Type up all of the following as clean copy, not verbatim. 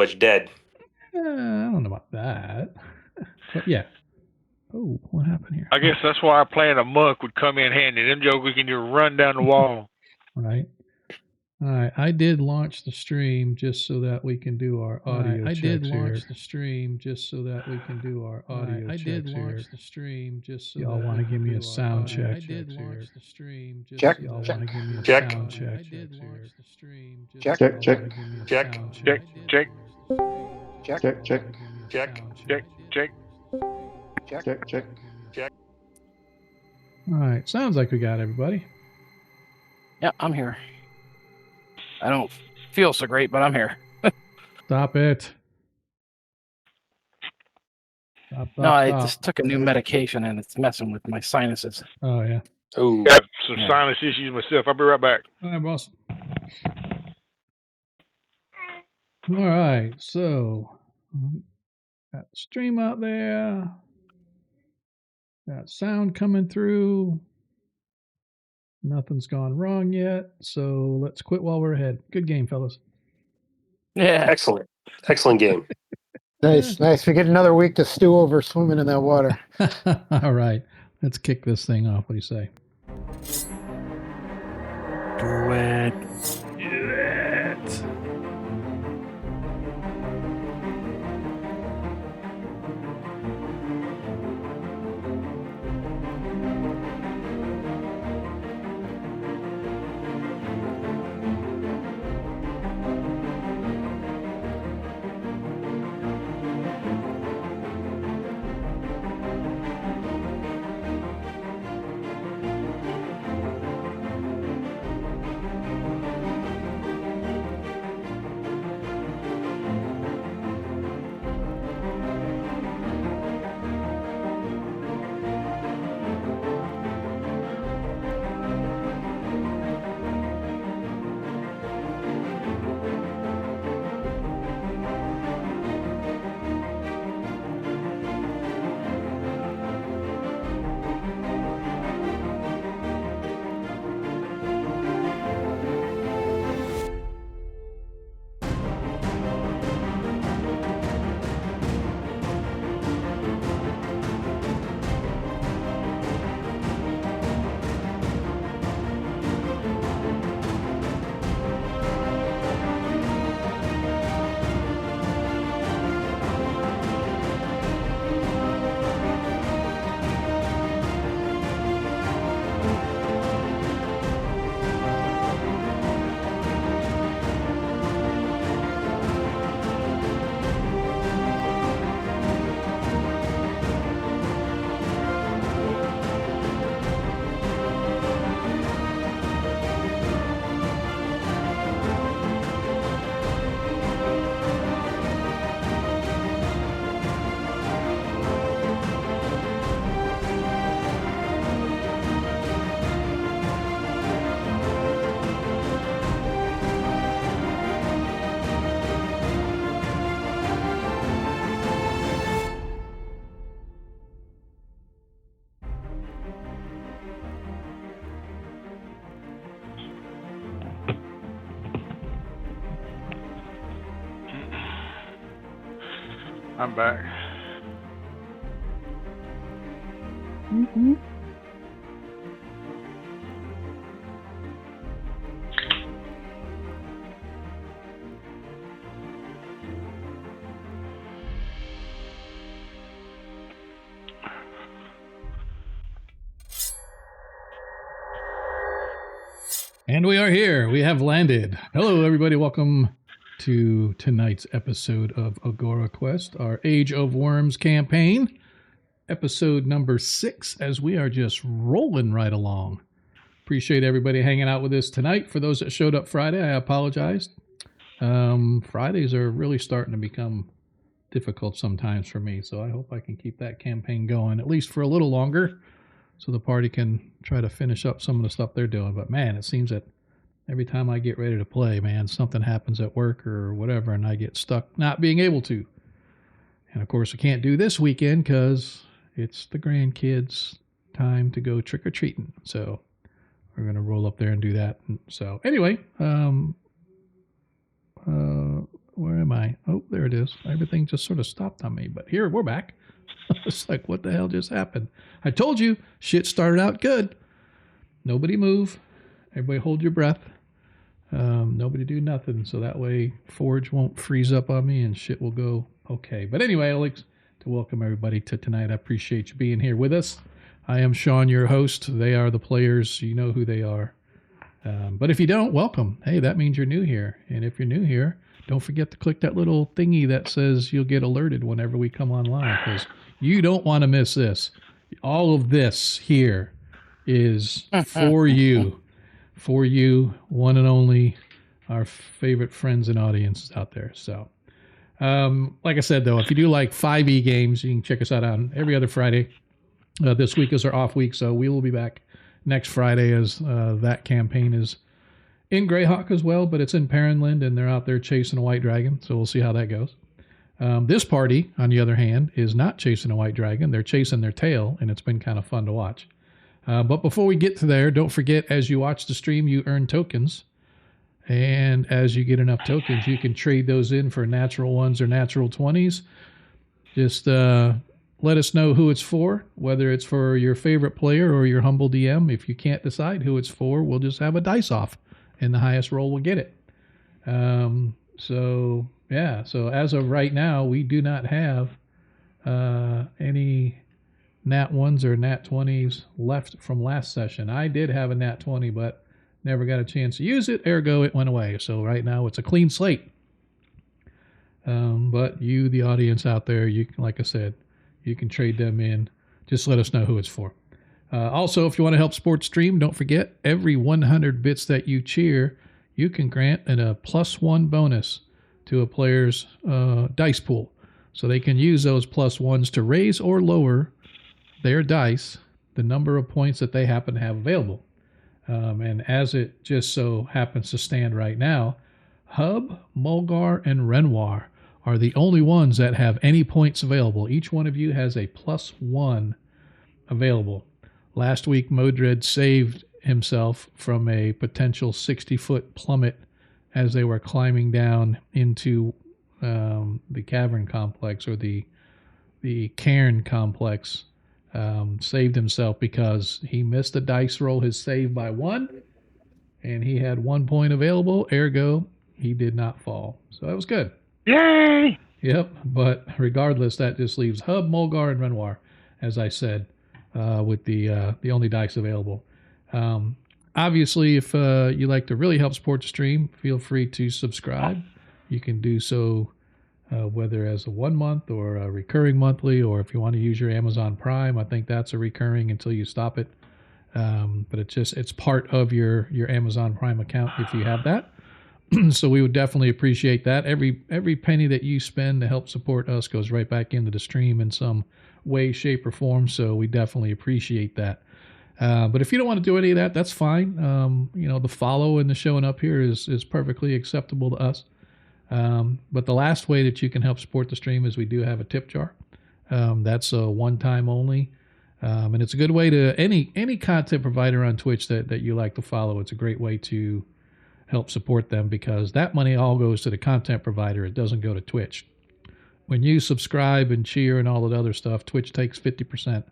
But you're dead. I don't know about that. But yeah. Oh, what happened here? I guess that's why playing a monk would come in handy. Them jokers can just run down the wall. Right. All right. I did launch the stream just so that we can do our audio checks here. I did launch the stream just so that we can do our audio checks here. I did launch the stream just so y'all want to give me a sound check. I did launch the stream just check. Y'all want to give me a Check. sound check. Check. Check. Check. Check. Check. Check. Check. Check. Check. Check. All right. Sounds like we got everybody. Yeah, I'm here. I don't feel so great, but I'm here. Stop it. No, I just took a new medication and it's messing with my sinuses. Oh, yeah. Ooh. Got some sinus issues myself. I'll be right back. All right, boss. All right, so got the stream out there. Got sound coming through. Nothing's gone wrong yet, so let's quit while we're ahead. Good game, fellas. Yeah. Excellent game. Nice. We get another week to stew over swimming in that water. All right, let's kick this thing off. What do you say? Do it. Do it. I'm back. Mm-hmm. And we are here. We have landed. Hello, everybody. Welcome to tonight's episode of Agora Quest, our Age of Worms campaign, episode number 6, as we are just rolling right along. Appreciate everybody hanging out with us tonight. For those that showed up Friday, I apologize. Fridays are really starting to become difficult sometimes for me, so I hope I can keep that campaign going, at least for a little longer, so the party can try to finish up some of the stuff they're doing. But man, it seems that every time I get ready to play, man, something happens at work or whatever, and I get stuck not being able to. And of course, I can't do this weekend because it's the grandkids' time to go trick-or-treating. So we're going to roll up there and do that. So anyway, Where am I? Oh, there it is. Everything just sort of stopped on me. But here, we're back. It's like, what the hell just happened? I told you, shit started out good. Nobody move. Everybody hold your breath. Nobody do nothing. So that way Forge won't freeze up on me and shit will go okay. But anyway, I'd like to welcome everybody to tonight. I appreciate you being here with us. I am Sean, your host. They are the players. You know who they are. But if you don't, welcome. Hey, that means you're new here. And if you're new here, don't forget to click that little thingy that says you'll get alerted whenever we come online, because you don't want to miss this. All of this here is for you. For you, one and only, our favorite friends and audiences out there. So, like I said, though, if you do like 5e games, you can check us out on every other Friday. This week is our off week, so we will be back next Friday as that campaign is in Greyhawk as well, but it's in Perrinland, and they're out there chasing a white dragon, so we'll see how that goes. This party, on the other hand, is not chasing a white dragon. They're chasing their tail, and it's been kind of fun to watch. But before we get to there, don't forget, as you watch the stream, you earn tokens. And as you get enough tokens, you can trade those in for natural ones or natural 20s. Just let us know who it's for, whether it's for your favorite player or your humble DM. If you can't decide who it's for, we'll just have a dice off, and the highest roll will get it. So as of right now, we do not have any nat 1s or nat 20s left from last session. I did have a nat 20, but never got a chance to use it, ergo it went away. So right now it's a clean slate. But you, the audience out there, you can, like I said, you can trade them in. Just let us know who it's for. Also, if you want to help Sports Stream, don't forget, every 100 bits that you cheer, you can grant a +1 bonus to a player's dice pool. So they can use those +1s to raise or lower their dice, the number of points that they happen to have available. And as it just so happens to stand right now, Hub, Mulgar, and Renoir are the only ones that have any points available. Each one of you has a +1 available. Last week, Modred saved himself from a potential 60-foot plummet as they were climbing down into the cavern complex, or the cairn complex. Saved himself because he missed the dice roll, his save by 1, and he had 1 point available, ergo he did not fall. So that was good. Yay! Yep, but regardless, that just leaves Hub, Mulgar, and Renoir, as I said, with the only dice available. Obviously, if you like to really help support the stream, feel free to subscribe. You can do so whether as a 1 month or a recurring monthly, or if you want to use your Amazon Prime. I think that's a recurring until you stop it. But it's part of your Amazon Prime account if you have that. So we would definitely appreciate that. Every penny that you spend to help support us goes right back into the stream in some way, shape, or form. So we definitely appreciate that. But if you don't want to do any of that, that's fine. The follow and the showing up here is perfectly acceptable to us. But the last way that you can help support the stream is we do have a tip jar. That's a one-time only. And it's a good way to any content provider on Twitch that you like to follow. It's a great way to help support them, because that money all goes to the content provider. It doesn't go to Twitch. When you subscribe and cheer and all that other stuff, Twitch takes 50%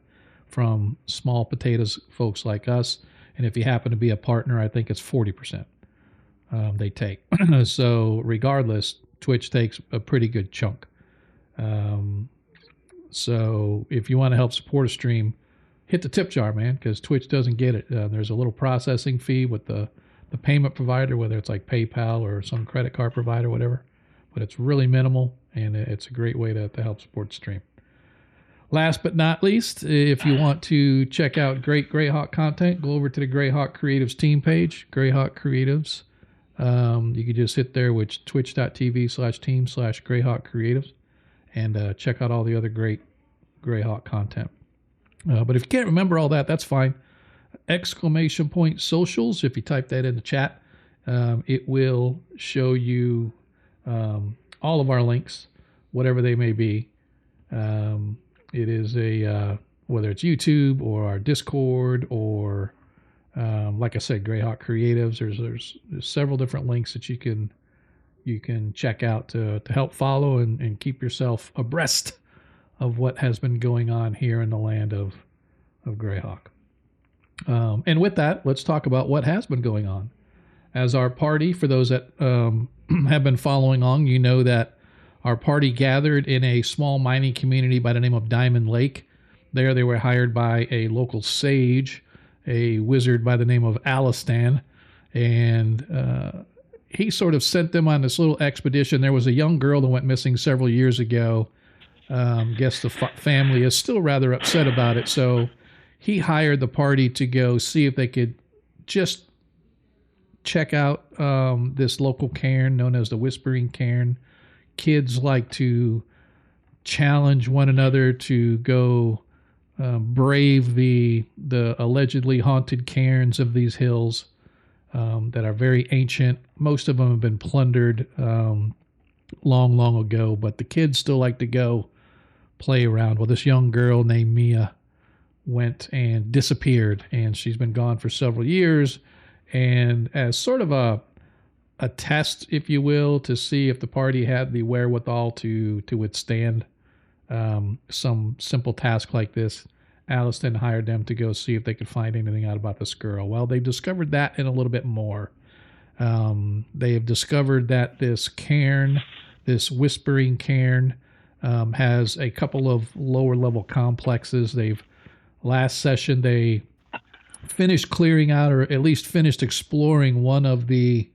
from small potatoes folks like us. And if you happen to be a partner, I think it's 40%. They take. So regardless, Twitch takes a pretty good chunk. So if you want to help support a stream, hit the tip jar, man, because Twitch doesn't get it. There's a little processing fee with the payment provider, whether it's like PayPal or some credit card provider, whatever. But it's really minimal, and it's a great way to help support the stream. Last but not least, if you want to check out great Greyhawk content, go over to the Greyhawk Creatives team page, Greyhawk Creatives. You can just hit there with twitch.tv/team/Greyhawk Creatives and check out all the other great Greyhawk content. But if you can't remember all that, that's fine. !socials, if you type that in the chat, it will show you all of our links, whatever they may be. It is whether it's YouTube or our Discord or like I said, Greyhawk Creatives. There's several different links that you can you can check out to help follow and keep yourself abreast of what has been going on here in the land of Greyhawk. And with that, let's talk about what has been going on. As our party, for those that have been following along, you know that our party gathered in a small mining community by the name of Diamond Lake. There they were hired by a local sage, a wizard by the name of Allustan, and he sort of sent them on this little expedition. There was a young girl that went missing several years ago. Guess the family is still rather upset about it, so he hired the party to go see if they could just check out this local cairn known as the Whispering Cairn. Kids like to challenge one another to go brave the allegedly haunted cairns of these hills that are very ancient. Most of them have been plundered long ago, but the kids still like to go play around. Well, this young girl named Mia went and disappeared, and she's been gone for several years. And as sort of a test, if you will, to see if the party had the wherewithal to withstand some simple task like this, Allustan hired them to go see if they could find anything out about this girl. Well, they discovered that and a little bit more. They have discovered that this cairn, this Whispering Cairn, has a couple of lower level complexes. Last session they finished clearing out, or at least finished exploring, one of the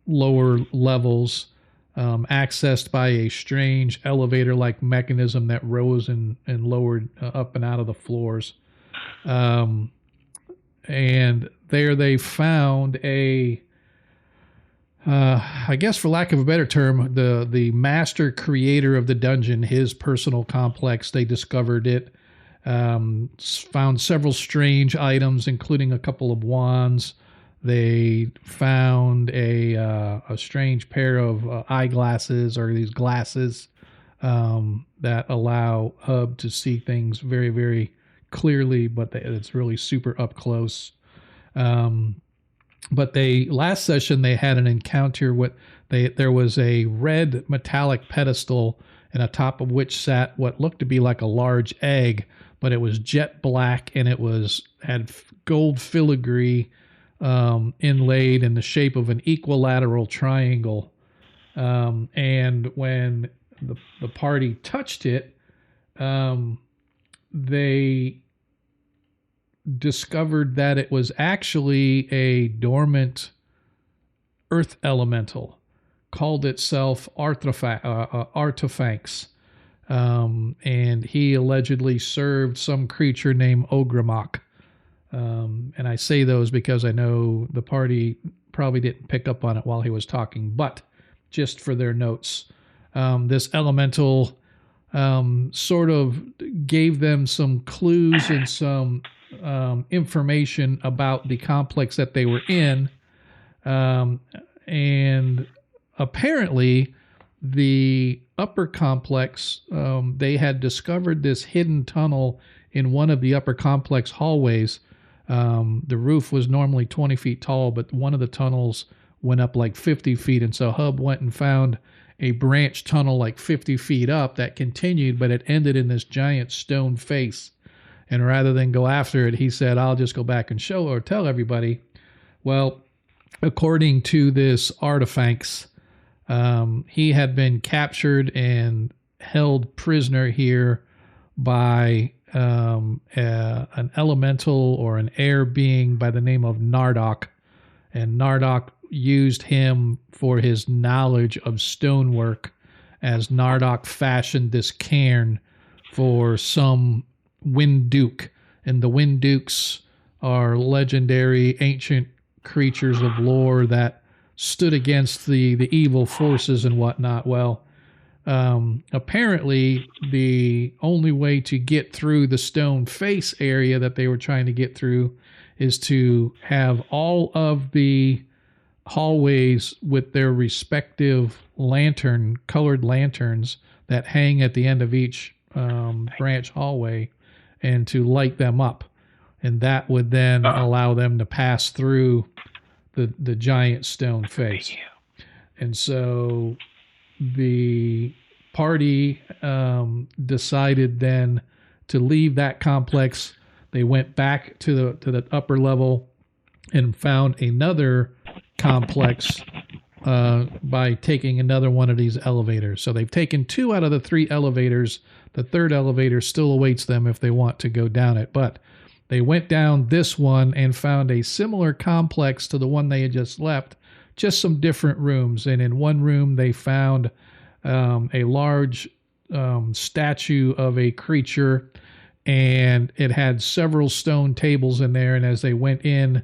lower levels, accessed by a strange elevator-like mechanism that rose and lowered up and out of the floors. And there they found I guess for lack of a better term, the master creator of the dungeon, his personal complex. They discovered it, found several strange items, including a couple of wands. They found a strange pair of eyeglasses, or these glasses that allow Hub to see things very, very clearly, but it's really super up close. But last session they had an encounter with there was a red metallic pedestal, and atop of which sat what looked to be like a large egg, but it was jet black, and it had gold filigree inlaid in the shape of an equilateral triangle. And when the party touched it, they discovered that it was actually a dormant earth elemental, called itself Artifacts. And he allegedly served some creature named Ogramok. And I say those because I know the party probably didn't pick up on it while he was talking, but just for their notes, this elemental sort of gave them some clues and some information about the complex that they were in. And apparently the upper complex, they had discovered this hidden tunnel in one of the upper complex hallways. The roof was normally 20 feet tall, but one of the tunnels went up like 50 feet. And so Hub went and found a branch tunnel like 50 feet up that continued, but it ended in this giant stone face. And rather than go after it, he said, I'll just go back and show or tell everybody. Well, according to this Artifacts, he had been captured and held prisoner here by an elemental or an air being by the name of Nardok. And Nardok used him for his knowledge of stonework, as Nardok fashioned this cairn for some Wind Duke. And the Wind Dukes are legendary ancient creatures of lore that stood against the evil forces and whatnot. Well, apparently the only way to get through the stone face area that they were trying to get through is to have all of the hallways with their respective colored lanterns that hang at the end of each branch hallway, and to light them up. And that would then allow them to pass through the giant stone face. And so the party decided then to leave that complex. They went back to the upper level and found another complex by taking another one of these elevators. So they've taken 2 out of the 3 elevators. The third elevator still awaits them if they want to go down it. But they went down this one and found a similar complex to the one they had just left, just some different rooms. And in one room, they found a large statue of a creature, and it had several stone tables in there. And as they went in,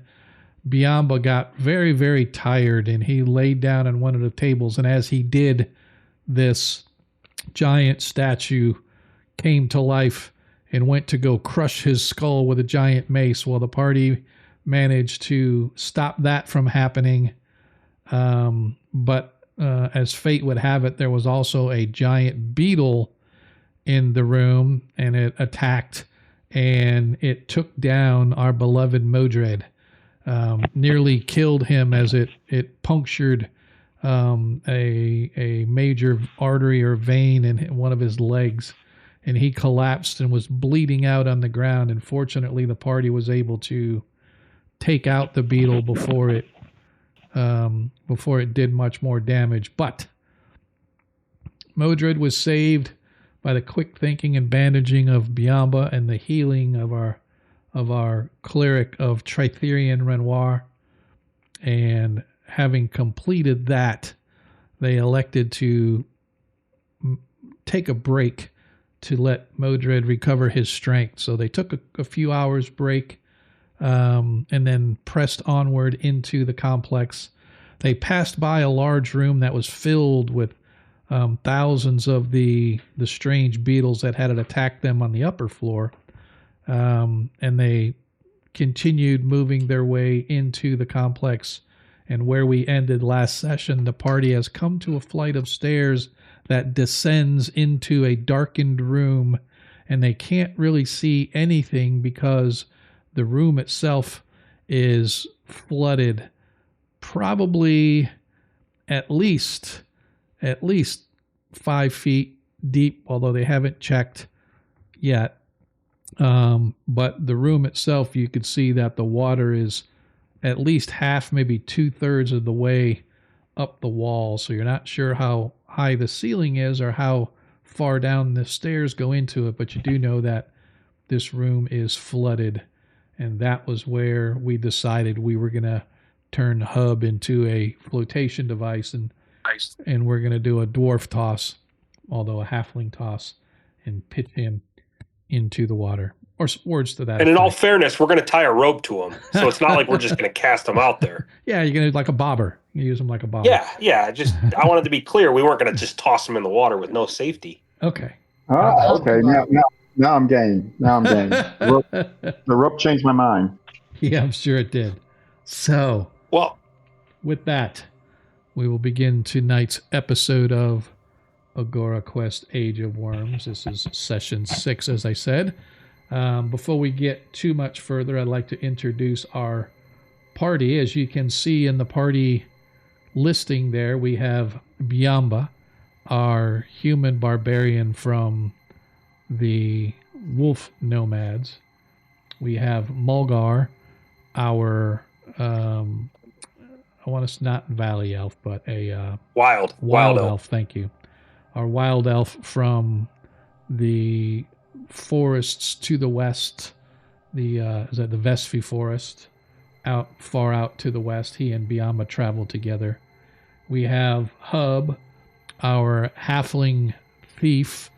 Biamba got very, very tired, and he laid down on one of the tables. And as he did, this giant statue came to life and went to go crush his skull with a giant mace. Well, the party managed to stop that from happening. But as fate would have it, there was also a giant beetle in the room, and it attacked, and it took down our beloved Modred. Nearly killed him as it punctured a major artery or vein in one of his legs, and he collapsed and was bleeding out on the ground. And fortunately, the party was able to take out the beetle before it did much more damage. But Modred was saved by the quick thinking and bandaging of Biamba and the healing of our cleric of Tritherian Renoir. And having completed that, they elected to take a break to let Modred recover his strength. So they took a few hours break and then pressed onward into the complex. They passed by a large room that was filled with thousands of the strange beetles that had attacked them on the upper floor. And they continued moving their way into the complex. And where we ended last session, the party has come to a flight of stairs that descends into a darkened room, and they can't really see anything because the room itself is flooded, probably at least 5 feet deep, although they haven't checked yet. But the room itself, you could see that the water is at least half, maybe 2/3 of the way up the wall. So you're not sure how high the ceiling is or how far down the stairs go into it, but you do know that this room is flooded. And that was where we decided we were going to turn Hub into a flotation device, and we're going to do a dwarf toss, although a halfling toss, and pitch him into the water, or words to that. And in all fairness, we're going to tie a rope to him, so it's not like we're just going to cast him out there. Yeah, you're going to like a bobber. You use him like a bobber. Yeah. Just I wanted to be clear, we weren't going to just toss him in the water with no safety. Okay. Okay. Now I'm game. The rope changed my mind. Yeah, I'm sure it did. So, well, with that, we will begin tonight's episode of Agora Quest Age of Worms. This is session 6, as I said. Before we get too much further, I'd like to introduce our party. As you can see in the party listing there, we have Biamba, our human barbarian from the Wolf Nomads. We have Mulgar, our I want to not Valley Elf, but a wild elf. Thank you. Our wild elf from the forests to the west. Is that the Vespi Forest? Far out to the west. He and Biamba traveled together. We have Hub, our halfling thief,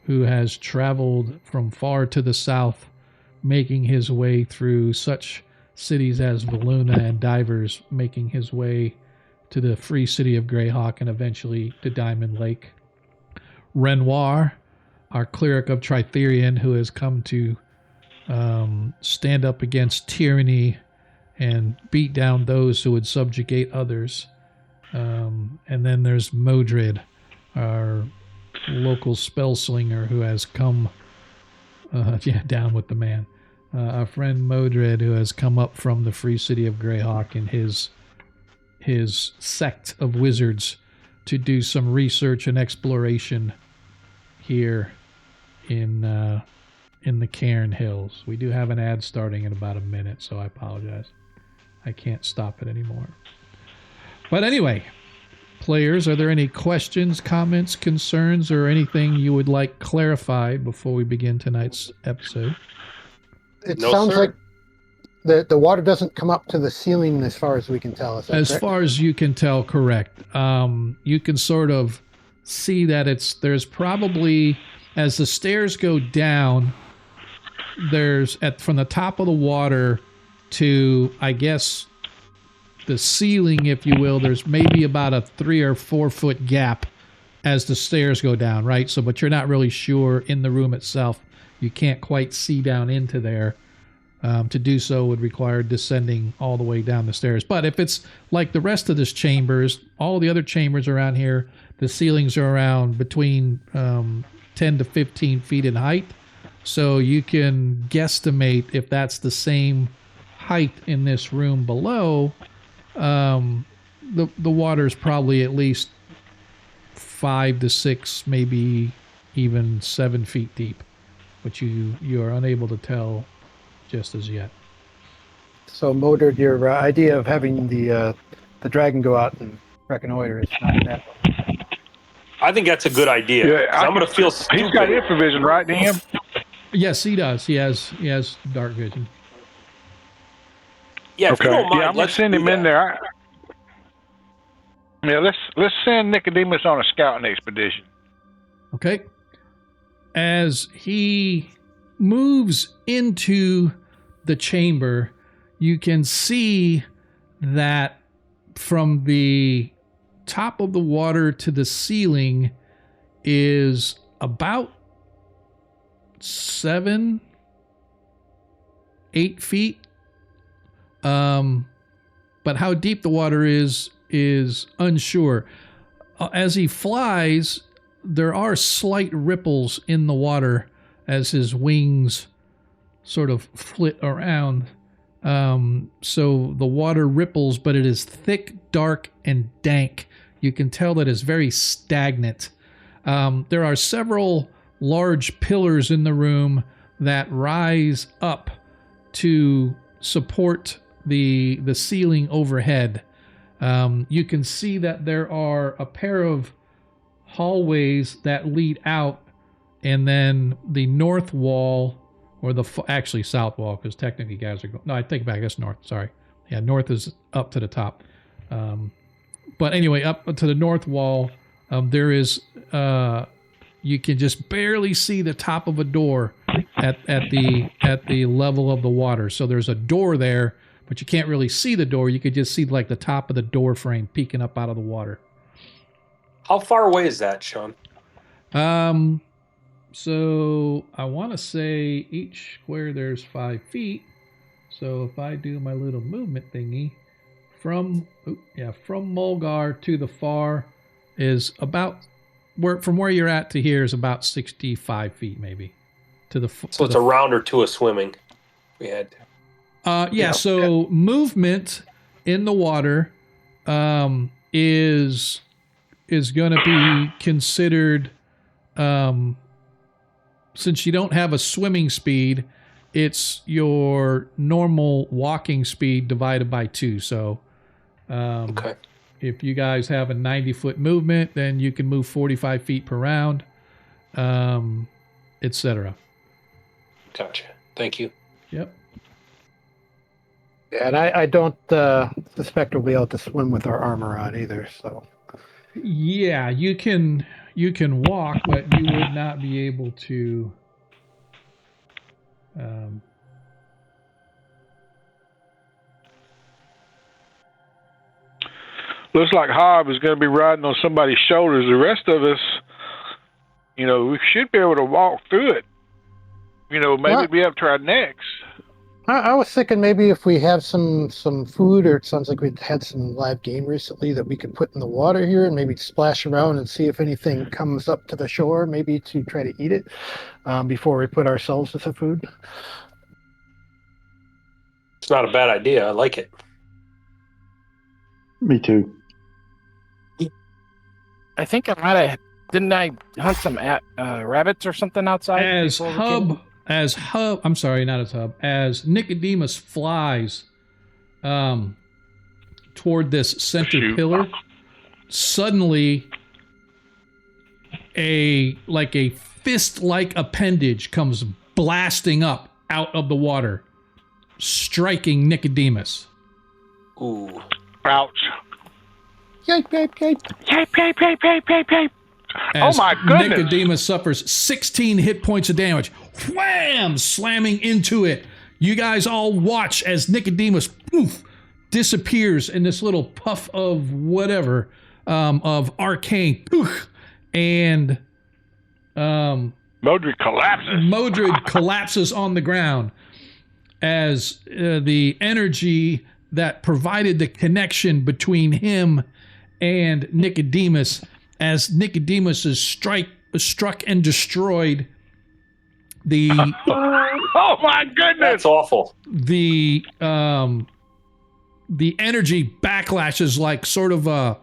who has traveled from far to the south, making his way through such cities as Valuna and Divers, making his way to the free city of Greyhawk and eventually to Diamond Lake. Renoir, our cleric of Tritherian, who has come to stand up against tyranny and beat down those who would subjugate others. And then there's Modred, our local spell slinger, who has come down with the man. Our friend Modred, who has come up from the free city of Greyhawk, and his sect of wizards to do some research and exploration here in the Cairn Hills. We do have an ad starting in about a minute, so I apologize. I can't stop it anymore. But anyway, players, are there any questions, comments, concerns, or anything you would like clarified before we begin tonight's episode? It No, sounds sir. like the water doesn't come up to the ceiling as far as we can tell. Is that As correct? far as you can tell, correct. You can sort of see that there's probably, as the stairs go down, there's from the top of the water to, I guess, the ceiling, if you will, there's maybe about a 3 or 4 foot gap as the stairs go down, right? So, but you're not really sure in the room itself. You can't quite see down into there. To do so would require descending all the way down the stairs. But if it's like the rest of this chambers, all the other chambers around here, the ceilings are around between 10 to 15 feet in height. So you can guesstimate if that's the same height in this room below. The water is probably at least 5 to 6, maybe even 7 feet deep, but you are unable to tell just as yet. So, Motor, your idea of having the dragon go out and reconnoiter is not that. I think that's a good idea. Yeah, 'Cause I'm going to feel He's got stupid. infravision, right, Dan? Yes, he does. He has dark vision. Yeah, if you don't mind, Yeah, I'm gonna let's send do him in that. there. Yeah, let's send Nicodemus on a scouting expedition. Okay. As he moves into the chamber, you can see that from the top of the water to the ceiling is about 7, 8 feet. But how deep the water is unsure. As he flies, there are slight ripples in the water as his wings sort of flit around. So the water ripples, but it is thick, dark, and dank. You can tell that it's very stagnant. There are several large pillars in the room that rise up to support the ceiling overhead. You can see that there are a pair of hallways that lead out, and then the north wall, or actually south wall, because technically guys are going. No, I take it back. That's north. Sorry. Yeah, north is up to the top. But anyway, up to the north wall, there is. You can just barely see the top of a door at the level of the water. So there's a door there, but you can't really see the door. You could just see like the top of the door frame peeking up out of the water. How far away is that, Sean? So I want to say each square there's 5 feet. So if I do my little movement thingy from Mulgar to the far is about from where you're at to here is about 65 feet maybe to the. So it's a round or two of swimming. We had. So movement in the water is going to be considered, since you don't have a swimming speed, it's your normal walking speed divided by 2. So Okay. if you guys have a 90-foot movement, then you can move 45 feet per round, etc. Gotcha. Thank you. Yep. Yeah, and I don't suspect we'll be able to swim with our armor on either. So Yeah, you can walk, but you would not be able to. Looks like Hob is going to be riding on somebody's shoulders. The rest of us, we should be able to walk through it. Maybe be up to our necks. I was thinking maybe if we have some food, or it sounds like we've had some live game recently, that we could put in the water here and maybe splash around and see if anything comes up to the shore, maybe to try to eat it before we put ourselves to the food. It's not a bad idea. I like it. Me too. I think I might have. Didn't I hunt some rabbits or something outside? As before we came in? I'm sorry, not as Hub. As Nicodemus flies toward this center Shoot. pillar, suddenly a fist-like appendage comes blasting up out of the water, striking Nicodemus. Ooh. Ouch. Yipe, yipe, yipe. Yape, yape, yape, yape, yape, yape. As Oh my goodness. Nicodemus suffers 16 hit points of damage. Wham! Slamming into it. You guys all watch as Nicodemus poof, disappears in this little puff of whatever, of arcane. Poof, and Modric collapses. Modred collapses on the ground as the energy that provided the connection between him and Nicodemus, as Nicodemus is struck and destroyed, the Oh my goodness. That's awful. the energy backlashes like sort of a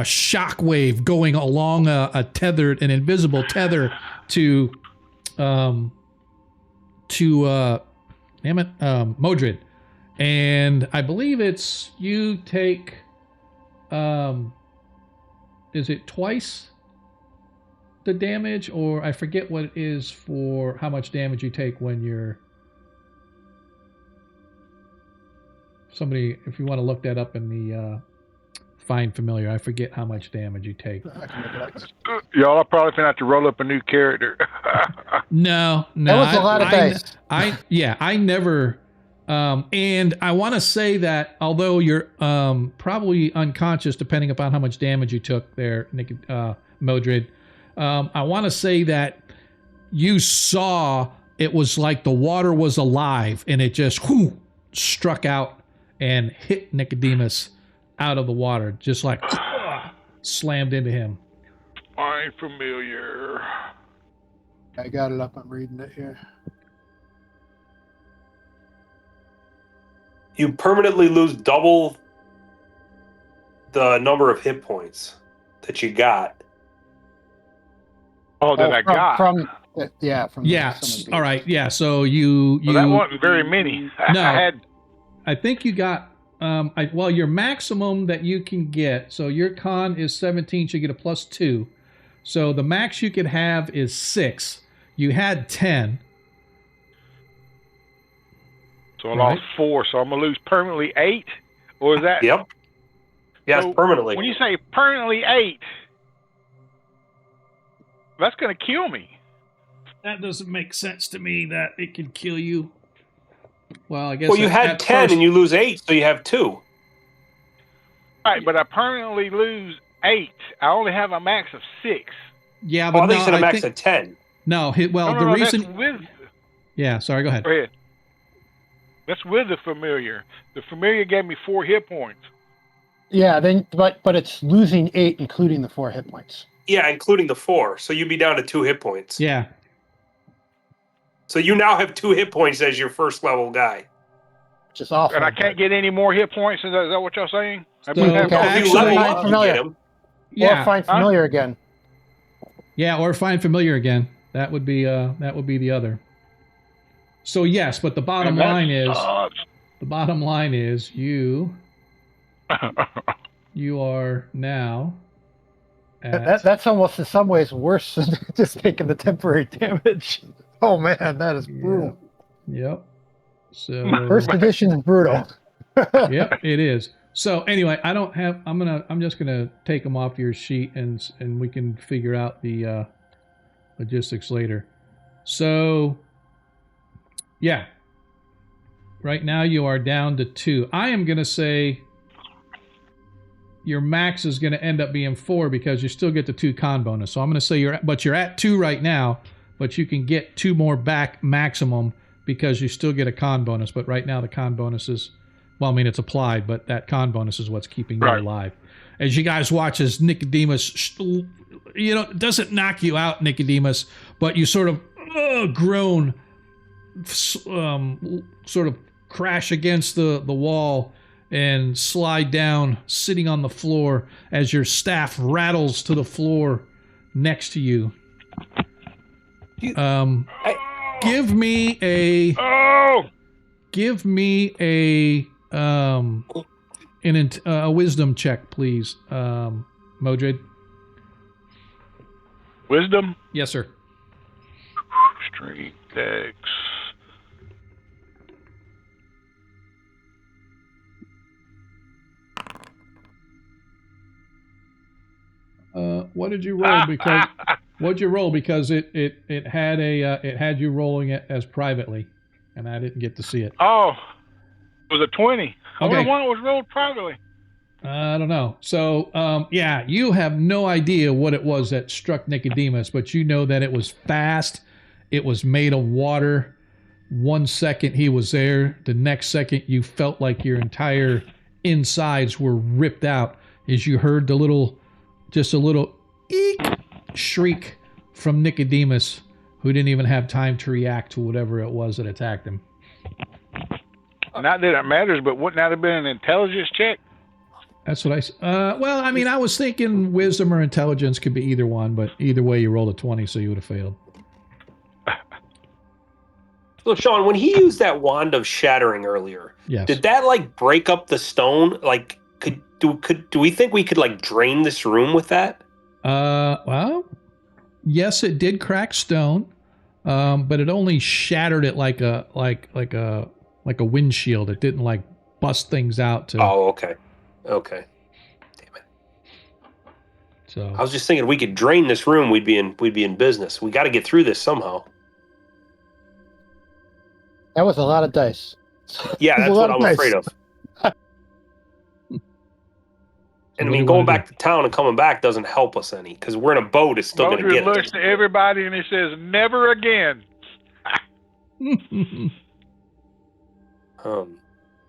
shock wave going along an invisible tether to Modred. And I believe it's you take is it twice the damage, or I forget what it is for how much damage you take when you're somebody, if you want to look that up in the Find Familiar, I forget how much damage you take. Y'all are probably gonna have to roll up a new character. No, That was a lot of dice. I never. And I want to say that although you're probably unconscious, depending upon how much damage you took there, Modred, I want to say that you saw it was like the water was alive and it just struck out and hit Nicodemus out of the water, just like slammed into him. I'm familiar. I got it up. I'm reading it here. You permanently lose double the number of hit points that you got. Oh, that I got. From Yeah. some of All right. Yeah. So you Well, that wasn't very many. No. I had. I think you got your maximum that you can get. So your con is 17, so you get a +2. So the max you could have is 6. You had 10. So I lost 4. So I'm gonna lose permanently 8, or is that? Yep. Yes, So permanently. When you say permanently 8, that's gonna kill me. That doesn't make sense to me that it could kill you. Well, I guess. Well, you had 10 first, and you lose 8, so you have 2. Right, but I permanently lose 8. I only have a max of 6. Yeah, Oh, but I think you said a max think, of 10. no. No, The reason. that's with. Yeah. Sorry. Go ahead. Go ahead. That's with the familiar. The familiar gave me 4 hit points. Yeah, but it's losing 8, including the 4 hit points. Yeah, including the 4. So you'd be down to 2 hit points. Yeah. So you now have 2 hit points as your first level guy. Which is awful. And I can't get any more hit points. Is that what y'all saying? I So- mean, have- Okay. If you Actually, level find up, you familiar. get 'em. Yeah. Or find familiar again. Yeah, or find familiar again. That would be the other. So yes, but the bottom and that line is sucks. you are now at, That's almost in some ways worse than just taking the temporary damage. Oh man, that is brutal. Yep. So First edition is brutal. yep, it is. So anyway, I'm just gonna take them off your sheet and we can figure out the logistics later. So yeah. Right now you are down to 2. I am gonna say your max is gonna end up being 4 because you still get the 2 con bonus. So I'm gonna say you're at 2 right now, but you can get 2 more back maximum because you still get a con bonus. But right now the con bonus is, well, I mean, it's applied, but that con bonus is what's keeping you Right. alive. As you guys watch as Nicodemus, it doesn't knock you out, Nicodemus, but you sort of groan, sort of crash against the wall and slide down, sitting on the floor as your staff rattles to the floor next to you. Give me a wisdom check, please, Modred. Wisdom? Yes, sir. Strength, Dex. What did you roll? Because what'd you roll? Because it had it had you rolling it as privately, and I didn't get to see it. Oh, it was a 20. I Okay. wonder why it was rolled privately. I don't know. So, yeah, you have no idea what it was that struck Nicodemus, but you know that it was fast. It was made of water. 1 second he was there. The next second you felt like your entire insides were ripped out as you heard just a little eek shriek from Nicodemus, who didn't even have time to react to whatever it was that attacked him. Not that it matters, but wouldn't that have been an intelligence check? That's what well, I mean, I was thinking wisdom or intelligence could be either one, but either way, you rolled a 20, so you would have failed. So, Sean, when he used that wand of shattering earlier, Yes. did that like break up the stone? Like, do we think we could like drain this room with that? Well, yes, it did crack stone, but it only shattered it like a windshield. It didn't like bust things out to. Oh, okay. Okay. Damn it. So I was just thinking we could drain this room, we'd be in business. We got to get through this somehow. That was a lot of dice. Yeah, that's what I'm afraid of. And I mean, going back to town and coming back doesn't help us any because we're in a boat. It's still going to get us. Looks to everybody and he says, "Never again."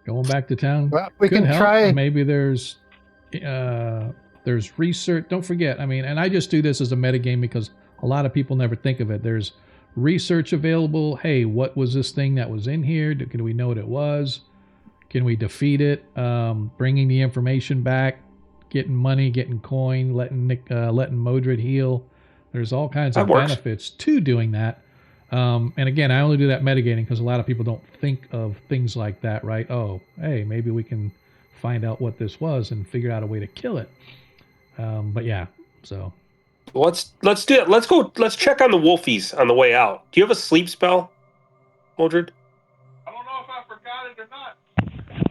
Going back to town. Well, we could can help. try. Maybe there's research. Don't forget. I mean, and I just do this as a metagame because a lot of people never think of it. There's research available. Hey, what was this thing that was in here? Can we know what it was? Can we defeat it? Bringing the information back, getting money, getting coin, letting Modred heal. There's all kinds of benefits to doing that. And again, I only do that metagaming because a lot of people don't think of things like that, right? Oh, hey, maybe we can find out what this was and figure out a way to kill it. But yeah, so. Let's do it. Let's go. Let's check on the wolfies on the way out. Do you have a sleep spell, Mildred? I don't know if I forgot it or not.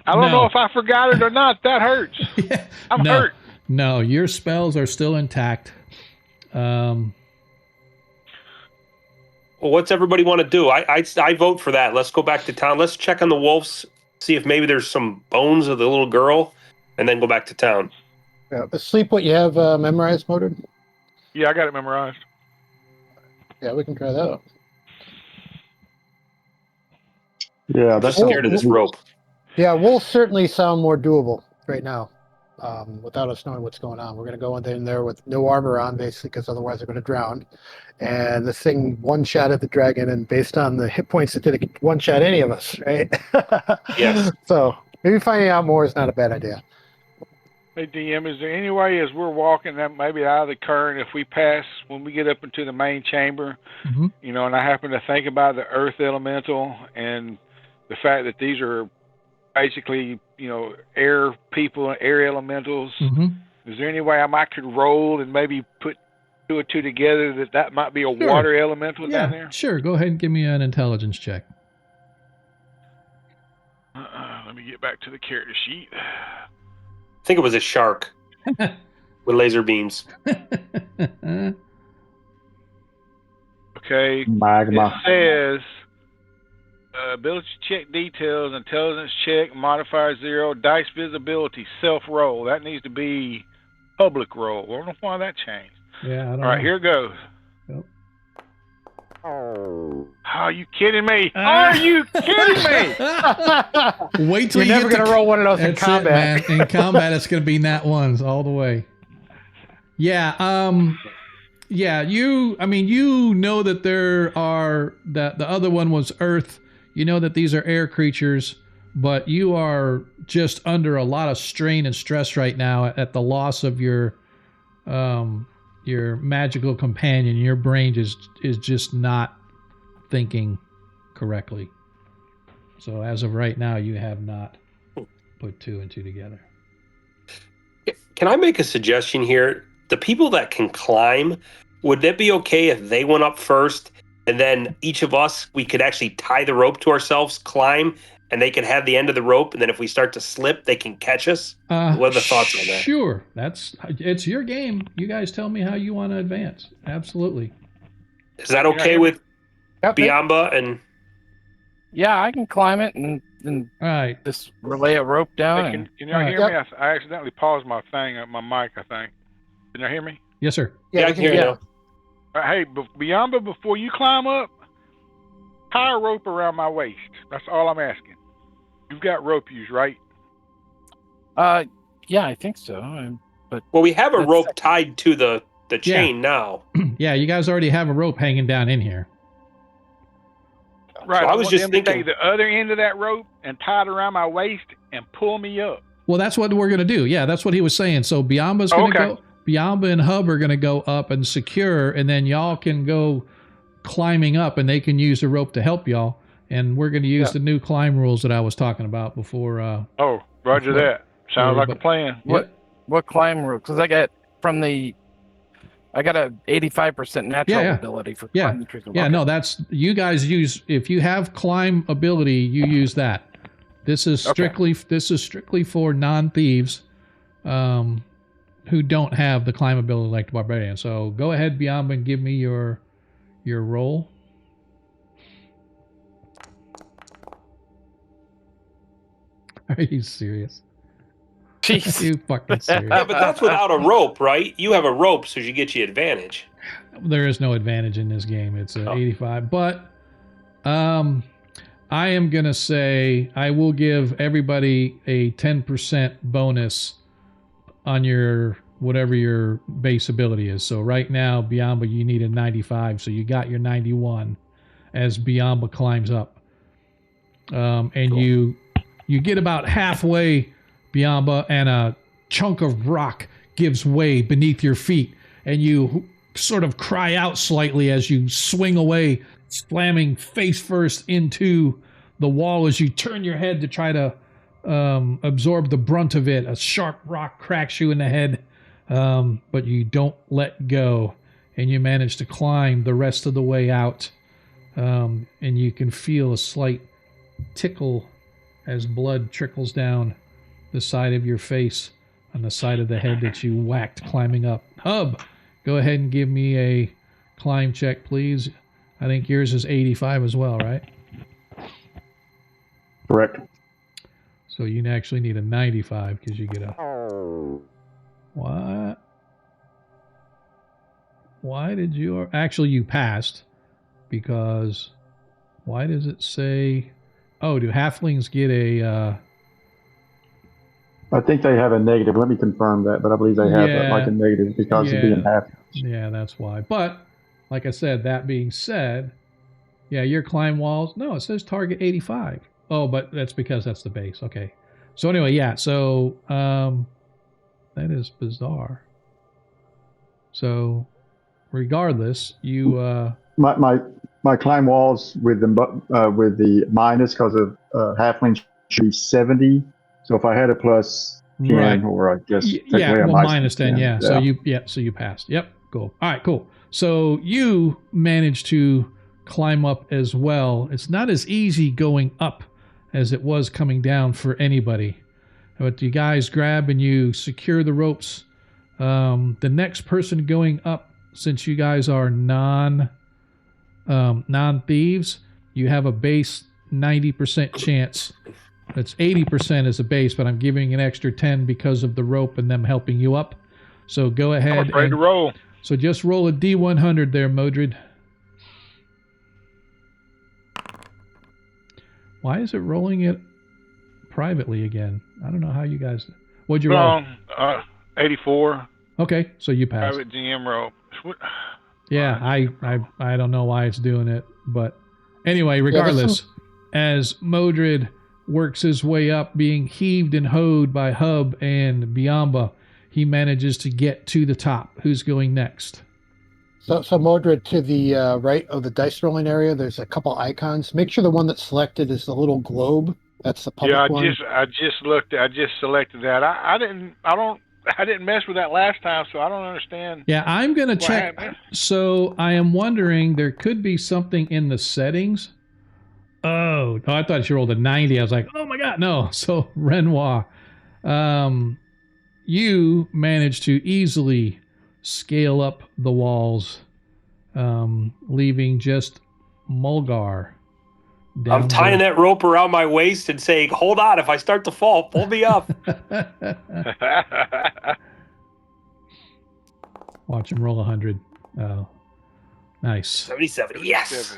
I don't know if I forgot it or not. That hurts. Yeah. I'm hurt. No, your spells are still intact. Well, what's everybody want to do? I vote for that. Let's go back to town. Let's check on the wolves, see if maybe there's some bones of the little girl, and then go back to town. Yeah, sleep what you have memorized, Mildred? Yeah, I got it memorized. Yeah, we can try that out. Yeah, I'm just scared of this rope. Yeah, wolves certainly sound more doable right now, without us knowing what's going on. We're going to go in there with no armor on, basically, because otherwise they're going to drown. And this thing one-shot at the dragon, and based on the hit points, it did one-shot any of us, right? Yes. So maybe finding out more is not a bad idea. Hey, DM, is there any way as we're walking that maybe out of the current, if we pass, when we get up into the main chamber, you know, and I happen to think about the earth elemental and the fact that these are basically, you know, air people and air elementals, is there any way I could roll and maybe put two or two together that might be a water elemental down there? Sure. Go ahead and give me an intelligence check. Let me get back to the character sheet. I think it was a shark with laser beams. Okay. Magma. It says ability check details, intelligence check, modifier 0, dice visibility, self roll. That needs to be public roll. I don't know why that changed. Yeah, I don't know. All right, here it goes. Yep. Oh, are you kidding me? Are you kidding me? Wait till You're you never get going to roll one of those in That's combat. it, man. In combat, it's going to be nat ones all the way. Yeah. Yeah. You know that there are that the other one was Earth. You know that these are air creatures, but you are just under a lot of strain and stress right now at the loss of your magical companion. Your brain is just not thinking correctly. So as of right now, you have not put 2 and 2 together. Can I make a suggestion here? The people that can climb, would that be okay if they went up first, and then each of us, we could actually tie the rope to ourselves, climb, and they could have the end of the rope, and then if we start to slip, they can catch us? What are the thoughts on that? Sure. It's your game. You guys tell me how you want to advance. Absolutely. Is that okay with Yep. Biamba and... Yeah, I can climb it and All right. just relay a rope down. Hey, and can y'all hear me? I accidentally paused my thing, my mic, I think. Can y'all hear me? Yes, sir. Yeah, I we can hear you now. Hey, Biamba, before you climb up, tie a rope around my waist. That's all I'm asking. You've got rope use, right? Yeah, I think so. Well, we have a That's- rope tied to the chain now. Yeah, you guys already have a rope hanging down in here. Right. So I was want just them to thinking... take the other end of that rope and tie it around my waist and pull me up. Well, that's what we're going to do. Yeah, that's what he was saying. So Biamba's going to go. Biamba and Hub are going to go up and secure, and then y'all can go climbing up, and they can use the rope to help y'all. And we're going to use the new climb rules that I was talking about before. Oh, roger that. Sounds like a plan. What climb rope? Because I got a 85% natural ability for climbing trees. Yeah, Okay. no, that's you guys use. If you have climb ability, you use that. This is strictly for non-thieves who don't have the climb ability like the barbarian. So go ahead, Biamba, and give me your roll. Are you serious? Jeez. You fucking serious? Yeah, but that's without a rope, right? You have a rope, so you get you advantage. There is no advantage in this game. It's 85. But I am going to say I will give everybody a 10% bonus on your whatever your base ability is. So right now, Biamba, you need a 95. So you got your 91 as Biamba climbs up. And cool. you get about halfway, Biamba, and a chunk of rock gives way beneath your feet. And you sort of cry out slightly as you swing away, slamming face first into the wall as you turn your head to try to absorb the brunt of it. A sharp rock cracks you in the head, but you don't let go, and you manage to climb the rest of the way out, and you can feel a slight tickle as blood trickles down the side of your face on the side of the head that you whacked climbing up. Hub, go ahead and give me a climb check, please. I think yours is 85 as well, right? Correct. So you actually need a 95 because you get a... What? Why did you... Actually, you passed because... Why does it say... Oh, do halflings get a... I think they have a negative. Let me confirm that, but I believe they have like a negative because of being half. Yeah, that's why. But, like I said, that being said, yeah, your climb walls... No, it says target 85. Oh, but that's because that's the base. Okay. So anyway, yeah. So that is bizarre. So regardless, you my climb walls with the minus because of halfling should be 70. So if I had a plus 10, right. or I guess minus 10. Yeah. So you passed. Yep. Cool. All right. Cool. So you managed to climb up as well. It's not as easy going up as it was coming down for anybody. But you guys grab and you secure the ropes. The next person going up, since you guys are non-thieves, you have a base 90% chance. It's 80% as a base, but I'm giving an extra 10 because of the rope and them helping you up. So go ahead. I'm afraid to roll. So just roll a D100 there, Modred. Why is it rolling it privately again? I don't know how you guys... What'd you roll? 84. Okay, so you passed. Private GM roll. Yeah, I don't know why it's doing it, but anyway, regardless, as Modred works his way up, being heaved and hoed by Hub and Biamba. He manages to get to the top. Who's going next? So Mordred, to the right of the dice rolling area, there's a couple icons. Make sure the one that's selected is the little globe. That's the public one. I just looked. I just selected that. I didn't mess with that last time, so I don't understand. Yeah, I'm going to check. happened. So I am wondering, there could be something in the settings. Oh, I thought she rolled a 90. I was like, oh my God, no. So Renoir, you managed to easily scale up the walls, leaving just Mulgar. I'm tying that rope around my waist and saying, hold on, if I start to fall, pull me up. Watch him roll 100. Oh, nice. 77, yes.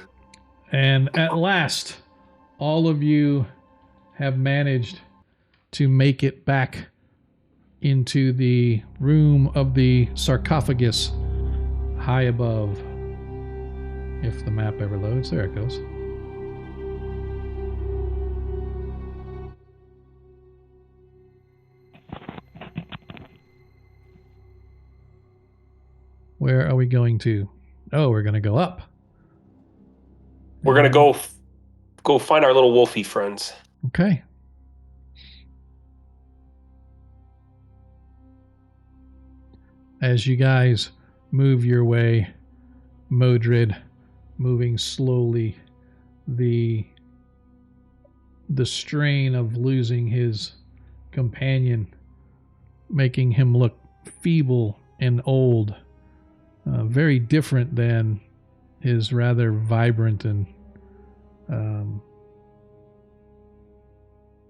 And at last, all of you have managed to make it back into the room of the sarcophagus high above. If the map ever loads, there it goes. Where are we going to? Oh, we're going to go up. We're going to go find our little wolfie friends. Okay. As you guys move your way, Modred moving slowly, the strain of losing his companion, making him look feeble and old, very different than his rather vibrant and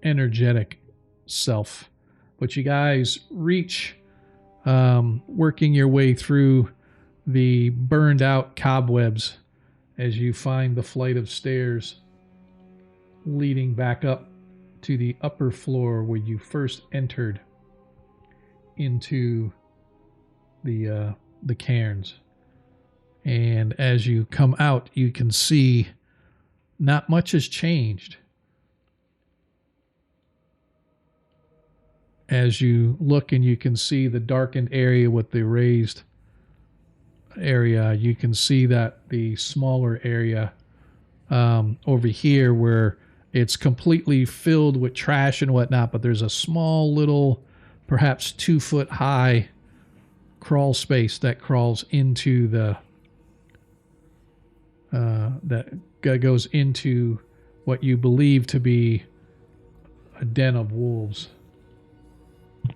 energetic self. But you guys reach, working your way through the burned out cobwebs as you find the flight of stairs leading back up to the upper floor where you first entered into the cairns. And as you come out, you can see not much has changed. As you look and you can see the darkened area with the raised area, you can see that the smaller area over here where it's completely filled with trash and whatnot, but there's a small little, perhaps 2 foot high crawl space that crawls into the that goes into what you believe to be a den of wolves.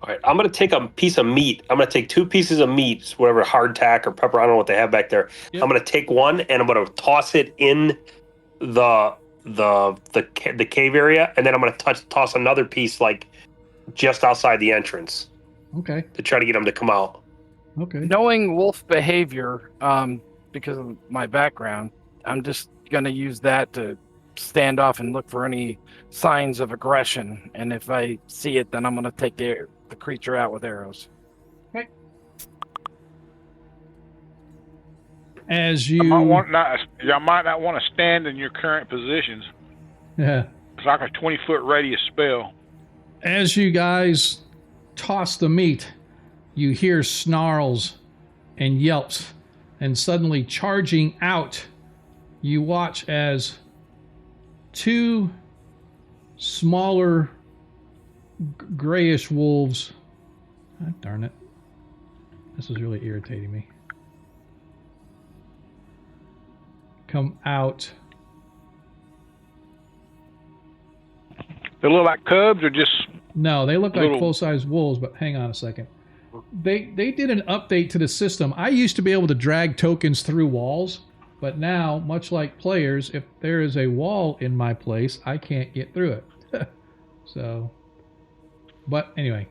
All right, I'm going to take a piece of meat. I'm going to take 2 pieces of meat, whatever, hardtack or pepper. I don't know what they have back there. Yep. I'm going to take one and I'm going to toss it in the cave area, and then I'm going to toss another piece like just outside the entrance. Okay. To try to get them to come out. Okay. Knowing wolf behavior, because of my background, I'm just going to use that to stand off and look for any signs of aggression. And if I see it, then I'm going to take the creature out with arrows. Okay. As you... I might not want to stand in your current positions. Yeah. It's like a 20-foot radius spell. As you guys toss the meat, you hear snarls and yelps, and suddenly charging out, you watch as 2 smaller grayish wolves. Oh, darn it. This is really irritating me. Come out. They look like cubs or just... No, they look like full-size wolves, but hang on a second. They did an update to the system. I used to be able to drag tokens through walls, but now, much like players, if there is a wall in my place, I can't get through it. So, but anyway,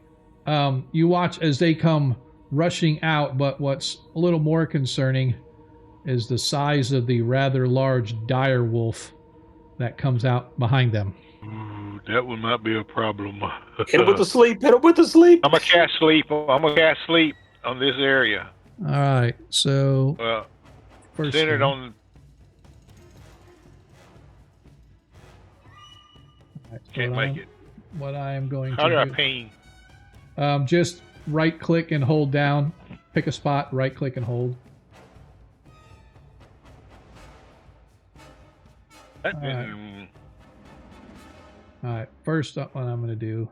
you watch as they come rushing out, but what's a little more concerning is the size of the rather large dire wolf that comes out behind them. That one might be a problem. Hit him with the sleep. Hit him with the sleep. I'm gonna cast sleep on this area. All right, so centered on. Can't make it. What I am going How do to I do. ping? Just right click and hold down. Pick a spot, right click and hold. That All didn't. Alright, first up, what I'm going to do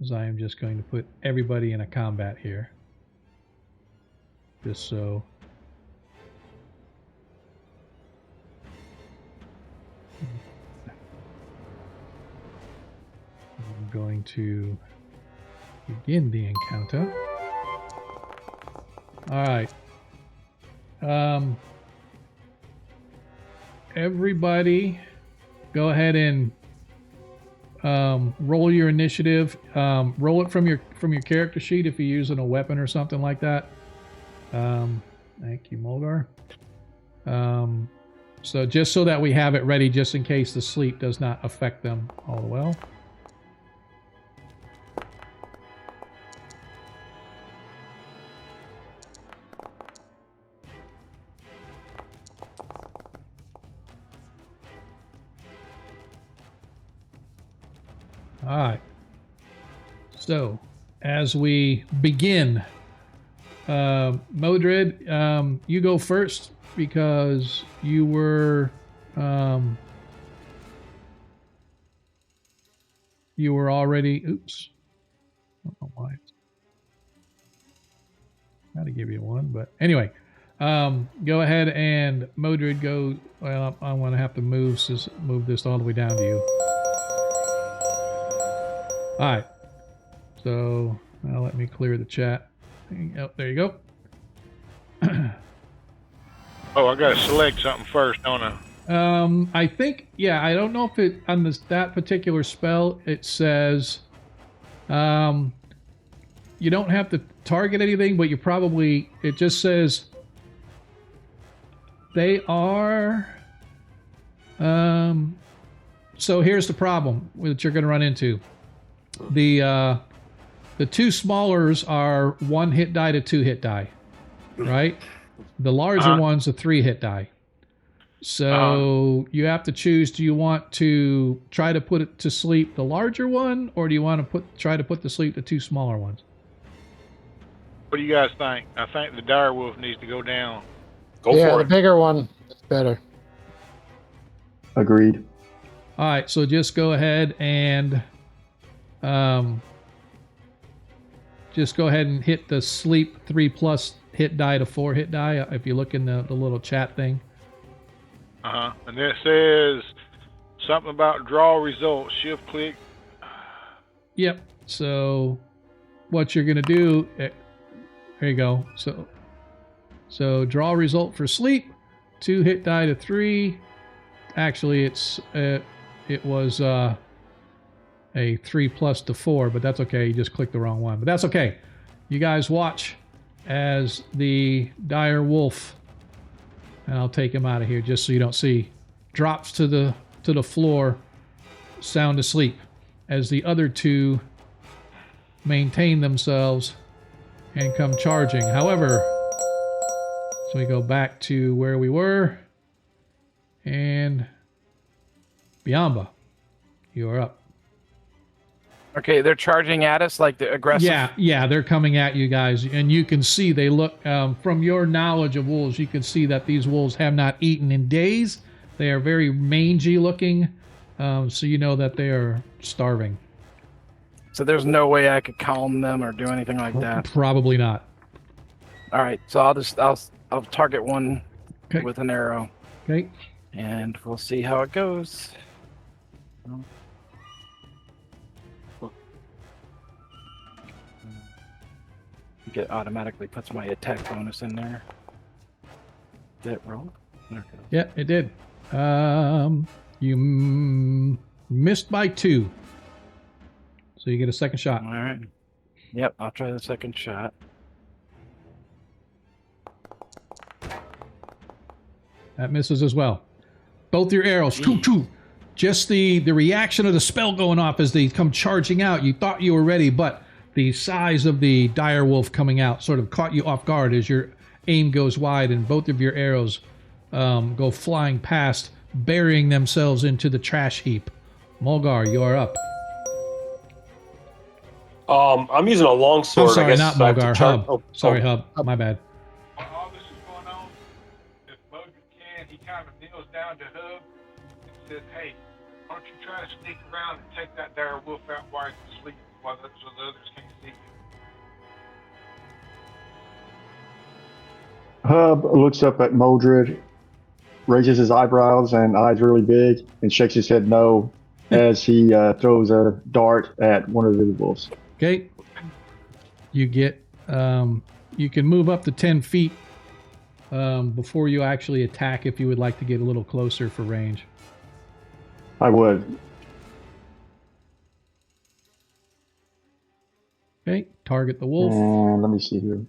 is I am just going to put everybody in a combat here. Just so. I'm going to begin the encounter. Alright. Everybody go ahead and roll your initiative. Roll it from your character sheet if you're using a weapon or something like that. Thank you, Mulgar. So just so that we have it ready, just in case the sleep does not affect them all the well. All right. So, as we begin, Modred, you go first because you were already. Oops. I don't know why. Got to give you one, but anyway, go ahead and Modred go. Well, I'm going to have to move this all the way down to you. All right, so now let me clear the chat. Oh, there you go. Oh, I gotta select something first, don't I? I think, yeah, I don't know if it on that particular spell it says you don't have to target anything, but you probably, it just says they are. So here's the problem that you're going to run into. The two smallers are 1 hit die to 2 hit die, right? The larger one's a 3 hit die. So you have to choose: do you want to try to put it to sleep the larger one, or do you want to try to put to sleep the 2 smaller ones? What do you guys think? I think the dire wolf needs to go down. Go Yeah, for the it. bigger one is better. Agreed. All right, so just go ahead and hit the sleep 3+ hit die to 4 hit die. If you look in the little chat thing. And it says something about draw results. Shift click. Yep. So what you're gonna do? There you go. So draw result for sleep. 2 hit die to 3. Actually, it was a 3+ to 4, but that's okay. You just clicked the wrong one, but that's okay. You guys watch as the dire wolf, and I'll take him out of here just so you don't see, drops to the floor, sound asleep, as the other 2 maintain themselves and come charging. However, so we go back to where we were, and Biamba, you are up. Okay, they're charging at us like the aggressive. Yeah, they're coming at you guys, and you can see they look. From your knowledge of wolves, you can see that these wolves have not eaten in days. They are very mangy looking, so you know that they are starving. So there's no way I could calm them or do anything like that. Probably not. All right, so I'll target one Okay. with an arrow, Okay. and we'll see how it goes. It automatically puts my attack bonus in there. Did it roll? There it goes. Yeah, it did. You missed by 2, so you get a second shot. All right. Yep, I'll try the second shot. That misses as well. Both your arrows. Choo, choo. Just the reaction of the spell going off as they come charging out. You thought you were ready, but the size of the dire wolf coming out sort of caught you off guard as your aim goes wide, and both of your arrows go flying past, burying themselves into the trash heap Mulgar, you are up. I'm using a long sword. I'm sorry, I guess not I have to Mulgar. char- Hub. oh, Sorry, oh. Hub. My bad. While all this is going on, if Bogan can, he kind of kneels down to Hub and says, "Hey, why don't you try to sneak around and take that dire wolf out while he's asleep, so the others can't see you." Hub looks up at Moldred, raises his eyebrows and eyes really big, and shakes his head no as he throws a dart at one of the wolves. Okay. You get, you can move up to 10 feet before you actually attack if you would like to get a little closer for range. I would. Okay. Target the wolf. And let me see here.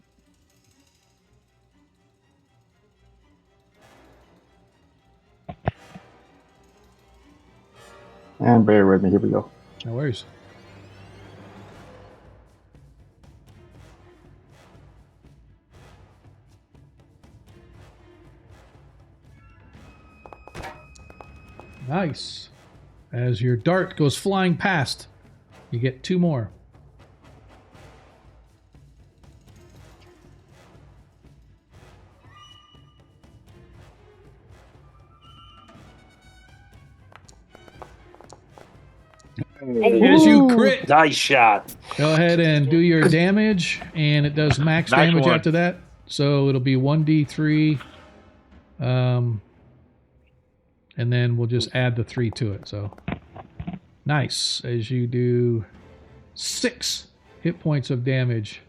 And bear with me. Here we go. No worries. Nice. As your dart goes flying past, you get 2 more. As you crit, Nice shot. go ahead and do your damage, and it does max Nice damage one. after that. So it'll be 1d3, and then we'll just add the 3 to it. So nice. As you do 6 hit points of damage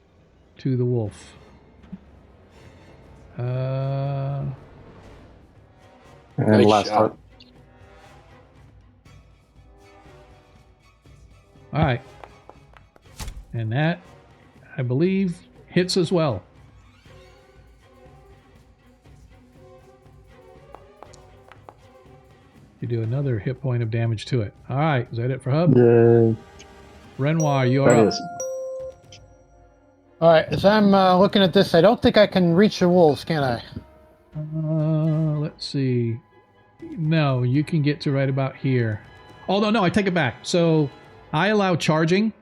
to the wolf. And Nice last shot. heart. All right. And that, I believe, hits as well. You do another hit point of damage to it. All right. Is that it for Hub? Yay. Renoir, you're That up. is. All right, as I'm looking at this, I don't think I can reach the wolves, can I? Let's see. No, you can get to right about here. Oh, no, I take it back. So I allow charging.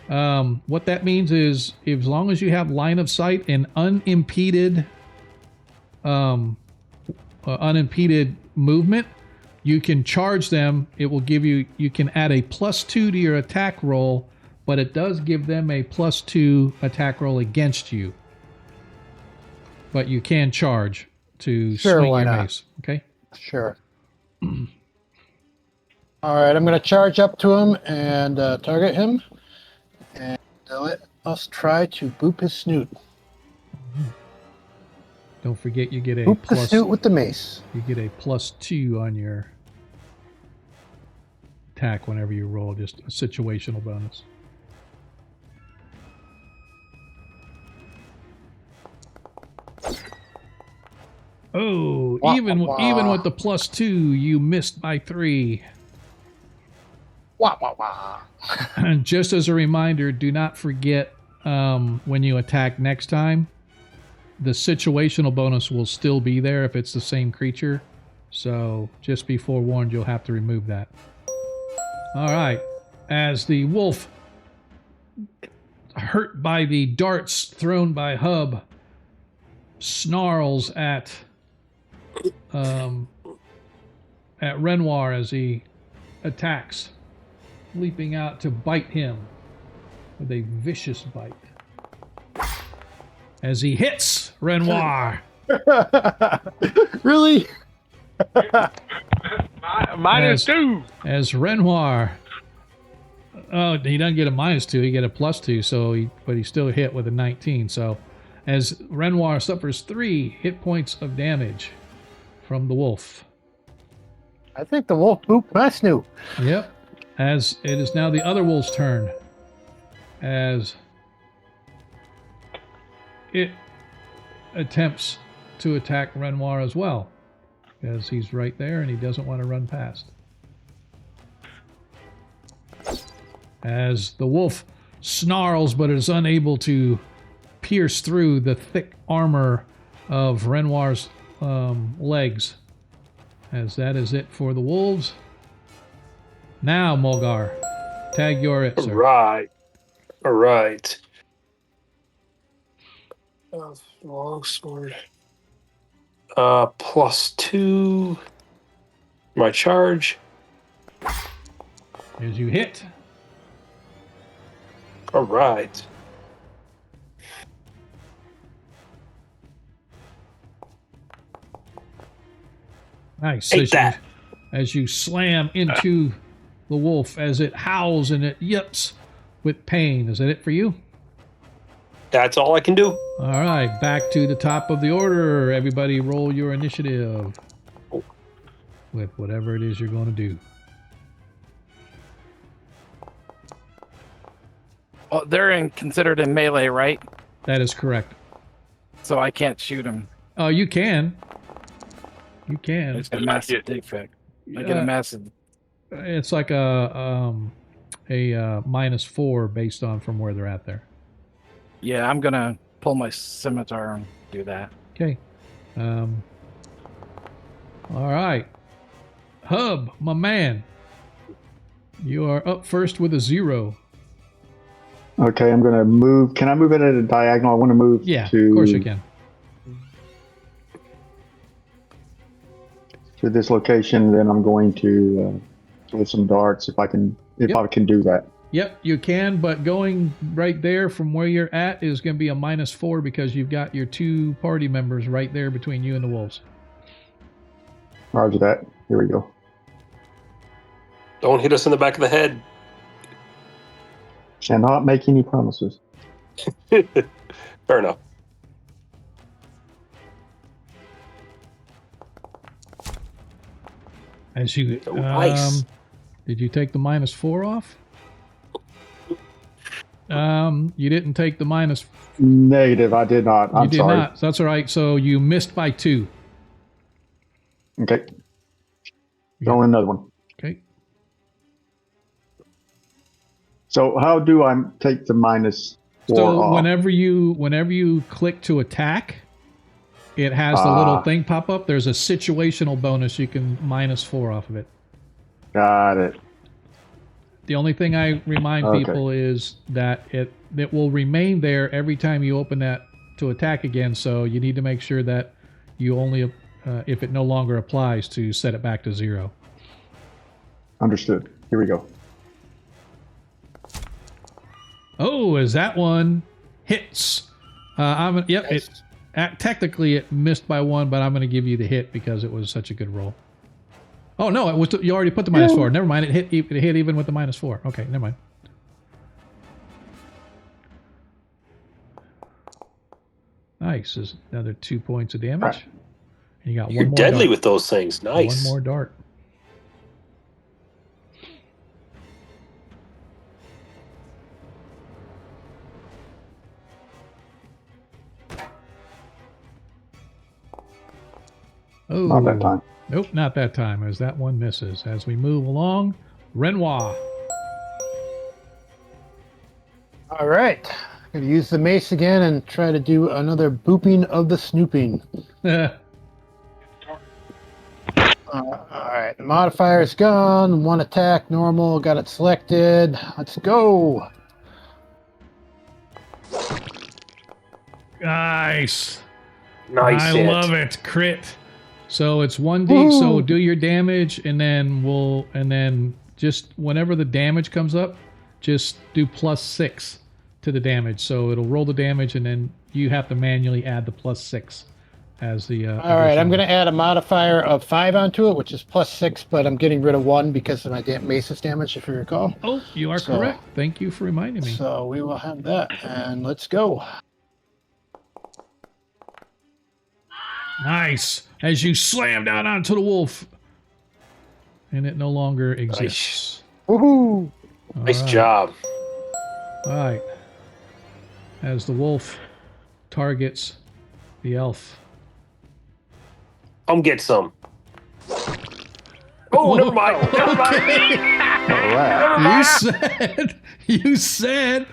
What that means is as long as you have line of sight and unimpeded movement, you can charge them. It will give you, you can add a +2 to your attack roll, but it does give them a +2 attack roll against you. But you can charge to Sure, swing why your not? mace. Okay. Sure. All right, I'm going to charge up to him and target him. And let us try to boop his snoot. Don't forget you get a Boop the snoot with the mace. you get a +2 on your attack whenever you roll, just a situational bonus. Oh, Wah, even wah, wah. even with the +2, you missed by 3. Wah, wah, wah. And just as a reminder, do not forget when you attack next time, the situational bonus will still be there if it's the same creature. So just be forewarned, you'll have to remove that. All right. As the wolf, hurt by the darts thrown by Hub, snarls at Renoir as he attacks, leaping out to bite him with a vicious bite. As he hits Renoir. Really? Minus 2. As Renoir, oh, he doesn't get a -2, he get a +2, so but he still hit with a 19. So as Renoir suffers 3 hit points of damage from the wolf. I think the wolf booped my snoot. Yep. As it is now the other wolf's turn. As it attempts to attack Renoir as well. Because he's right there and he doesn't want to run past. As the wolf snarls but is unable to pierce through the thick armor of Renoir's legs. As that is it for the wolves. Now, Mulgar, tag you're it, sir. All right. Longsword. +2. My charge. As you hit. All right. Nice. Take that. As you slam into the wolf as it howls and it yips with pain. Is that it for you? That's all I can do. All right, back to the top of the order. Everybody roll your initiative with whatever it is you're going to do. Well, they're considered in melee, right? That is correct. So I can't shoot them. Oh, you can. You can. It's a massive defect. I get a massive. It's like a -4 based on from where they're at there. Yeah, I'm gonna pull my scimitar and do that. Okay. All right. Hub, my man. You are up first with a 0. Okay, I'm going to move. Can I move it at a diagonal? I want to move Yeah, to, of course you can. to this location. Then I'm going to throw some darts if I can do that. Yep, you can, but going right there from where you're at is going to be a -4 because you've got your 2 party members right there between you and the wolves. Roger that. Here we go. Don't hit us in the back of the head. Cannot make any promises. Fair enough. As you, Nice. did you take the -4 off? You didn't take the minus. Negative, I did not. I'm you did sorry. not. So that's all right. So you missed by 2. Okay. Going another one. Okay. So how do I take the -4 So off? whenever you click to attack, it has the little thing pop up. There's a situational bonus. You can -4 off of it. Got it. The only thing I remind people is that it will remain there every time you open that to attack again. So you need to make sure that you only, if it no longer applies, to set it back to 0. Understood. Here we go. Oh, as that one hits. Yep. Nice. Technically it missed by 1, but I'm going to give you the hit because it was such a good roll. Oh no, it was you already put the -4. Never mind. It hit even with the -4. Okay, never mind. Nice. There's another 2 points of damage. Right. And you got You're one more deadly dart. with those things. Nice. One more dart. Oh, Not that time. Nope, not that time, as that one misses. As we move along, Renoir. All right. Gonna use the mace again and try to do another booping of the snooping. All right. The modifier is gone. 1 attack, normal. Got it selected. Let's go. Nice. Nice. I hit. love it. Crit. So it's 1d. So do your damage, and then just whenever the damage comes up, just do +6 to the damage. So it'll roll the damage, and then you have to manually add the +6 as the. All right. I'm gonna add a modifier of 5 onto it, which is +6, but I'm getting rid of 1 because of my mace's damage, if you recall. Oh, you are correct. Thank you for reminding me. So we will have that, and let's go. Nice. As you slam down onto the wolf, and it no longer exists. Woohoo! All Nice right. job. All right. As the wolf targets the elf. Come get some. Oh, never mind. Never mind. All right. You said.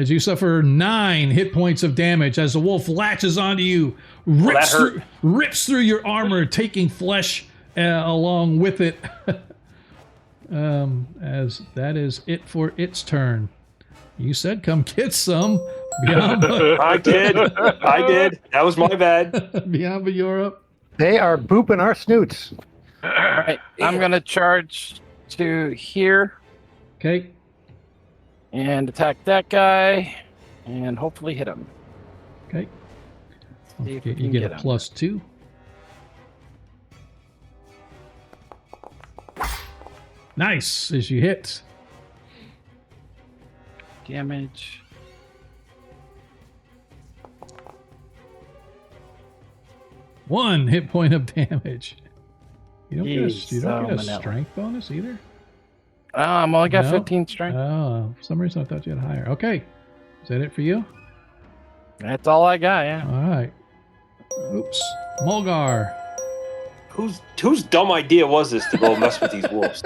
as you suffer 9 hit points of damage as the wolf latches onto you, rips through your armor, taking flesh along with it. As that is it for its turn. You said come get some. I did. That was my bad. Biamba, you're up. They are booping our snoots. All right, I'm going to charge to here. Okay. And attack that guy, and hopefully hit him. Okay. See if we You can get get a him. +2. Nice, as you hit. Damage. One hit point of damage. You don't Jeez, get a Manila. strength bonus either? I'm only got No? 15 strength. Oh, for some reason I thought you had higher. Okay. Is that it for you? That's all I got, yeah. All right. Oops. Mulgar. Whose dumb idea was this to go mess with these wolves?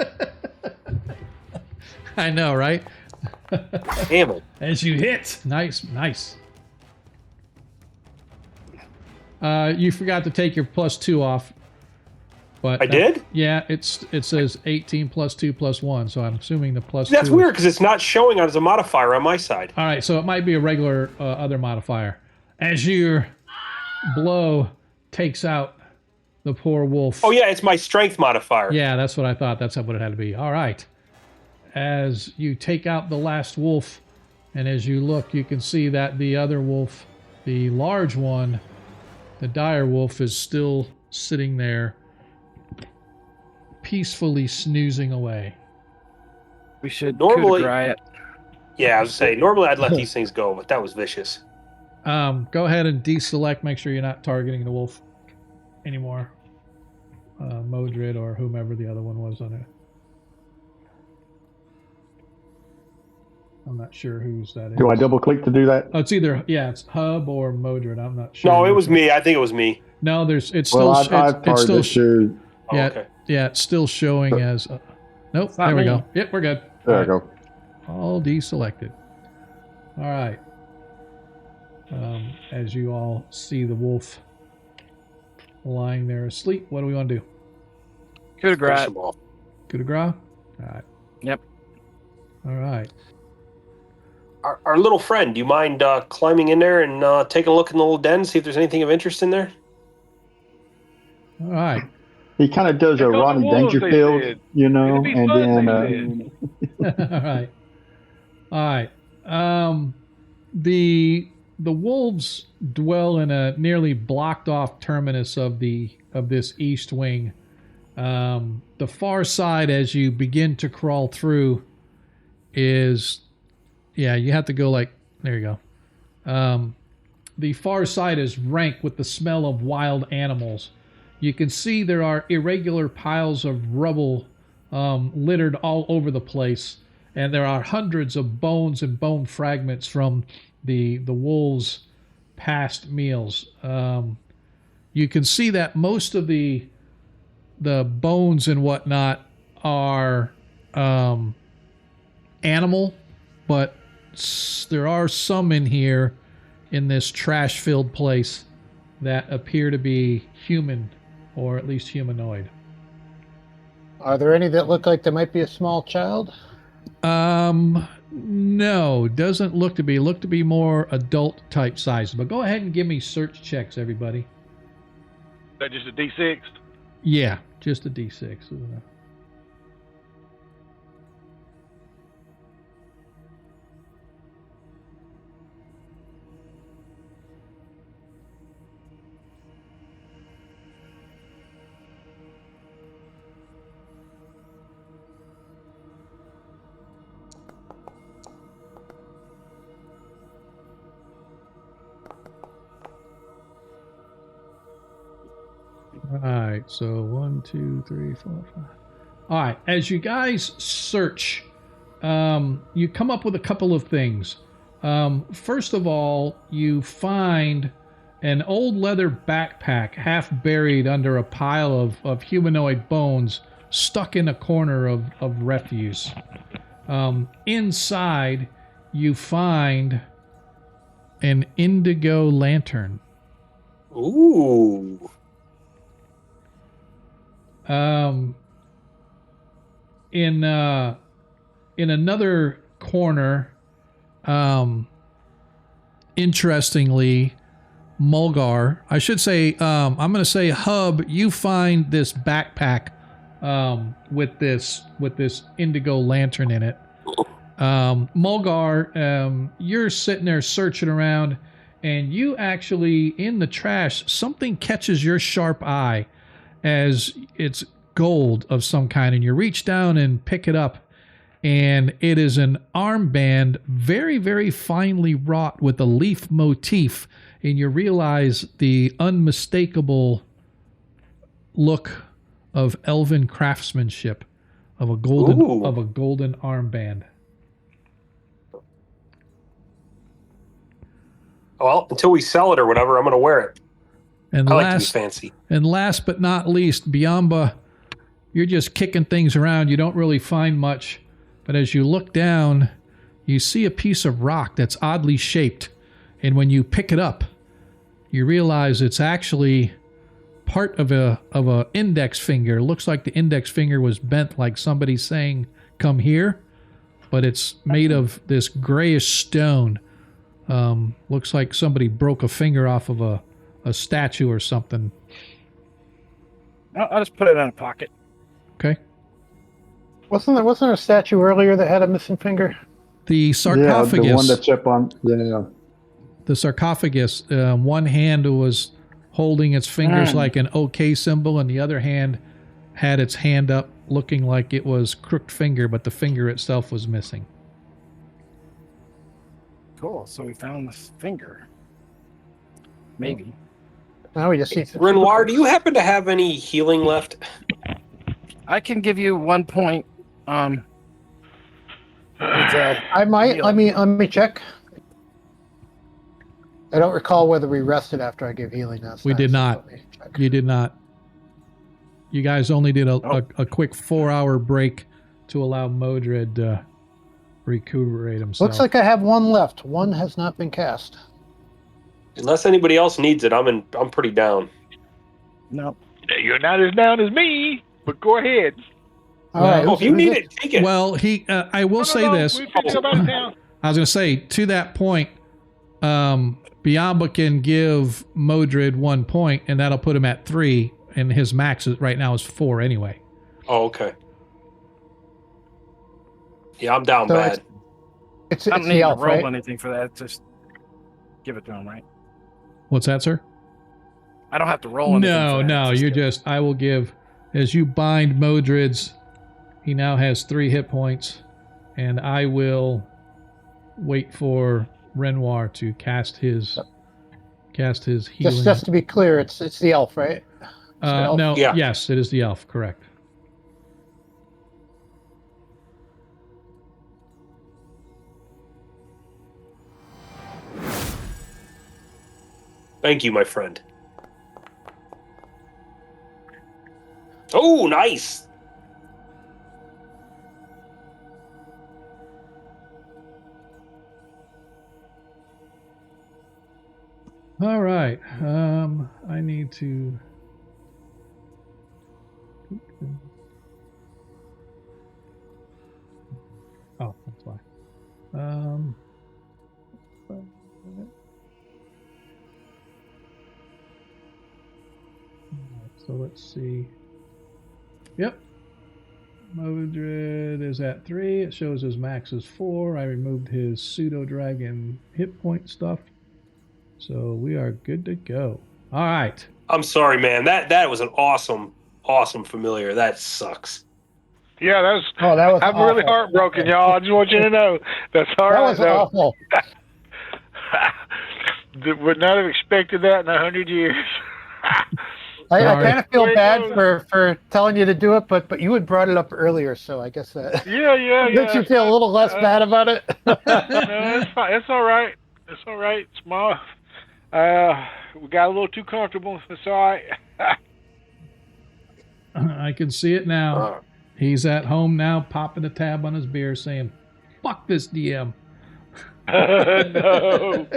I know, right? Damn it. As you hit. Nice. You forgot to take your +2 off. But I did? Yeah, it says 18 +2 +1, so I'm assuming the +2. That's weird because it's not showing as a modifier on my side. All right, so it might be a regular other modifier. As your blow takes out the poor wolf. Oh yeah, it's my strength modifier. Yeah, that's what I thought. That's what it had to be. All right. As you take out the last wolf, and as you look, you can see that the other wolf, the large one, the dire wolf, is still sitting there, peacefully snoozing away. We should Normally- coup de grace it. Yeah, I was saying normally I'd let these things go, but that was vicious. Go ahead and deselect. Make sure you're not targeting the wolf anymore. Modred or whomever the other one was on it. I'm not sure whose that is. Do I double click to do that? Oh, it's either it's Hub or Modred. I'm not sure. No, it was me. I think it was me. No, it's Well, still I've it's still targeted to. Oh, yeah, okay. yeah, it's still showing as nope. not There we me. go. Yep, we're good. There I go. All deselected. All right. As you all see the wolf lying there asleep, what do we want to do? Coup de Finish grace. them off. Coup de grace? All right. Yep. All right. Our little friend, do you mind climbing in there and taking a look in the little den, see if there's anything of interest in there? All right. He kind of does a Here come the Ronnie wolves, they Dangerfield, said. you know, It'll be and fun, then they said. All right. All right. The wolves dwell in a nearly blocked off terminus of this east wing. The far side, as you begin to crawl through, is you have to go like there you go. The far side is rank with the smell of wild animals. You can see there are irregular piles of rubble littered all over the place, and there are hundreds of bones and bone fragments from the wolves' past meals. You can see that most of the bones and whatnot are animal, but there are some in here in this trash-filled place that appear to be human, or at least humanoid. Are there any that look like they might be a small child? No, doesn't look to be. Look to be more adult type size. But go ahead and give me search checks, everybody. Is that just a D6? Yeah, just a D6. Isn't it? All right, so 1, 2, 3, 4, 5. All right, as you guys search, you come up with a couple of things. First of all, you find an old leather backpack half buried under a pile of humanoid bones stuck in a corner of refuse. Inside, you find an indigo lantern. Ooh. In another corner, interestingly, Mulgar, I should say, I'm going to say, Hub, you find this backpack with this indigo lantern in it. Mulgar, you're sitting there searching around, and you actually, in the trash, something catches your sharp eye as it's gold of some kind, and you reach down and pick it up, and it is an armband, very, very finely wrought with a leaf motif, and you realize the unmistakable look of elven craftsmanship of a golden armband. Well, until we sell it or whatever, I'm going to wear it. And I like to be fancy. And last but not least, Biamba, you're just kicking things around. You don't really find much. But as you look down, you see a piece of rock that's oddly shaped. And when you pick it up, you realize it's actually part of a index finger. It looks like the index finger was bent, like somebody saying, "Come here." But it's made of this grayish stone. Looks like somebody broke a finger off of a statue or something. I'll just put it in a pocket. Okay. Wasn't there a statue earlier that had a missing finger? The sarcophagus. Yeah, the one that's up on. Yeah. The sarcophagus. One hand was holding its fingers like an OK symbol, and the other hand had its hand up, looking like it was crooked finger, but the finger itself was missing. Cool. So we found this finger. Maybe. Now we just need to. Renoir, do you happen to have any healing left? I can give you 1 point. I might. Let me check. I don't recall whether we rested after I gave healing last time. We did not. You did not. You guys only did a quick 4-hour break to allow Modred to recuperate himself. Looks like I have one left. One has not been cast. Unless anybody else needs it, I'm pretty down. No. You're not as down as me, but go ahead. All right. If you need it, take it. Well, I will say this. We picked it up out of town. I was going to say, to that point, Biamba can give Modred 1 point, and that'll put him at 3, and his max right now is 4 anyway. Oh, okay. Yeah, I'm down So bad. It's I don't the need to elf, roll right? anything for that. Just give it to him, right? What's that, sir? I don't have to roll anything. No, for that. no. You're just, I will give, as you bind Modred's, he now has 3 hit points, and I will wait for Renoir to cast his healing. Just to be clear, it's the elf, right? elf? No, Yeah. yes, it is the elf, correct. Thank you, my friend. Oh, nice. All right. I need to. Oh, that's why. So let's see. Yep. Modred is at 3. It shows his max is 4. I removed his pseudo dragon hit point stuff. So we are good to go. All right. I'm sorry, man. That was an awesome familiar. That sucks. Yeah, that was. Oh, that was. I'm awful. really heartbroken, y'all. I just want you to know that's all That right. was though. awful. Would not have expected that in 100 years. I Sorry. kind of feel bad for telling you to do it, but you had brought it up earlier, so I guess that Yeah. makes you feel a little less bad about it. No, it's fine. It's all right. It's all right. It's my. We got a little too comfortable. It's all right. I can see it now. He's at home now, popping a tab on his beer, saying, "Fuck this DM." No.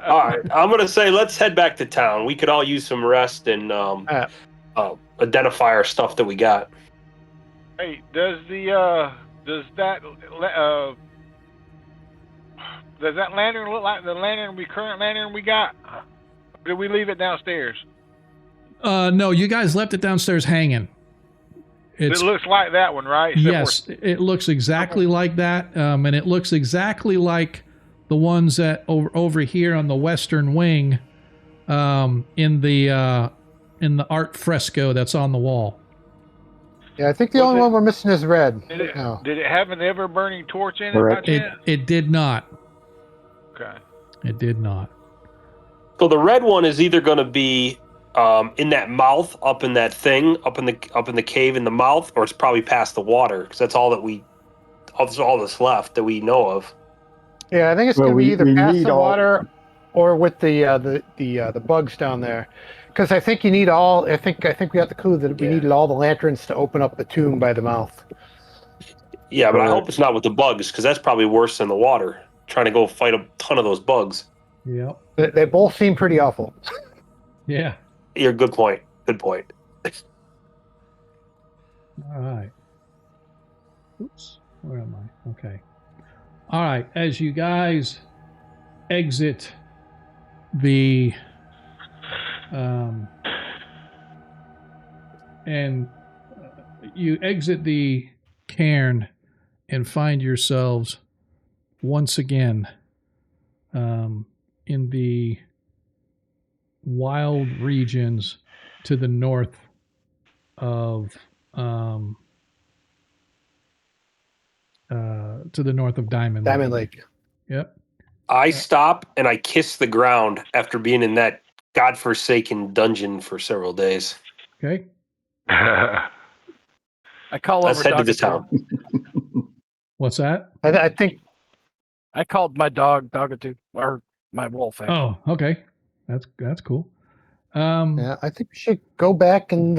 All right, I'm gonna say let's head back to town. We could all use some rest and identify our stuff that we got. Hey, does that lantern look like the current lantern we got? Or did we leave it downstairs? No, you guys left it downstairs hanging. It looks like that one, right? Yes, it looks exactly like that, and it looks exactly like the ones that over here on the western wing, in the art fresco that's on the wall. Yeah, I think the only one we're missing is red. Did it have an ever-burning torch in it? Correct. By chance? It did not. Okay. It did not. So the red one is either going to be in that mouth, up in that thing, up in the cave in the mouth, or it's probably past the water because that's all that's left that we know of. Yeah, I think it's going to be either past the water or with the bugs down there. Because I think you need all. I think we got the clue that we needed all the lanterns to open up the tomb by the mouth. Yeah, but I hope it's not with the bugs because that's probably worse than the water. Trying to go fight a ton of those bugs. Yep. They both seem pretty awful. Yeah. You're good point. Good point. All right. Oops. Where am I? Okay. All right. As you guys exit the you exit the cairn and find yourselves once again in the wild regions to the north of Diamond Lake. Yep. I stop and I kiss the ground after being in that godforsaken dungeon for several days. Okay. I call Let's over head to the Doggatoo. town. What's that? I think I called my dog Doggatoo, or my wolf. Actually. Oh, okay. That's cool. Yeah, I think we should go back and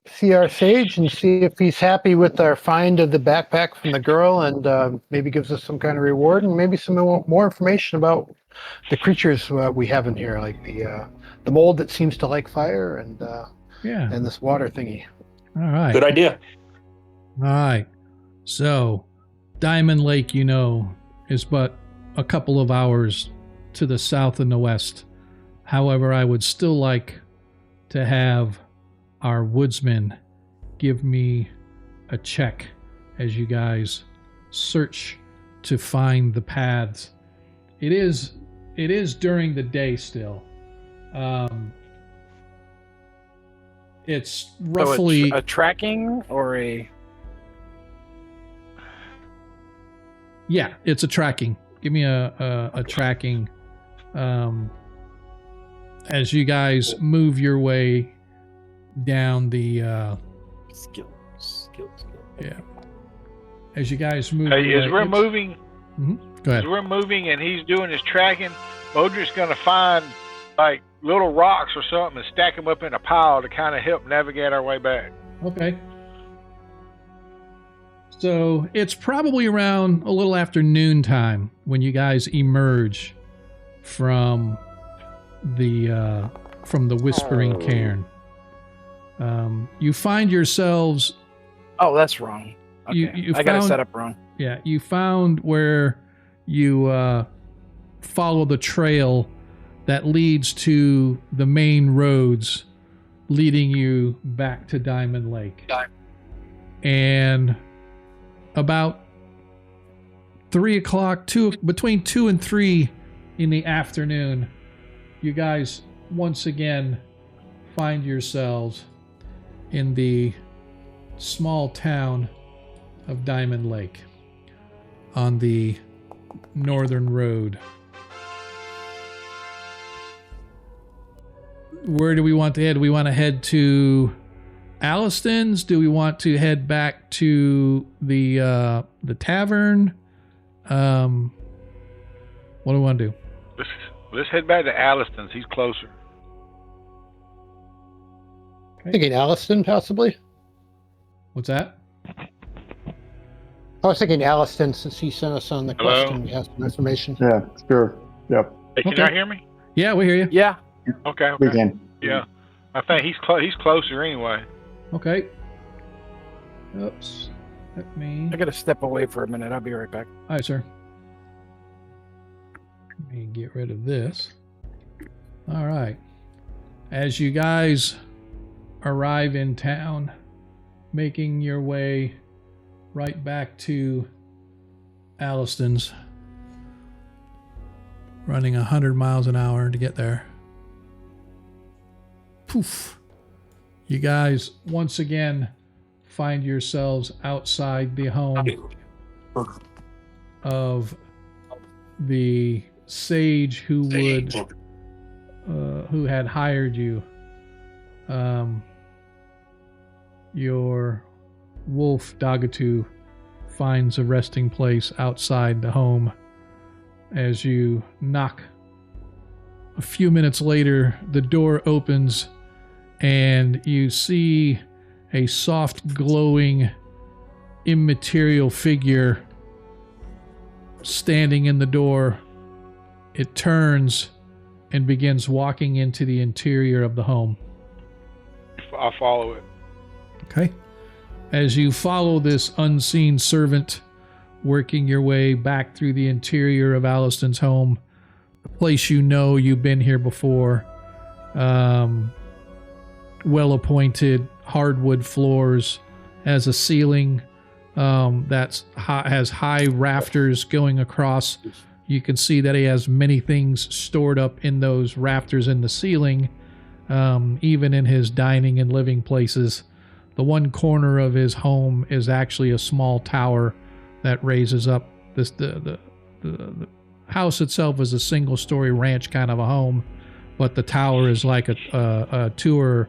see our sage and see if he's happy with our find of the backpack from the girl, and maybe gives us some kind of reward and maybe some more information about the creatures we have in here, like the mold that seems to like fire, and this water thingy. All right. Good idea. All right. So, Diamond Lake, is but a couple of hours to the south and the west. However, I would still like to have our woodsman give me a check as you guys search to find the paths. It is during the day still. It's roughly so a tracking or a. Yeah, it's a tracking. Give me a tracking. As you guys move your way down the Skill. Yeah. As you guys move. Hey, as we're moving. Go ahead. As we're moving and he's doing his tracking, Modric's going to find like little rocks or something and stack them up in a pile to kind of help navigate our way back. Okay. So it's probably around a little after noontime when you guys emerge from the Whispering Cairn. You find yourselves. Oh, that's wrong. Okay. I got it set up wrong. Yeah, you found where you follow the trail that leads to the main roads leading you back to Diamond Lake. And about 3 o'clock, between 2 and 3 in the afternoon, you guys once again find yourselves in the small town of Diamond Lake on the northern road. Where do we want to head? Do we want to head to Allustan's? Do we want to head back to the tavern? What do we want to do? Let's head back to Allustan's. He's closer. Thinking Allustan, possibly. What's that? I was thinking Allustan, since he sent us on the quest Hello? and we have some information. Yeah, sure. Yep, Hey, can Okay. y'all hear me? Yeah, we hear you. Yeah. Okay. we can. Yeah. I think he's closer anyway. Okay. Oops. Let me. I gotta step away for a minute. I'll be right back. All right, sir. Let me get rid of this. All right. As you guys arrive in town, making your way right back to Allustan's, running 100 miles an hour to get there. Poof. You guys once again find yourselves outside the home of the sage who had hired you. Your wolf Dagatu finds a resting place outside the home. As you knock, a few minutes later, the door opens and you see a soft, glowing, immaterial figure standing in the door. It turns and begins walking into the interior of the home. I'll follow it. Okay. As you follow this unseen servant, working your way back through the interior of Allustan's home, a place you know you've been here before, well-appointed hardwood floors, has a ceiling has high rafters going across. You can see that he has many things stored up in those rafters in the ceiling, even in his dining and living places. The one corner of his home is actually a small tower that raises up. The house itself is a single-story ranch kind of a home, but the tower is like a two or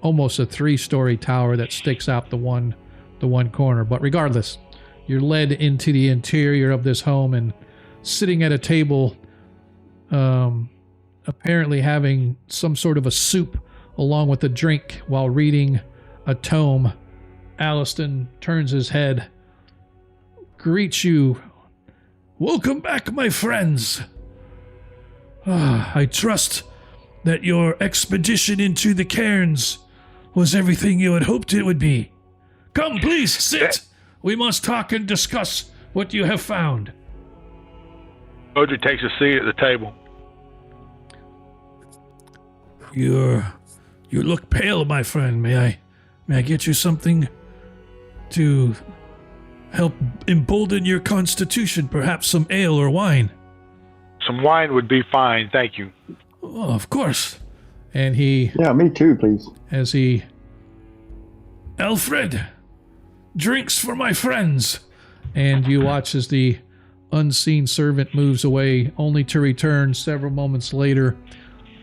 almost a three-story tower that sticks out the one corner. But regardless, you're led into the interior of this home, and sitting at a table, apparently having some sort of a soup along with a drink while reading a tome, Allustan turns his head, greets you. "Welcome back, my friends. I trust that your expedition into the cairns was everything you had hoped it would be. Come, please, sit. We must talk and discuss what you have found." Audrey takes a seat at the table. You look pale, my friend. May I get you something to help embolden your constitution? Perhaps some ale or wine? Some wine would be fine, thank you. Oh, of course. And he, Yeah, me too, please. Alfred, drinks for my friends. And you watch as the unseen servant moves away, only to return several moments later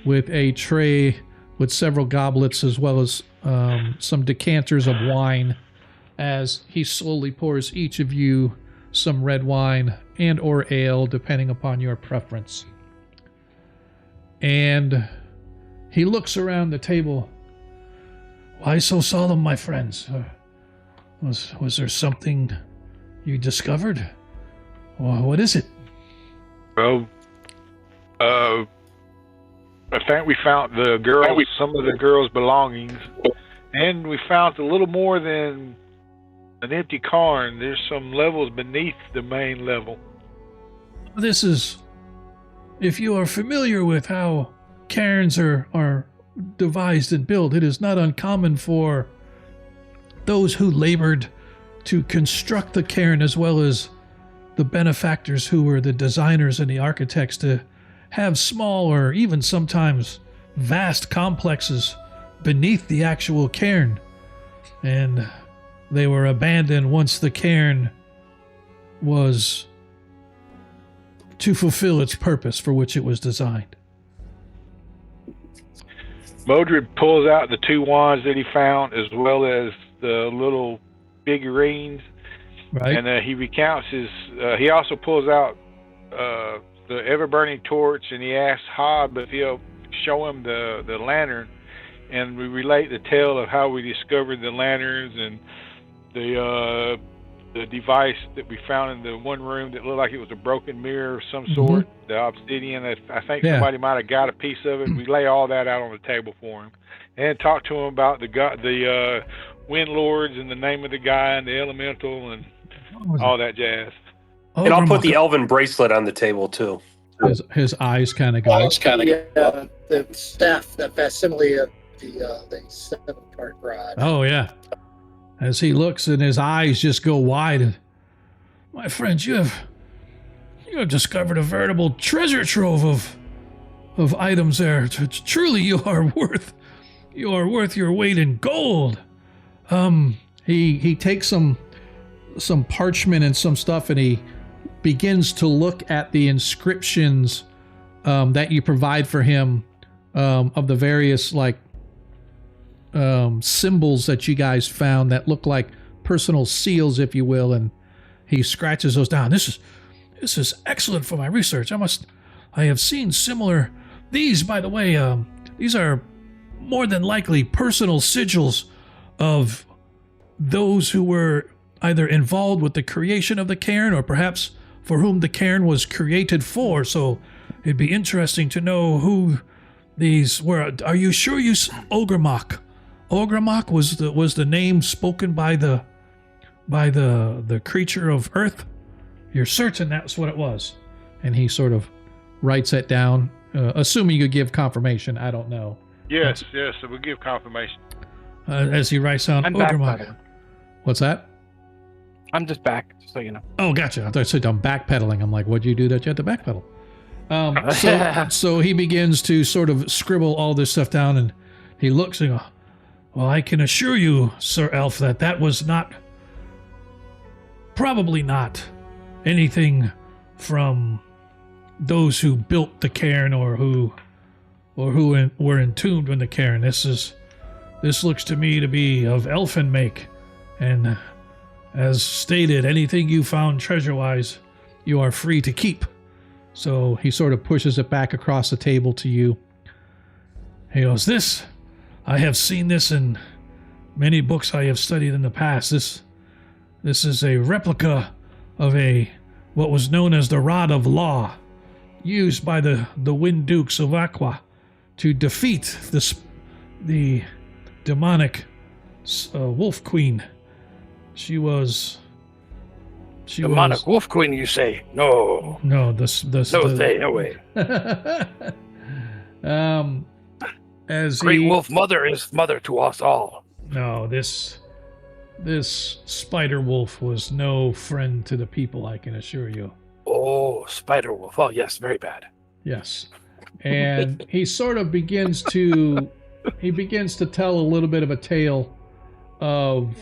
with a tray with several goblets as well as some decanters of wine, as he slowly pours each of you some red wine and or ale, depending upon your preference. And he looks around the table. "Why so solemn, my friends? Was there something you discovered? What is it?" Well, I think we found some of the girls' belongings, and we found a little more than an empty cairn. There's some levels beneath the main level. This is, if you are familiar with how cairns are devised and built, it is not uncommon for those who labored to construct the cairn, as well as the benefactors who were the designers and the architects, to have small or even sometimes vast complexes beneath the actual cairn. And they were abandoned once the cairn was to fulfill its purpose for which it was designed. Modred pulls out the two wands that he found, as well as the little figurines, Right. and he recounts his. He also pulls out the ever-burning torch, and he asks Hob if he'll show him the lantern, and we relate the tale of how we discovered the lanterns and the the device that we found in the one room that looked like it was a broken mirror of some sort, the obsidian. I think somebody might have got a piece of it. We lay all that out on the table for him, and talk to him about the wind lords and the name of the guy and the elemental and all that jazz. And I'll put the elven bracelet on the table too. His eyes kind of go. The staff, the facsimile of the 7-part rod. Oh yeah. As he looks and his eyes just go wide. And, my friends, you have discovered a veritable treasure trove of items there. Truly, you are worth your weight in gold. He takes some parchment and some stuff, and he begins to look at the inscriptions that you provide for him of the various symbols that you guys found that look like personal seals, if you will, and he scratches those down. This is excellent for my research. I have seen similar. These, by the way, these are more than likely personal sigils of those who were either involved with the creation of the cairn or perhaps for whom the cairn was created for. So it'd be interesting to know who these were. Are you sure you Ogremok? Ogremok was the name spoken by the creature of Earth? You're certain that's what it was? And he sort of writes it down, assuming you give confirmation. I don't know. Yes, so we'll give confirmation. As he writes down Ogremok. What's that? I'm just back, just so you know. Oh, gotcha. I thought you said I'm backpedaling. I'm like, what'd you do that you had to backpedal? So he begins to sort of scribble all this stuff down, and he looks and goes, well, I can assure you, Sir Elf, that was probably not anything from those who built the cairn or who were entombed in the cairn. This looks to me to be of elfin make, and as stated, anything you found treasure-wise, you are free to keep. So he sort of pushes it back across the table to you. He goes, I have seen this in many books I have studied in the past. This is a replica of what was known as the Rod of Law, used by the Wind Dukes of Aqua to defeat the demonic Wolf Queen. She was demonic Wolf Queen, you say? No. No, no way. As Great Wolf Mother is mother to us all. No, this Spider Wolf was no friend to the people, I can assure you. Oh, Spider Wolf. Oh, yes, very bad. Yes. And he sort of begins to tell a little bit of a tale of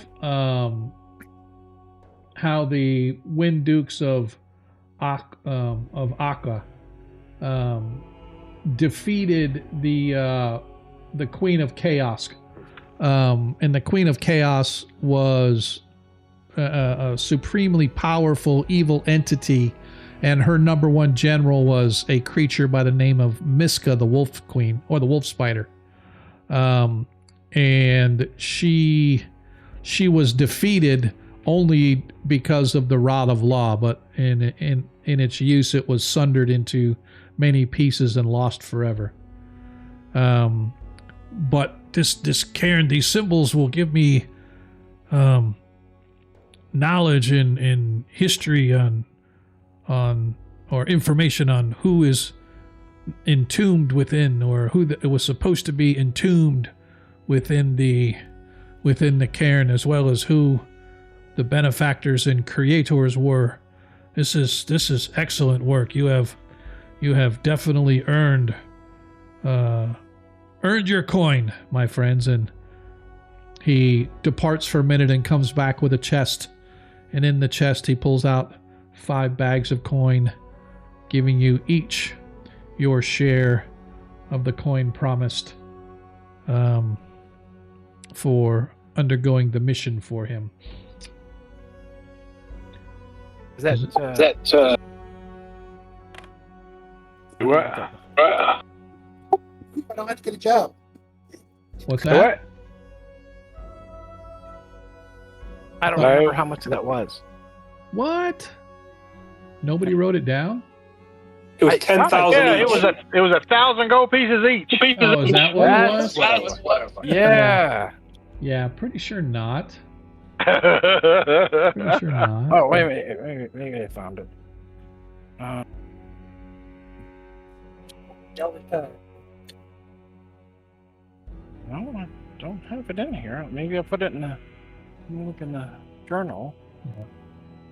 how the Wind Dukes of Akka defeated the Queen of Chaos. And the Queen of Chaos was a supremely powerful evil entity, and her number one general was a creature by the name of Miska, the Wolf Queen, or the Wolf Spider. And she was defeated only because of the Rod of Law, but in its use it was sundered into many pieces and lost forever. But this cairn, these symbols will give me knowledge in history on or information on who is entombed within, or who it was supposed to be entombed within the cairn, as well as who the benefactors and creators were. This is excellent work. You have definitely earned your coin, my friends. And he departs for a minute and comes back with a chest, and in the chest he pulls out 5 bags of coin, giving you each your share of the coin promised for undergoing the mission for him. Is that What? I don't have to get a job. What's that? What? I don't remember how much that was. What? Nobody wrote it down? It was I thought 10,000 Yeah, each. it was 1,000 gold pieces each. Oh, is that what it was? That's what it was. Yeah. Yeah, pretty sure not. Pretty sure not. Oh, wait a minute. Maybe I found it. No, I don't have it in here. Maybe I put it in the journal.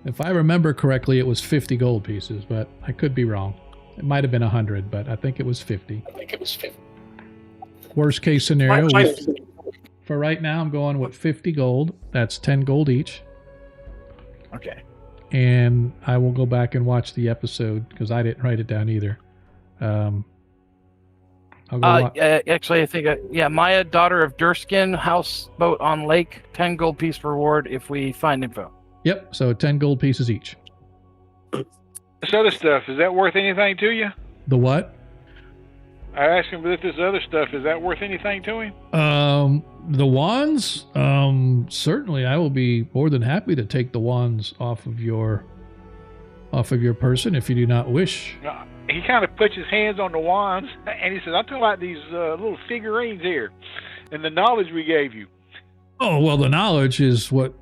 If I remember correctly, it was 50 gold pieces, but I could be wrong. It might have been 100, but I think it was 50. Worst case scenario, for right now, I'm going with 50 gold. That's 10 gold each. Okay. And I will go back and watch the episode because I didn't write it down either. I'll go Actually, I think, Maya, daughter of Durskin, houseboat on lake, 10 gold piece reward if we find info. Yep, so 10 gold pieces each. This other stuff, is that worth anything to you? The what? I asked him about this other stuff. Is that worth anything to him? The wands? Certainly I will be more than happy to take the wands off of your person if you do not wish. No, he kind of puts his hands on the wands and he says, I'm talking about these little figurines here and the knowledge we gave you. Oh, well, the knowledge is what,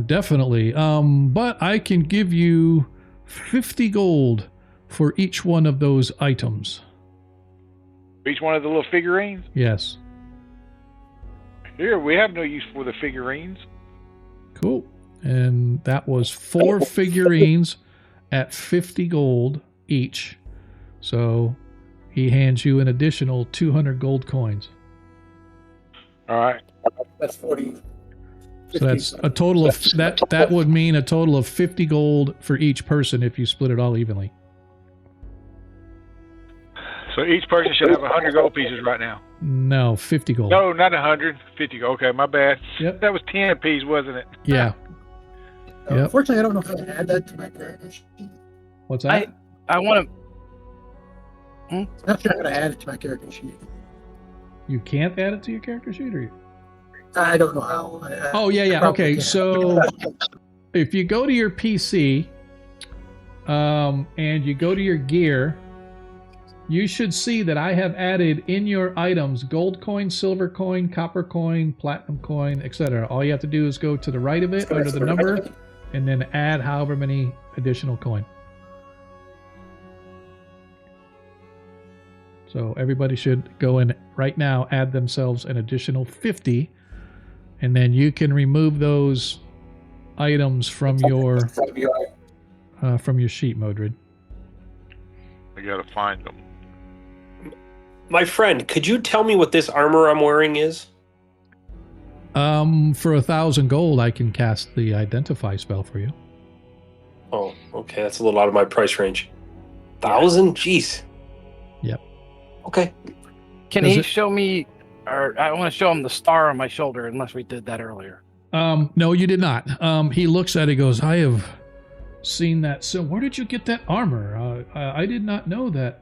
definitely. But I can give you 50 gold for each one of those items. Each one of the little figurines? Yes. Here, we have no use for the figurines. Cool. And that was 4 figurines at 50 gold each. So he hands you an additional 200 gold coins. All right. That's 40. So that's a total of that would mean a total of 50 gold for each person if you split it all evenly. So each person should have 100 gold pieces right now. No, 50 gold. No, not 100. 50 gold. Okay, my bad. Yep. That was 10 apiece, wasn't it? Yeah. Yep. Unfortunately, I don't know how to add that to my character sheet. What's that? I want to. I'm not sure how to add it to my character sheet. You can't add it to your character sheet, or you? I don't know how. Oh, yeah. Okay, can. so if you go to your PC and you go to your gear, you should see that I have added in your items gold coin, silver coin, copper coin, platinum coin, etc. All you have to do is go to the right of it under the number and then add however many additional coin. So everybody should go in right now, add themselves an additional 50, and then you can remove those items from your sheet, Modred. I gotta find them. My friend, could you tell me what this armor I'm wearing is? For 1,000 gold, I can cast the identify spell for you. Oh, okay, that's a little out of my price range. 1,000? Jeez. Yep. Okay. Can he show me, or I want to show him the star on my shoulder, unless we did that earlier. No, you did not. He looks at it, goes, I have seen that. So where did you get that armor? I did not know that.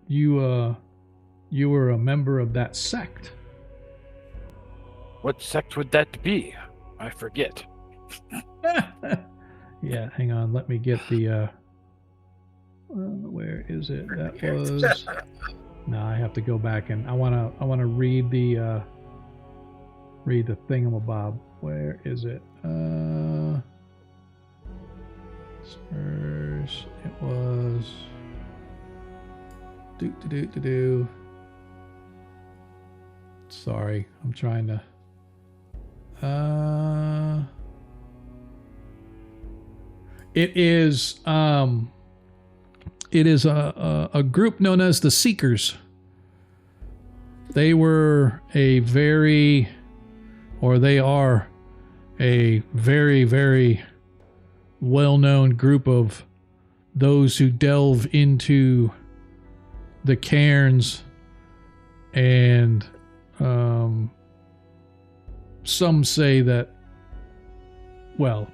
You were a member of that sect. What sect would that be? I forget. Yeah, hang on. Let me get the. Where is it? That was. No, I have to go back and I wanna read the thingamabob. Where is it? Spurs. It was. Do. Sorry, I'm trying to. It is a group known as the Seekers. They are a very, very well-known group of those who delve into the cairns, and some say that, well,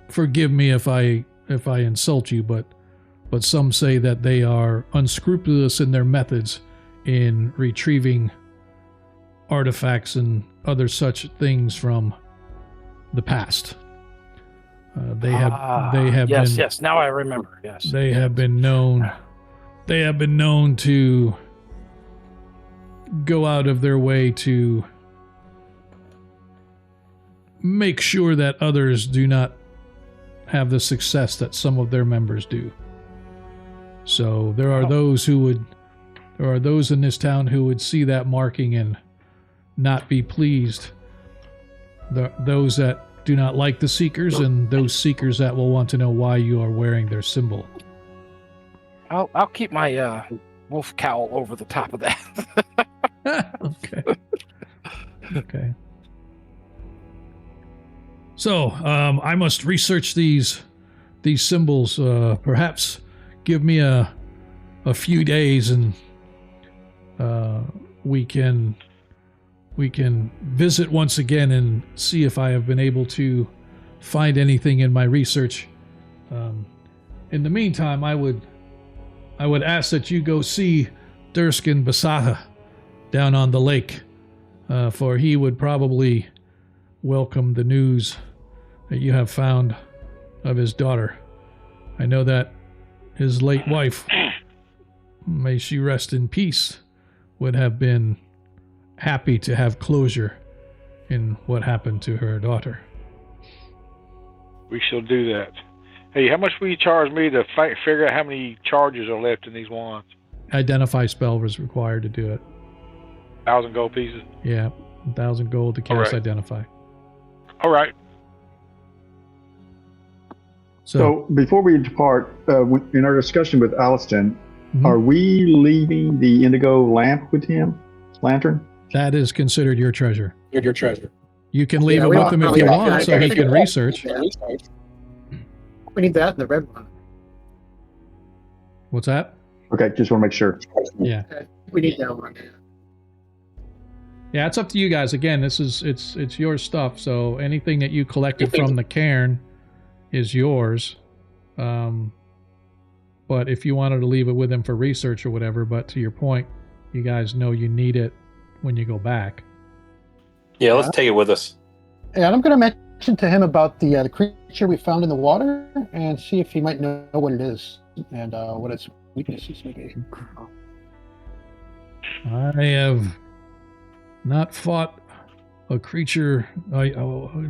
forgive me if I insult you, but some say that they are unscrupulous in their methods in retrieving artifacts and other such things from the past. They have yes, been, yes. Now I remember. Yes, they have been known. They have been known to go out of their way to make sure that others do not have the success that some of their members do. So there are those in this town who would see that marking and not be pleased. Those that do not like the Seekers, and those Seekers that will want to know why you are wearing their symbol. I'll keep my wolf cowl over the top of that. Okay. Okay. So I must research these symbols. Perhaps give me a few days, and we can visit once again and see if I have been able to find anything in my research. In the meantime, I would ask that you go see Durskin Basaha down on the lake, for he would probably welcome the news that you have found of his daughter. I know that his late wife, may she rest in peace, would have been happy to have closure in what happened to her daughter. We shall do that. Hey, how much will you charge me to figure out how many charges are left in these wands? Identify spell was required to do it. 1,000 gold pieces? Yeah, 1,000 gold to cast Identify. All right. So before we depart, in our discussion with Allustan, are we leaving the indigo lamp with him? Lantern? That is considered your treasure. Your treasure. You can leave it with him if you want, so he can research. We need that in the red one. What's that? Okay, just want to make sure. Yeah. Okay. We need that one. Yeah, it's up to you guys. Again, it's your stuff. So anything that you collected from the cairn is yours. But if you wanted to leave it with him for research or whatever, but to your point, you guys know you need it when you go back. Yeah, let's take it with us. And I'm going to mention to him about the creature we found in the water and see if he might know what it is and what its weaknesses may be. I have not fought a creature.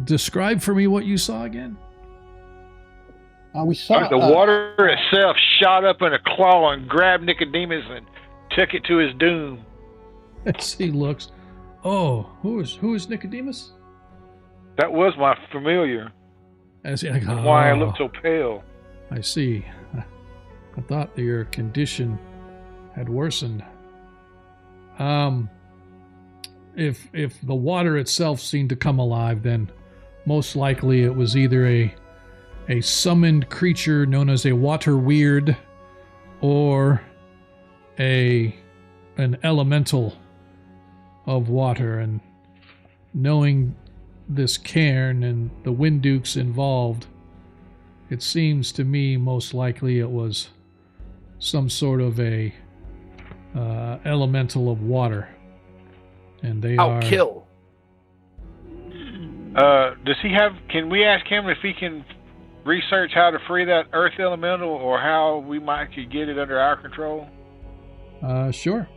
Describe for me what you saw again. We saw the water itself shot up in a claw and grabbed Nicodemus and took it to his doom. As he looks, who is Nicodemus? That was my familiar. As he, why I look so pale. I see. I thought that your condition had worsened. If the water itself seemed to come alive, then most likely it was either a summoned creature known as a water weird, or an elemental of water. And knowing this cairn and the Windukes involved, it seems to me most likely it was some sort of a elemental of water. And they are kill. Does he have? Can we ask him if he can research how to free that earth elemental, or how we might could get it under our control? Sure.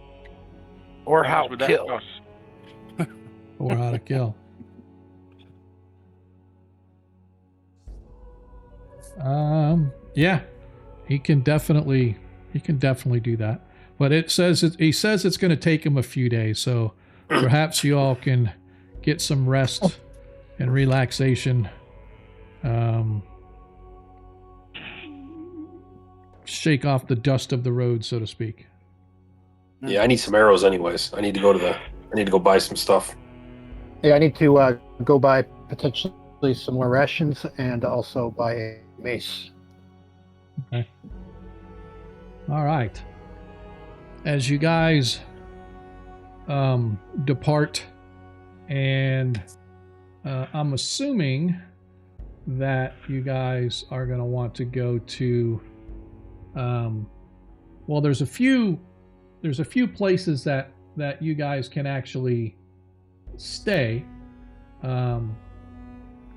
Or how to kill. Or how to kill. Yeah, he can definitely do that. But he says it's going to take him a few days, so perhaps you all can get some rest and relaxation. Shake off the dust of the road, so to speak. Yeah, I need some arrows anyways. I need to go buy some stuff. Yeah, I need to go buy potentially some more rations and also buy a mace. Okay. All right. As you guys depart, and I'm assuming that you guys are going to want to go to well, there's a few places that you guys can actually stay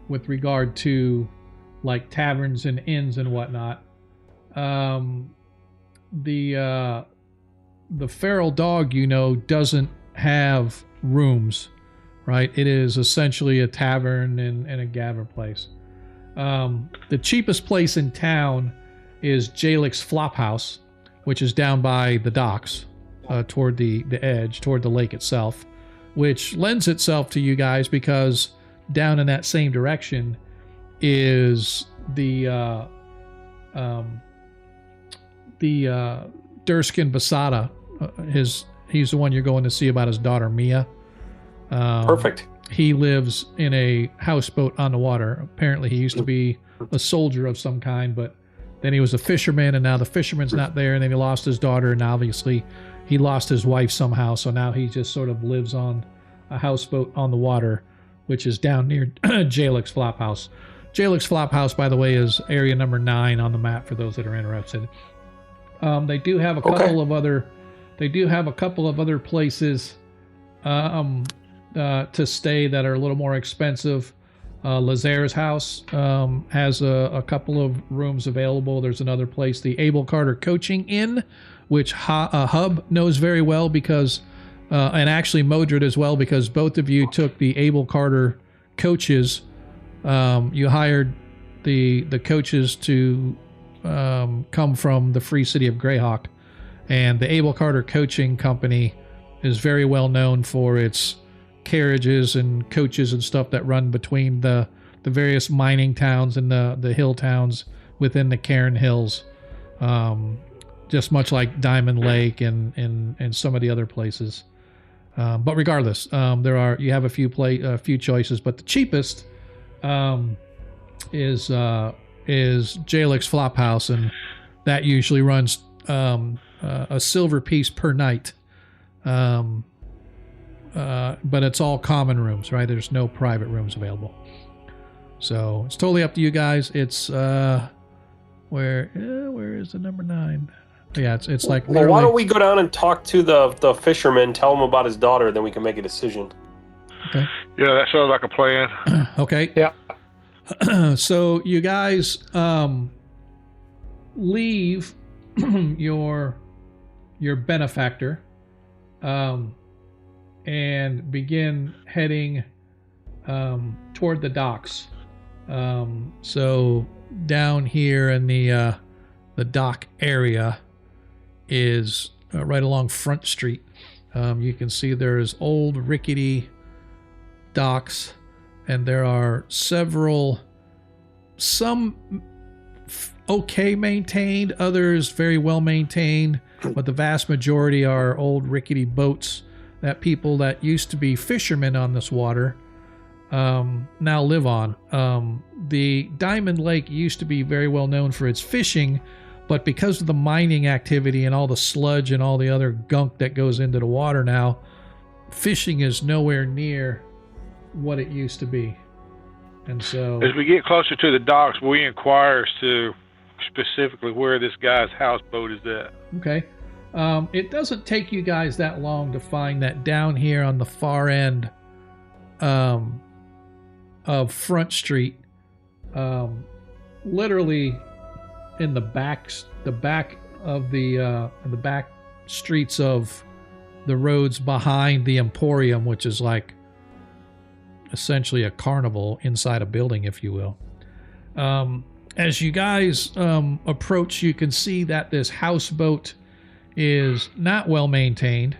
with regard to like taverns and inns and whatnot. The feral dog, doesn't have rooms, right? It is essentially a tavern and a gavern place. The cheapest place in town is Jalik's Flophouse, which is down by the docks, toward the edge, toward the lake itself, which lends itself to you guys because down in that same direction is the Durskin Basada. He's the one you're going to see about his daughter Mia. Perfect. He lives in a houseboat on the water. Apparently, he used to be a soldier of some kind, but then he was a fisherman, and now the fisherman's not there, and then he lost his daughter, and obviously he lost his wife somehow, so now he just sort of lives on a houseboat on the water, which is down near Jalik's Flophouse. Jalik's Flophouse, by the way, is area number 9 on the map for those that are interested. They do have a couple of other. They do have a couple of other places to stay that are a little more expensive. Lazaire's house has a couple of rooms available. There's another place, the Abel Carter Coaching Inn, which Hub knows very well because, and actually Modred as well, because both of you took the Abel Carter coaches. You hired the coaches to come from the Free City of Greyhawk, and the Abel Carter Coaching Company is very well known for its carriages and coaches and stuff that run between the various mining towns and the hill towns within the Cairn Hills, just much like Diamond Lake and some of the other places. But regardless, you have a few choices, but the cheapest is Jalik's Flophouse, and that usually runs a silver piece per night. But it's all common rooms, right? There's no private rooms available. So it's totally up to you guys. It's where is the number 9? Yeah, it's like. Well, why don't we go down and talk to the fisherman, tell him about his daughter, then we can make a decision. Okay. Yeah, that sounds like a plan. Okay. Yeah. So you guys leave your benefactor and begin heading toward the docks. So down here in the dock area is right along Front Street. You can see there's old rickety docks, and there are some okay maintained, others very well maintained, but the vast majority are old rickety boats that people that used to be fishermen on this water now live on. The Diamond Lake used to be very well known for its fishing, but because of the mining activity and all the sludge and all the other gunk that goes into the water now, fishing is nowhere near what it used to be. And so as we get closer to the docks, we inquire as to specifically where this guy's houseboat is at. Okay. It doesn't take you guys that long to find that down here on the far end of Front Street, literally in the back of the back streets of the roads behind the Emporium, which is like essentially a carnival inside a building, if you will. As you guys approach, you can see that this houseboat is not well maintained.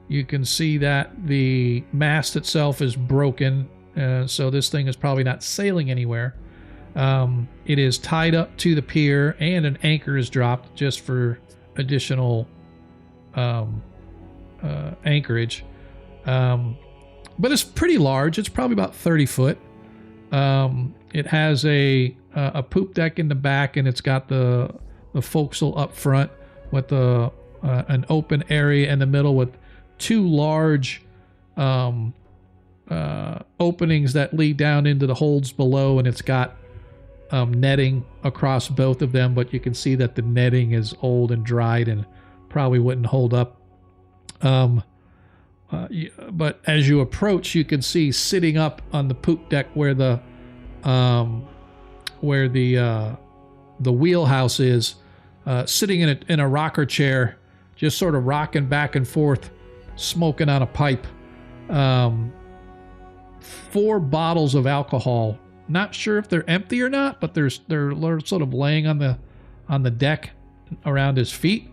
You can see that the mast itself is broken, so this thing is probably not sailing anywhere. It is tied up to the pier, and an anchor is dropped just for additional anchorage. But it's pretty large. It's probably about 30 foot. It has a poop deck in the back, and it's got the forecastle up front with an open area in the middle with two large openings that lead down into the holds below, and it's got netting across both of them, but you can see that the netting is old and dried and probably wouldn't hold up. But as you approach, you can see sitting up on the poop deck where the where the wheelhouse is, sitting in a rocker chair, just sort of rocking back and forth, smoking on a pipe. 4 bottles of alcohol. Not sure if they're empty or not, but they're sort of laying on the deck around his feet.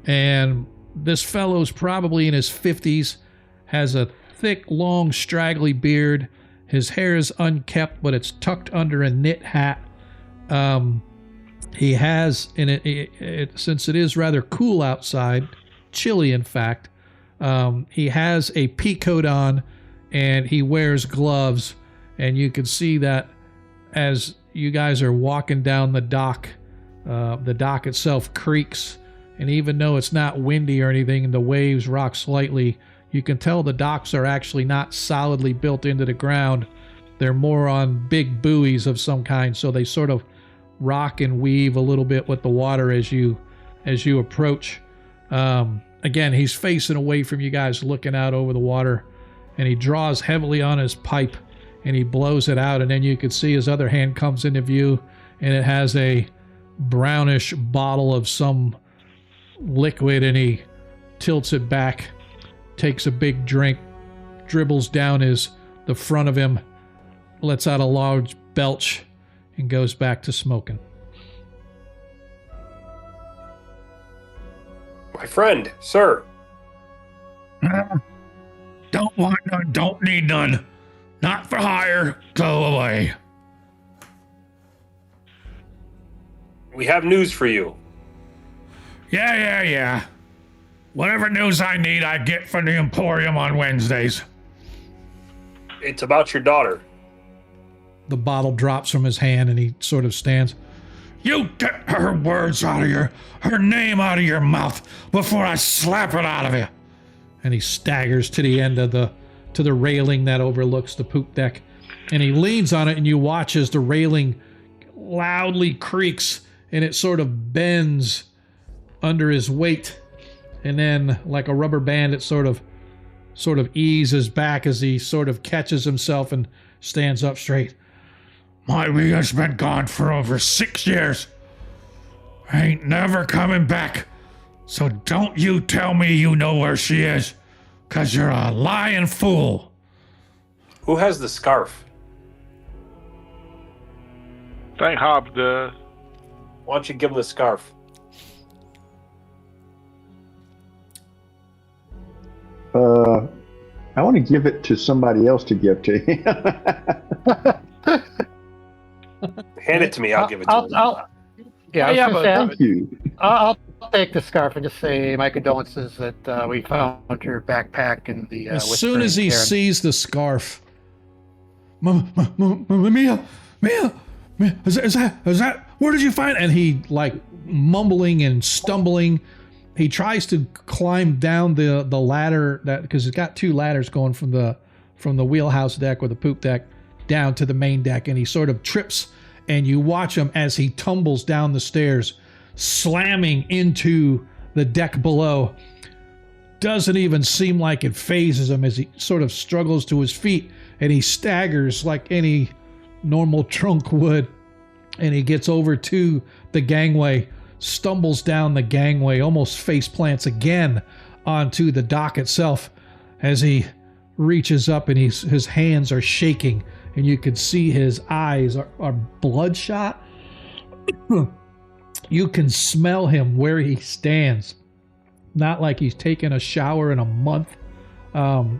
And this fellow's probably in his 50s, has a thick, long, straggly beard. His hair is unkempt, but it's tucked under a knit hat. He has, since it is rather cool outside, chilly in fact, he has a pea coat on and he wears gloves. And you can see that as you guys are walking down the dock itself creaks. And even though it's not windy or anything and the waves rock slightly, you can tell the docks are actually not solidly built into the ground. They're more on big buoys of some kind, so they sort of rock and weave a little bit with the water as you approach. Again, he's facing away from you guys, looking out over the water, and he draws heavily on his pipe and he blows it out, and then you can see his other hand comes into view and it has a brownish bottle of some liquid, and he tilts it back, takes a big drink, dribbles down the front of him, lets out a large belch, and goes back to smoking. My friend, sir. Don't want none, don't need none. Not for hire, go away. We have news for you. Yeah. Whatever news I need, I get from the Emporium on Wednesdays. It's about your daughter. The bottle drops from his hand and he sort of stands. You get her words out of her name out of your mouth before I slap it out of you. And he staggers to the end of to the railing that overlooks the poop deck. And he leans on it, and you watch as the railing loudly creaks and it sort of bends under his weight. And then, like a rubber band, it sort of eases back as he sort of catches himself and stands up straight. My Leah's been gone for over 6 years. Ain't never coming back. So don't you tell me you know where she is, 'cause you're a lying fool. Who has the scarf? I think Hobbs does. Why don't you give him the scarf? I want to give it to somebody else to give to him. Hand it to me. I'll give it to him. Thank you. I'll take the scarf and just say my condolences that we found your backpack in the. As soon as he sees the scarf, Mia, is that? Where did you find it? And he, like, mumbling and stumbling, he tries to climb down the ladder, that because it's got 2 ladders going from the wheelhouse deck or the poop deck down to the main deck, and he sort of trips, and you watch him as he tumbles down the stairs, slamming into the deck below. Doesn't even seem like it phases him as he sort of struggles to his feet, and he staggers like any normal drunk would, and he gets over to the gangway, stumbles down the gangway, almost face plants again onto the dock itself as he reaches up, and his hands are shaking, and you can see his eyes are bloodshot. You can smell him where he stands. Not like he's taken a shower in a month.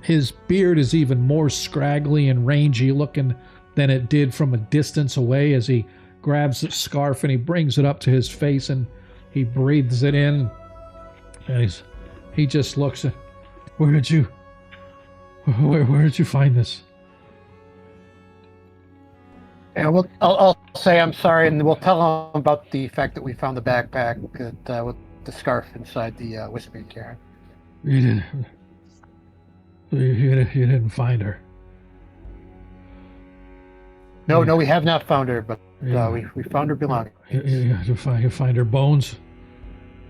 His beard is even more scraggly and rangy looking than it did from a distance away as he grabs the scarf and he brings it up to his face and he breathes it in. And he just looks at, where did you find this? Yeah, well, I'll say I'm sorry, and we'll tell him about the fact that we found the backpack with the scarf inside the whiskey can. You didn't find her. No, we have not found her, but we found her belongings. You find her bones.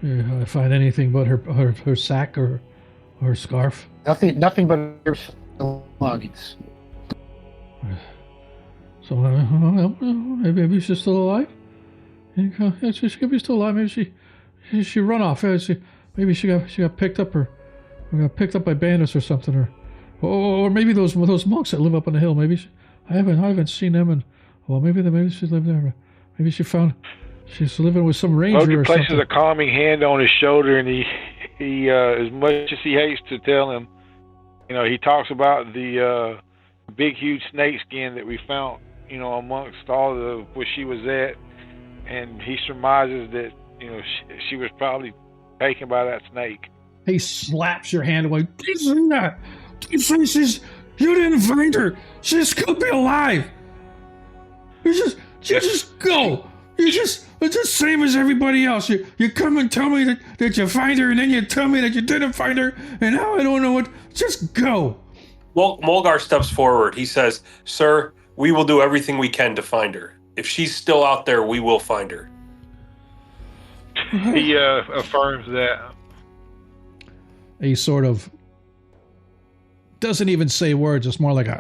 You find anything but her sack or her scarf? Nothing but her belongings. So maybe she's still alive. She could be still alive. Maybe she run off. Maybe she got picked up by bandits or something, or maybe those monks that live up on the hill. Maybe I haven't seen them, and well, maybe she lived there. Maybe she's living with some ranger Mowgli or places something. a calming hand on his shoulder, and he as much as he hates to tell him, he talks about the big, huge snake skin that we found, amongst all the where she was at, and he surmises that she was probably taken by that snake. He slaps your hand away. You didn't find her. She could be alive. You just go. It's the same as everybody else. You come and tell me that you find her, and then you tell me that you didn't find her, and now I don't know what. Just go. Well, Mulgar steps forward. He says, "Sir, we will do everything we can to find her. If she's still out there, we will find her." He affirms that. He sort of doesn't even say words. It's more like a,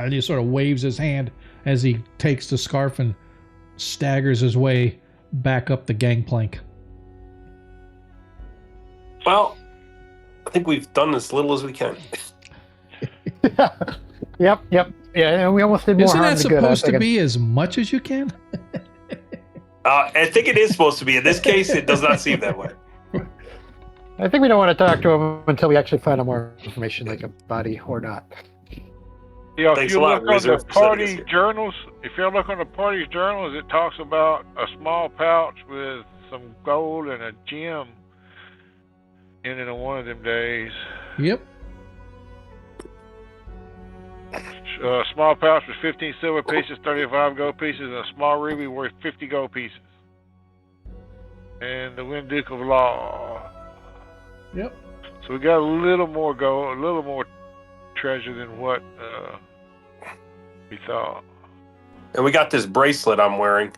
and he sort of waves his hand as he takes the scarf and staggers his way back up the gangplank. Well, I think we've done as little as we can. Yep. Yeah, we almost did more Isn't harm that than good. supposed to be as much as you can? I think it is supposed to be. In this case, it does not seem that way. I think we don't want to talk to him until we actually find out more information, like a body or not. Yeah, Thanks if you a lot, look on Razor, the for sending us party here. journals, it talks about a small pouch with some gold and a gem in it on one of them days. Yep. A small pouch with 15 silver pieces, 35 gold pieces, and a small ruby worth 50 gold pieces. And the Wind Duke of Law. Yep. So we got a little more gold, a little more treasure than what we thought. And we got this bracelet I'm wearing,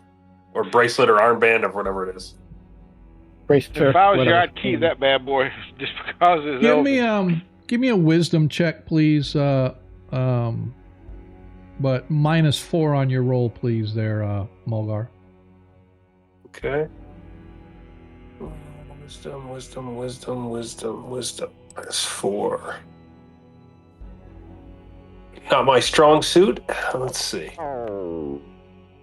or bracelet or armband or whatever it is. Bracelet, If I was you, whatever. I'd keep that bad boy just because it's Give me a wisdom check, please. But -4 on your roll, please. There, Mulgar. Okay. Wisdom. -4. Not my strong suit. Let's see.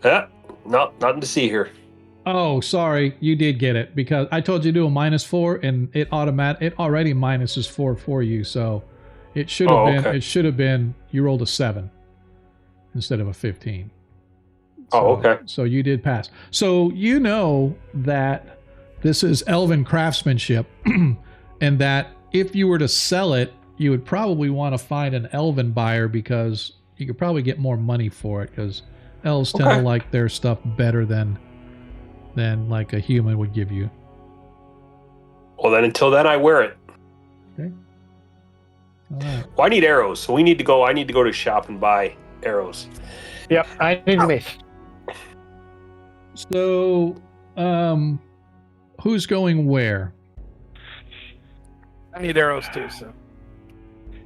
Yeah, nothing to see here. Oh, sorry, you did get it because I told you to do a -4, and it already minuses 4 for you. So it should have been. Okay. It should have been. You rolled a 7 instead of a 15. Oh, okay. So you did pass. So you know that this is elven craftsmanship, and that if you were to sell it, you would probably want to find an elven buyer because you could probably get more money for it because elves tend to like their stuff better than like a human would give you. Well, then until then, I wear it. Okay. All right. Well, I need arrows, so I need to go to the shop and buy arrows. Yep, I need a mace. So, who's going where? I need arrows too, so.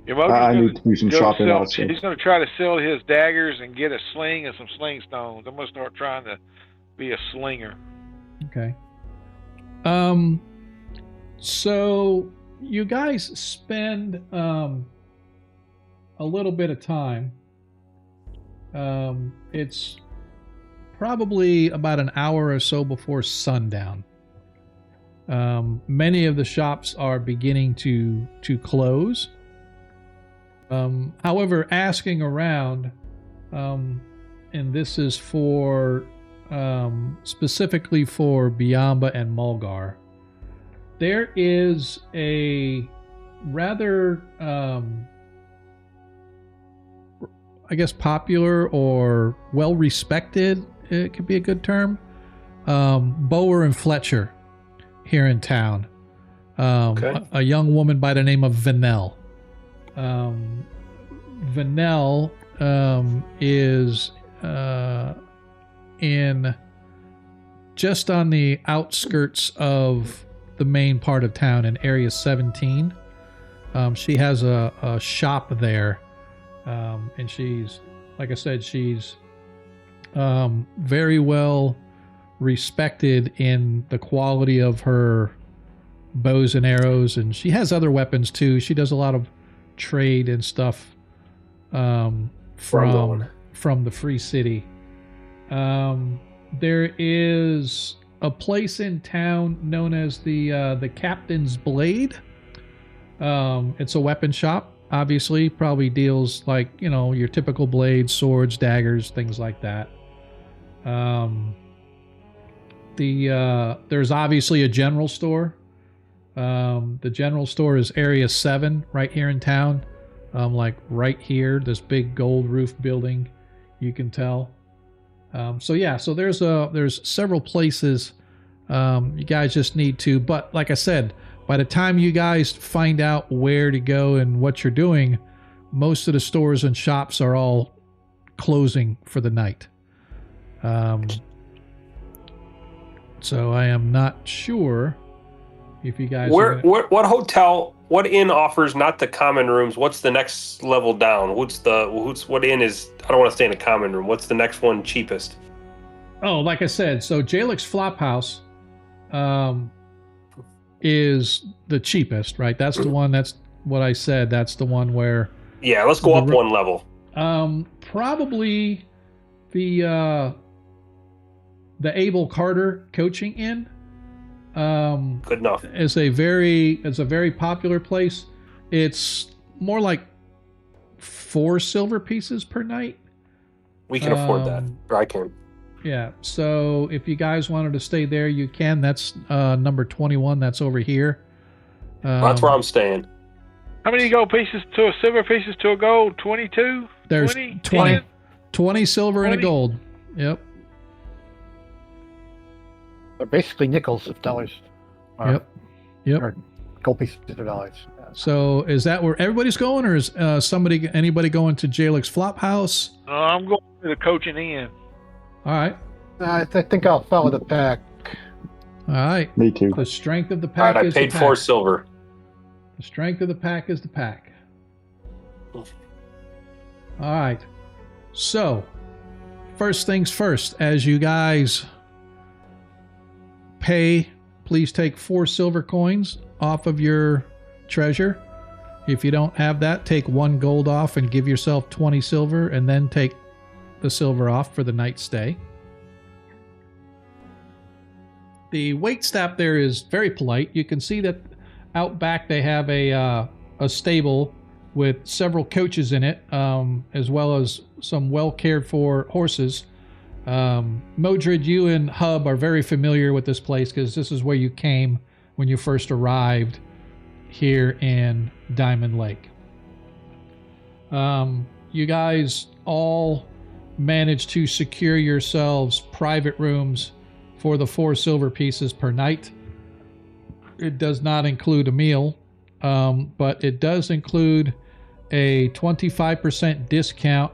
I need to do some shopping also. He's going to try to sell his daggers and get a sling and some sling stones. I'm going to start trying to be a slinger. Okay. So you guys spend a little bit of time. It's probably about an hour or so before sundown. Many of the shops are beginning to close. However, asking around, and this is for specifically for Biamba and Mulgar, there is a rather, I guess, popular or well-respected, it could be a good term, Bower and Fletcher here in town. A young woman by the name of Vanell. Vanell is in just on the outskirts of the main part of town in Area 17. She has a shop there, and she's like I said, she's very well respected in the quality of her bows and arrows, and she has other weapons too. She does a lot of trade and stuff from the Free City. There is a place in town known as the Captain's Blade. It's a weapon shop. Obviously, probably deals like, you know, your typical blades, swords, daggers, things like that. There's obviously a general store. The general store is Area 7 right here in town. Like right here, this big gold roof building, you can tell. So there's several places you guys just need to, but like I said, by the time you guys find out where to go and what you're doing, most of the stores and shops are all closing for the night. So I am not sure if you guys what hotel, what inn offers not the common rooms? What's the next level down? What inn is, I don't want to stay in a common room. What's the next one cheapest? Oh, like I said, so Jalek's Flophouse is the cheapest, right? That's the one, that's what I said. That's the one where... Yeah, let's go up one level. Probably the Abel Carter Coaching Inn. Good enough. It's a very popular place. It's more like 4 silver pieces per night. We can afford that. Or I can. Yeah, so if you guys wanted to stay there, you can. That's number 21. That's over here. That's where I'm staying. How many gold pieces to a silver pieces to a gold? 22? There's 20 silver 20? and a gold. Yep. They're basically nickels if dollars. Yep. Or gold pieces or dollars. So is that where everybody's going, or is anybody going to Jalek's Flophouse? I'm going to the Coaching Inn. All right. I think I'll follow the pack. All right. Me too. The strength of the pack All right, is the I paid pack. 4 silver. The strength of the pack is the pack. All right. So, first things first, as you guys pay, please take 4 silver coins off of your treasure. If you don't have that, take 1 gold off and give yourself 20 silver, and then take the silver off for the night stay. The waitstaff there is very polite. You can see that out back they have a stable with several coaches in it, as well as some well cared for horses. Modred, you and Hub are very familiar with this place because this is where you came when you first arrived here in Diamond Lake. You guys all managed to secure yourselves private rooms for the 4 silver pieces per night. It does not include a meal, but it does include a 25% discount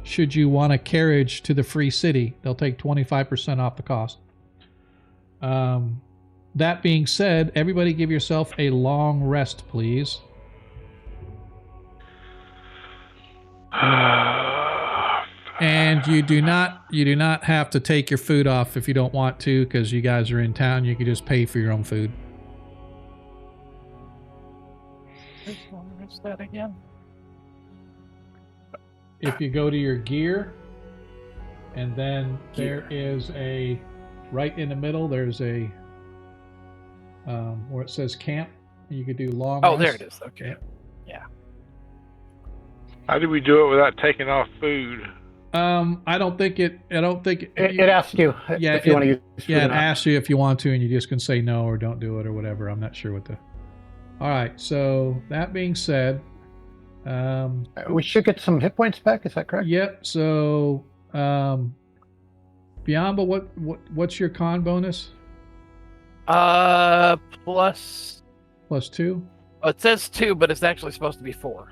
should you want a carriage to the Free City. They'll take 25% off the cost. That being said, everybody give yourself a long rest, please. And you do not have to take your food off if you don't want to, because you guys are in town. You can just pay for your own food. What's that again? If you go to your gear, and then there is a, right in the middle, there's a, where it says camp. You could do long Oh, rest. there it is. Okay. Yeah. How do we do it without taking off food? I don't think it asks you if you want to use food Yeah, or it not. asks you if you want to, and you just can say no or don't do it or whatever. I'm not sure what the... All right, so that being said... we should get some hit points back, is that correct? Yep, so... Biamba, what's your con bonus? Plus... Plus 2? Oh, it says 2, but it's actually supposed to be 4.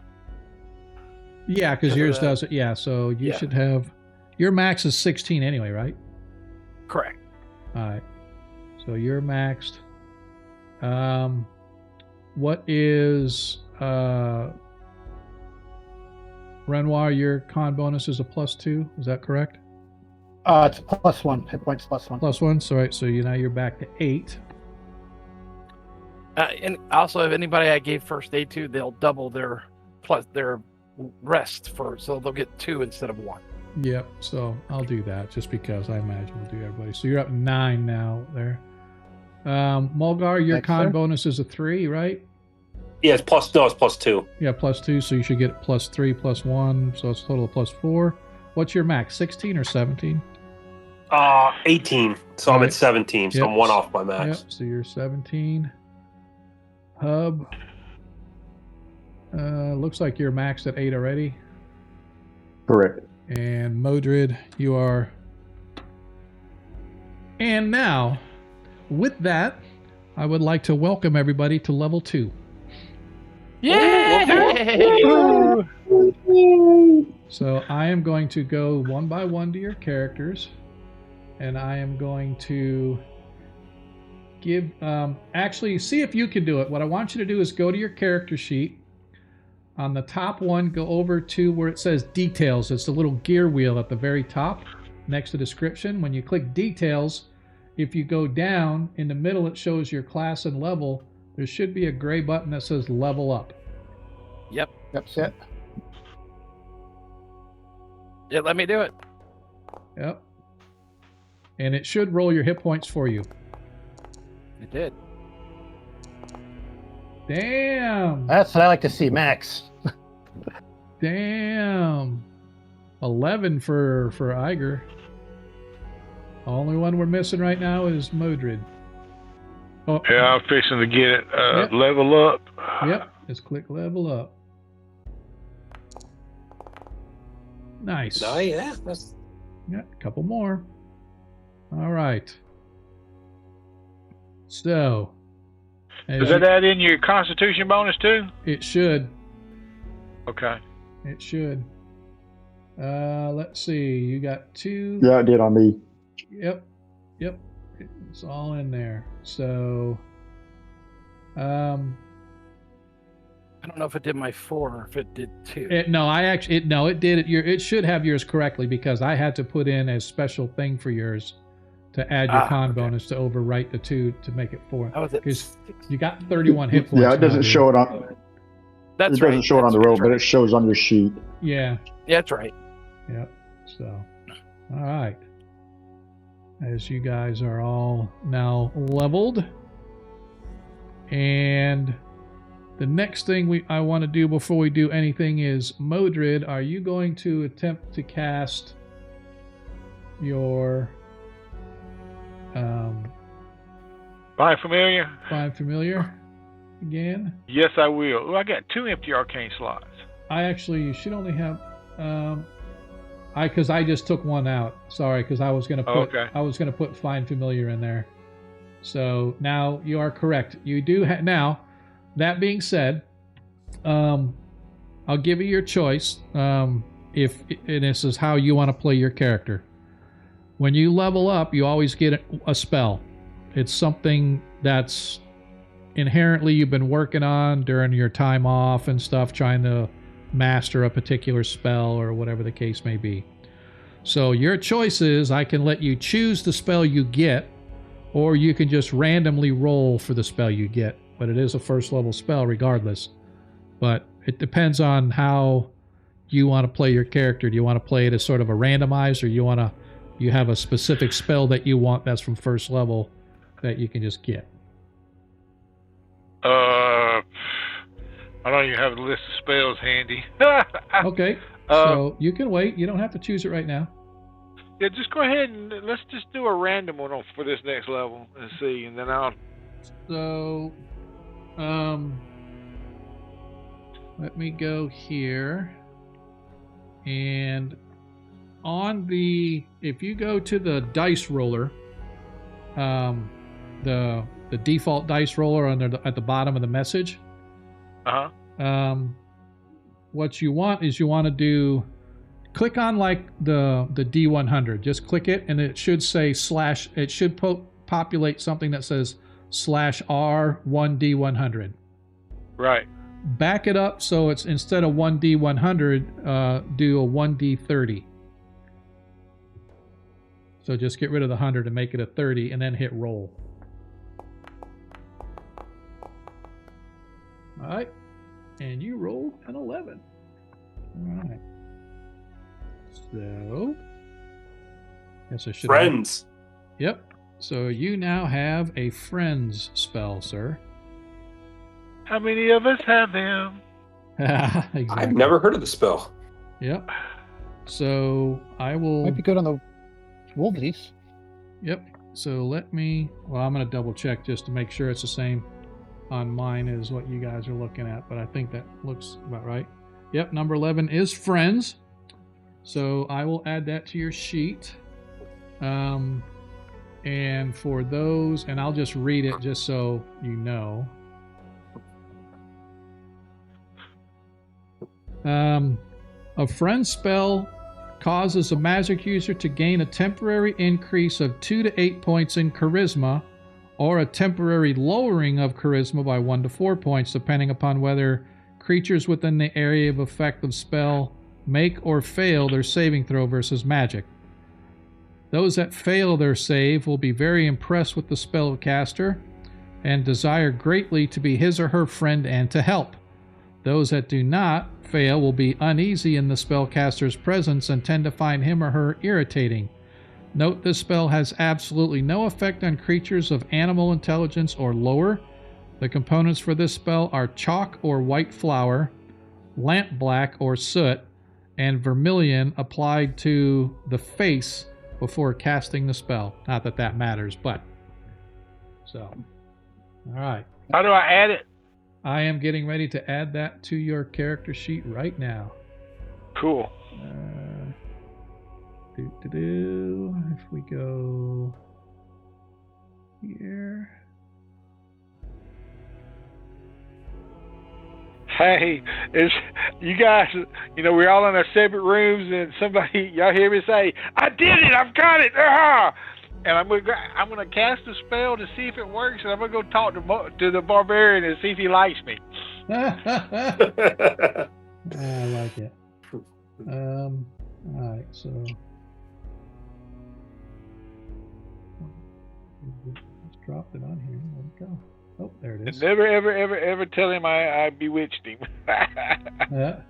Yeah, because yours does it. Yeah, so you should have... Your max is 16 anyway, right? Correct. All right. So you're maxed. What is... Renoir, your con bonus is a +2. Is that correct? It's +1. Hit points +1. +1. So right. So now you're back to 8. And also, if anybody I gave first aid to, they'll double their rest so they'll get 2 instead of 1. Yep. So I'll do that just because I imagine we'll do everybody. So you're up 9 now there. Mulgar, your Thanks, con sir. bonus is a 3, right? Yeah, it's +2. Yeah, +2. So you should get +3, +1. So it's a total of +4. What's your max? 16 or 17? 18. So I'm Alright. at 17. So Yep. I'm 1 off my Yep. max. So you're 17. Hub. Looks like you're maxed at 8 already. Correct. And Modred, you are. And now, with that, I would like to welcome everybody to level 2. Yay! So I am going to go one by one to your characters, and I am going to give. Actually, see if you can do it. What I want you to do is go to your character sheet. On the top one, go over to where it says details. It's the little gear wheel at the very top next to description. When you click details, if you go down in the middle, it shows your class and level. There should be a gray button that says level up. Yep. That's it. Yeah, let me do it. Yep. And it should roll your hit points for you. It did. Damn. That's what I like to see, Max. Damn. 11 for Iger. Only one we're missing right now is Modred. Oh, Yeah, I'm fixing to get it Yep. level up. Yep. Just click level up. Nice. No, yeah. That's... Yeah, a couple more. All right. So, Does that add in your Constitution bonus too? it should. Okay. It should. Let's see. You got 2. Yeah, it did on me. Yep. Yep. It's all in there. So, I don't know if it did my 4 or if it did 2. it did it. It should have yours correctly because I had to put in a special thing for yours to add your con okay. bonus to overwrite the 2 to make it 4. I was at Because 6. you got 31 hit points. Yeah, it doesn't now, show dude. it on. That's It doesn't right. show it on the That's roll, but right. it shows on your sheet. Yeah. Yeah, that's right. Yep. So, all right. As you guys are all now leveled, and the next thing I want to do before we do anything is, Modred, are you going to attempt to cast your Find familiar? Find Familiar again? Yes, I will. Oh, I got 2 empty arcane slots. You should only have because I just took one out. Sorry, because I was gonna put Find Familiar in there. So now you are correct. You do now. That being said, I'll give you your choice. And this is how you want to play your character. When you level up, you always get a spell. It's something that's inherently you've been working on during your time off and stuff, trying to master a particular spell or whatever the case may be. So your choice is I can let you choose the spell you get, or you can just randomly roll for the spell you get. But it is a first level spell regardless. But it depends on how you want to play your character. Do you want to play it as sort of a randomizer, or you have a specific spell that you want that's from first level that you can just get? I don't even have a list of spells handy. Okay. So you can wait. You don't have to choose it right now. Yeah, just go ahead and let's just do a random one for this next level and see, and then I'll. So, let me go here, and if you go to the dice roller, the default dice roller at the bottom of the message. What you want to do, click on like the D100. Just click it, and it should say slash. It should populate something that says /R1D100. Right. back it up so it's instead of 1d100, do a 1d30. So just get rid of the 100 and make it a 30, and then hit roll. All right, and you rolled an 11. All right. So, yes, I should. Friends. Yep. So you now have a friends spell, sir. How many of us have them? Exactly. I've never heard of the spell. Yep. So I will. Might be good on the wolves. Yep. So let me. Well, I'm going to double check just to make sure it's the same on mine as what you guys are looking at, but I think that looks about right. Yep. Number 11 is friends. So I will add that to your sheet. And for those, and I'll just read it just so you know. A friend spell causes a magic user to gain a temporary increase of 2 to 8 points in charisma, or a temporary lowering of charisma by 1 to 4 points, depending upon whether creatures within the area of effect of spell make or fail their saving throw versus magic. Those that fail their save will be very impressed with the spellcaster and desire greatly to be his or her friend and to help. Those that do not fail will be uneasy in the spellcaster's presence and tend to find him or her irritating. Note this spell has absolutely no effect on creatures of animal intelligence or lower. The components for this spell are chalk or white flour, lamp black or soot, and vermilion applied to the face before casting the spell. Not that that matters, but. So, all right. How do I add it? I am getting ready to add that to your character sheet right now. Cool. If we go here. Hey, it's you guys. You know, we're all in our separate rooms, and somebody, y'all hear me say, "I did it! I've got it!" And I'm gonna cast a spell to see if it works, and I'm gonna go talk to the barbarian and see if he likes me. I like it. All right, so let's drop it on here. Let it go. Oh, there it is. And never, ever tell him I bewitched him. Yeah.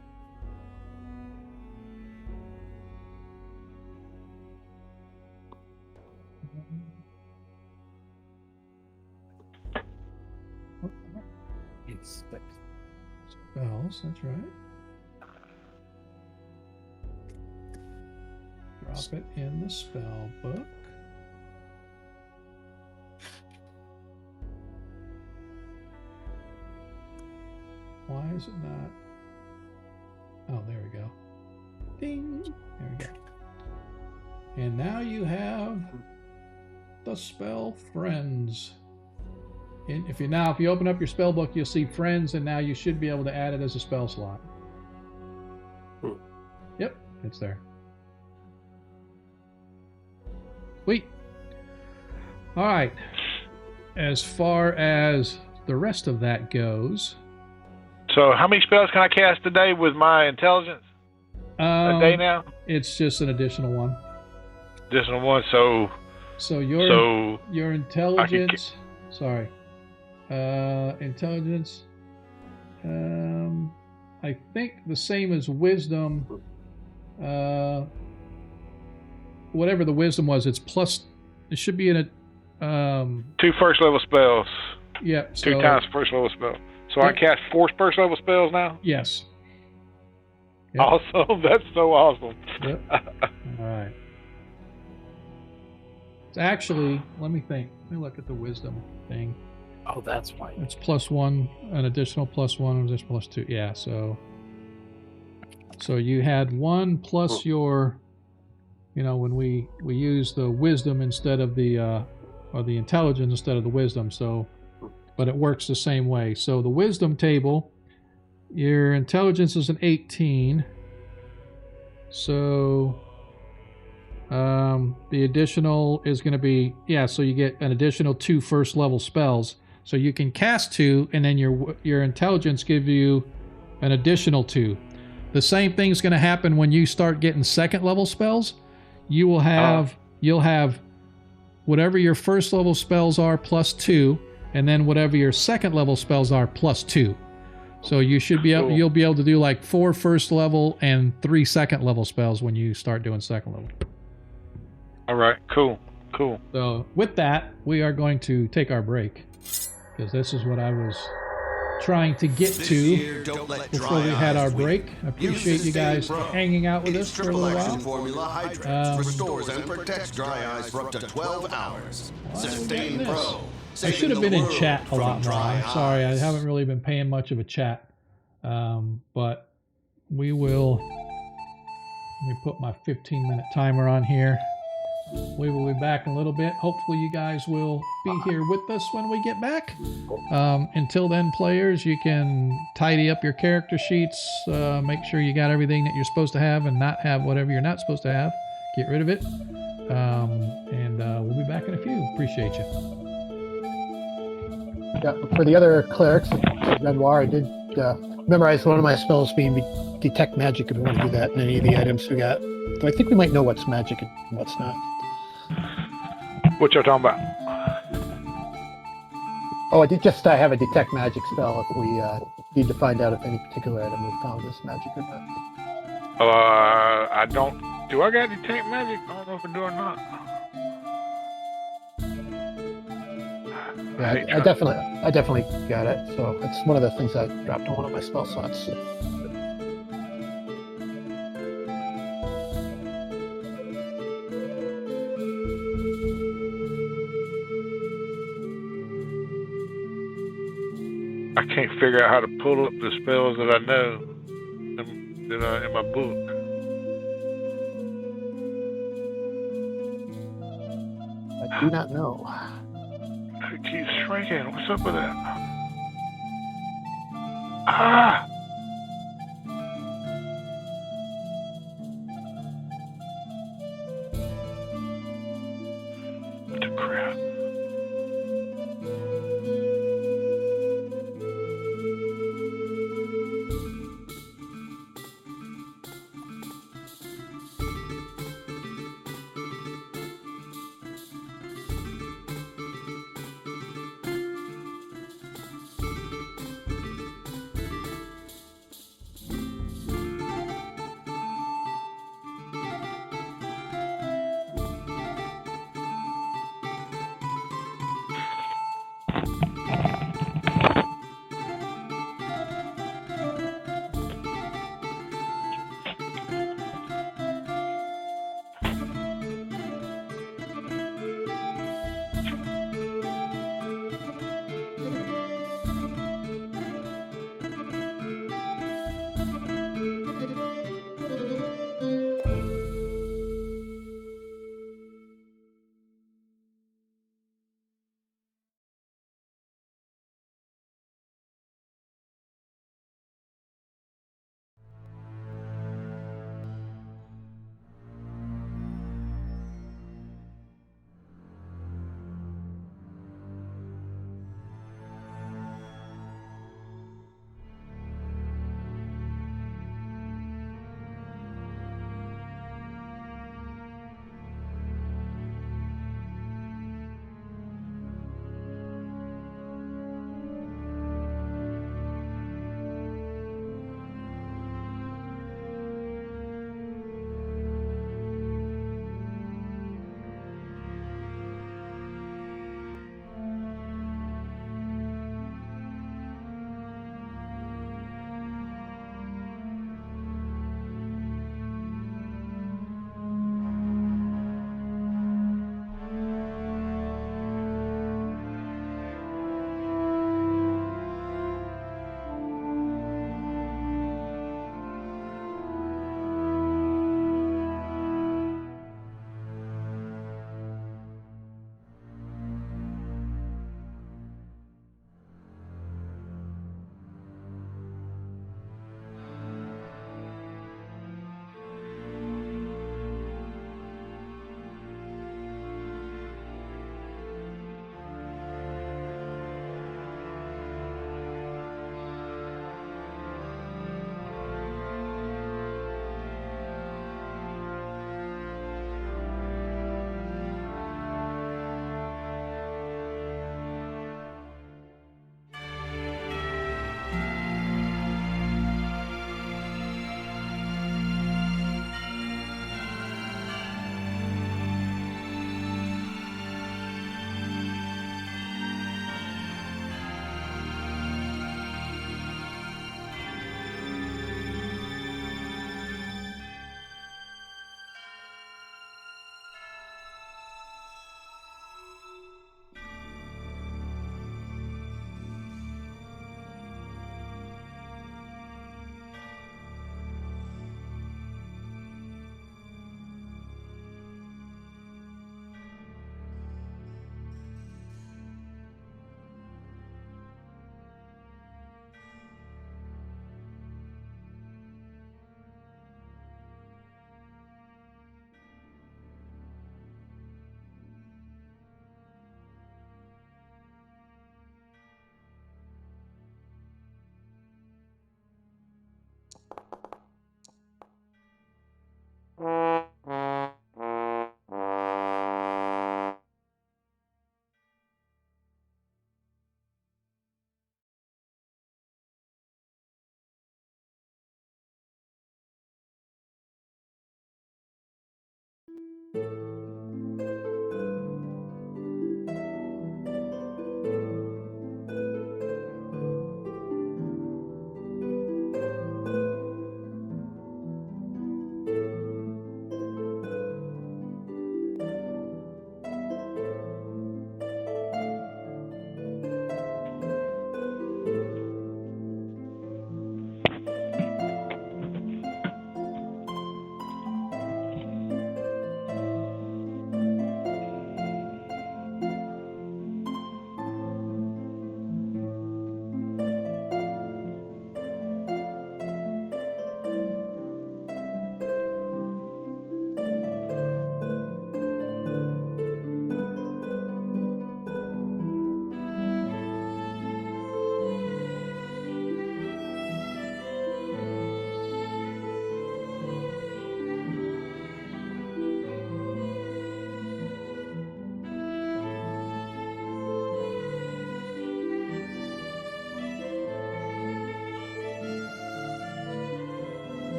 Spells, that's right. Drop it in the spell book. Why is it not? Oh, there we go. Ding! There we go. And now you have the spell Friends. And if you open up your spell book, you'll see Friends, and now you should be able to add it as a spell slot. Yep, it's there. Sweet. All right. As far as the rest of that goes. So, how many spells can I cast today with my intelligence? A day now? It's just an additional one. Additional one. So your intelligence. Sorry. Intelligence. I think the same as wisdom. Whatever the wisdom was, it's plus. It should be in a. 2 first level spells. Yeah. 2 times first level spell. So I cast 4 first level spells now? Yes. Yep. Awesome. That's so awesome. Yep. All right. It's actually, let me think. Let me look at the wisdom thing. Oh, that's why. It's +1, an additional +1, and there's +2. Yeah, so you had 1 plus your, when we use the wisdom instead of the, or the intelligence instead of the wisdom, so, but it works the same way. So the wisdom table, your intelligence is an 18. So the additional is going to be, so you get an additional 2 first level spells. So you can cast 2, and then your intelligence give you an additional 2. The same thing's going to happen when you start getting second level spells. You'll have whatever your first level spells are plus 2, and then whatever your second level spells are plus 2. So you should be able, you'll be able to do like 4 first level and 3 second level spells when you start doing second level. All right, cool. So with that, we are going to take our break, because this is what I was trying to get to before we had our break. I appreciate you guys hanging out with us for a little while. Formula hydrates, restores and protects dry eyes for up to 12 hours. Sustain Pro. I should have been in chat a lot more. I'm sorry, I haven't really been paying much of a chat. But we will. Let me put my 15-minute timer on here. We will be back in a little bit. Hopefully you guys will be here with us when we get back. Until then, players, you can tidy up your character sheets, make sure you got everything that you're supposed to have and not have whatever you're not supposed to have. Get rid of it. And we'll be back in a few. Appreciate you. Yeah, for the other clerics, Renoir, I did memorize one of my spells being detect magic if we want to do that in any of the items we got. So I think we might know what's magic and what's not. What y'all talking about? Oh, I did just have a detect magic spell if we need to find out if any particular item we found is magic or not. I don't. Do I got detect magic? I don't know if I do or not. Yeah, I definitely got it. So it's one of the things I dropped on one of my spell slots. I can't figure out how to pull up the spells that I know in my book. I do not know. It keeps shrinking. What's up with that? Ah! What the crap?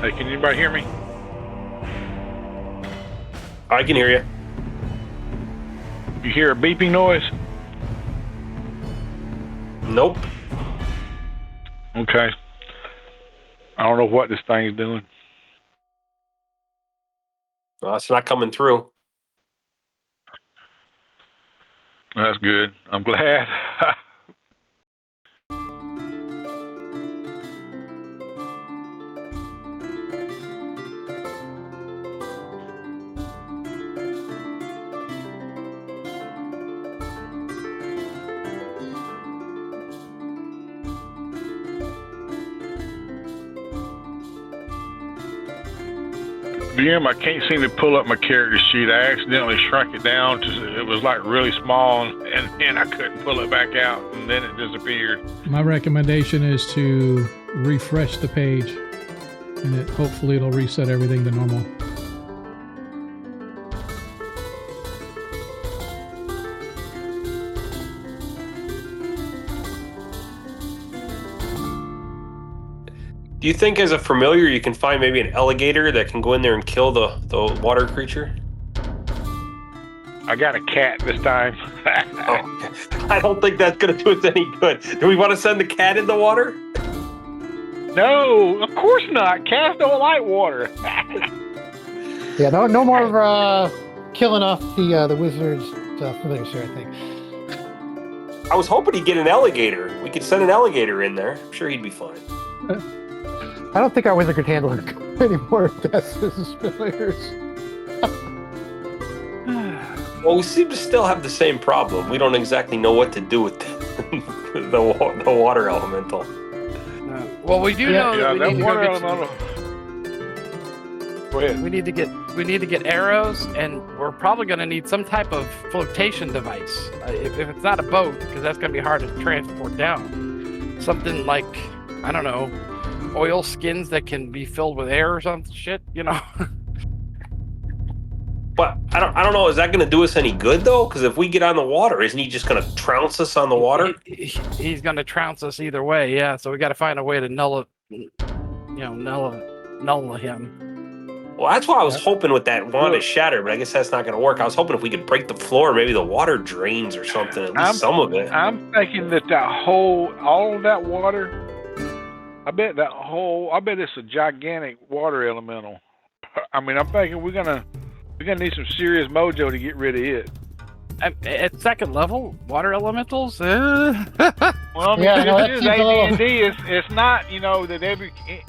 Hey, can anybody hear me? I can hear you. You hear a beeping noise? Nope. Okay. I don't know what this thing's doing. Well, it's not coming through. That's good. I'm glad. DM, I can't seem to pull up my character sheet. I accidentally shrunk it down to it was like really small, and then I couldn't pull it back out, and then it disappeared. My recommendation is to refresh the page, and hopefully it'll reset everything to normal. Do you think as a familiar you can find maybe an alligator that can go in there and kill the water creature? I got a cat this time. Oh, I don't think that's going to do us any good. Do we want to send the cat in the water? No, of course not. Cats don't like water. Yeah, no more killing off the wizard's familiars here, I think. I was hoping he'd get an alligator. We could send an alligator in there. I'm sure he'd be fine. I don't think our wizard could handle any more deaths as familiars. Well, we seem to still have the same problem. We don't exactly know what to do with the water elemental. Well, we do know that we need to water go get elemental. Go ahead. we need to get arrows, and we're probably going to need some type of flotation device. If it's not a boat, because that's going to be hard to transport down. Something like, I don't know, oil skins that can be filled with air or some shit, you know. But I don't know. Is that going to do us any good though? Because if we get on the water, isn't he just going to trounce us on the water? He's going to trounce us either way. Yeah. So we got to find a way to null him. Well, that's why I was hoping with that wand to shatter, but I guess that's not going to work. I was hoping if we could break the floor, maybe the water drains or something. At least some of it. I'm thinking that all of that water. I bet it's a gigantic water elemental. I mean, I'm thinking we're gonna need some serious mojo to get rid of it. At second level, water elementals. Well, I mean, this is AD&D. It's not, that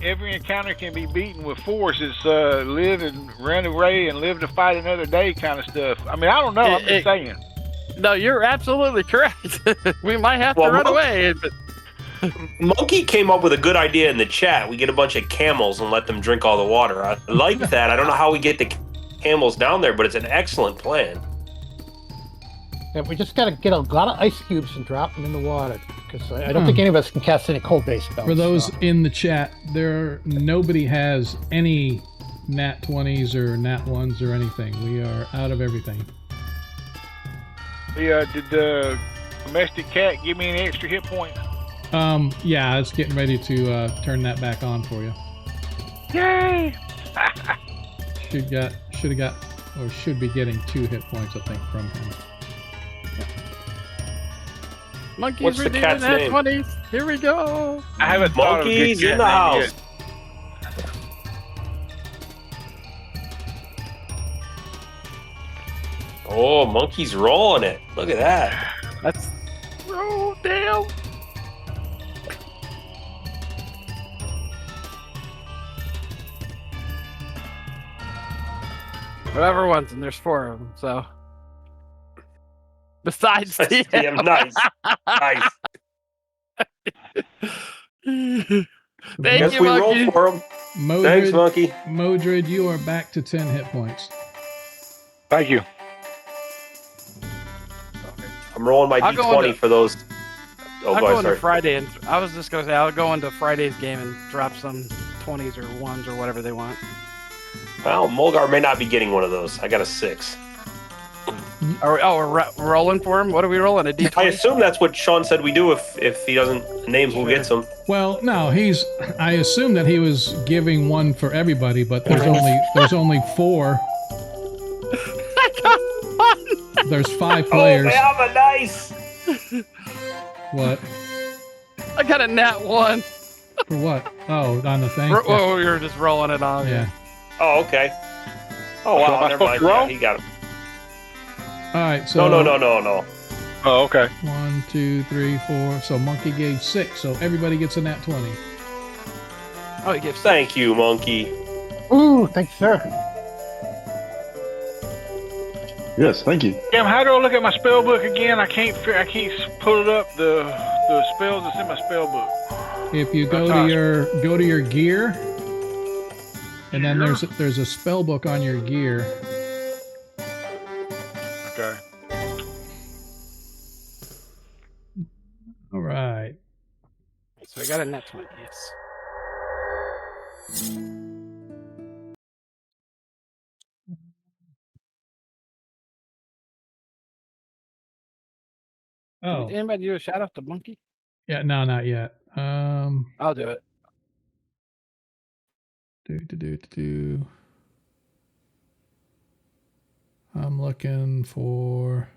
every encounter can be beaten with force. It's live and run away and live to fight another day kind of stuff. I mean, I don't know. I'm just saying. No, you're absolutely correct. We might have to run away. But... Monkey came up with a good idea in the chat. We get a bunch of camels and let them drink all the water. I like that. I don't know how we get the camels down there, but it's an excellent plan. Yeah, we just got to get a lot of ice cubes and drop them in the water, because I don't think any of us can cast any cold-based spells. For those in the chat, nobody has any nat 20s or nat 1s or anything. We are out of everything. Did the domestic cat give me any extra hit points? Yeah, I was getting ready to turn that back on for you. Yay! Should be getting 2 hit points, I think, from him. Monkeys What's the cat's name? 20s. Here we go. I haven't thought of a good Monkeys cat in the name house. yet. Oh, Monkey's rolling it. Look at that. That's roll down. Whatever ones, and there's 4 of them. So, besides Damn, nice. Nice. Thank you, we Monkey. roll for him. Thanks, Monkey. Modred, you are back to 10 hit points. Thank you. I'm rolling my I'll go D20 for those. Oh, I'll go into sorry. Friday, and I was just gonna say I'll go into Friday's game and drop some 20s or 1s or whatever they want. Well, Mulgar may not be getting one of those. I got a 6. We're rolling for him. What are we rolling? A D20? I assume that's what Sean said we do if he doesn't name who gets them. Well, no, I assume that he was giving one for everybody, but there's only 4. I got one. There's 5 players. Oh, man, nice. What? I got a nat 1. For what? Oh, on the thing? Well, we were just rolling it on. Yeah. Oh, okay. Oh, wow, never mind. Yeah, he got him. All right, so... No. Oh, okay. 1, 2, 3, 4. So Monkey gave 6, so everybody gets a nat 20. Oh, he gives. Thank you, Monkey. Ooh, thank you, sir. Yes, thank you. Damn, how do I look at my spell book again? I can't pull it up. The spells that's in my spell book. If you go to your gear, and then there's a spell book on your gear. Okay. All right. So I got a nat 20. Yes. Oh. Did anybody do a shout out to Monkey? Yeah, no, not yet. I'll do it. I'm looking for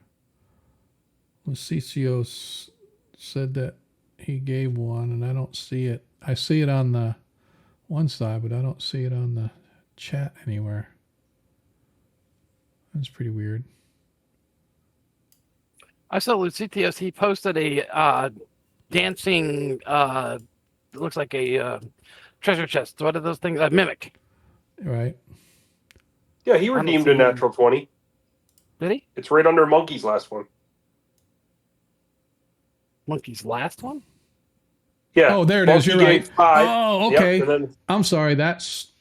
Lucicio said that he gave one, and I don't see it. I see it on the one side, but I don't see it on the chat anywhere. That's pretty weird. I saw Lucitios. He posted a dancing. It looks like a treasure chest. What are those things? A mimic. Right. Yeah, he redeemed a natural 20. Did he? It's right under Monkey's last one. Monkey's last one? Yeah. Oh, there it Monkey is. You're gave right. 5. Oh, okay. Yep, and then, I'm sorry. That's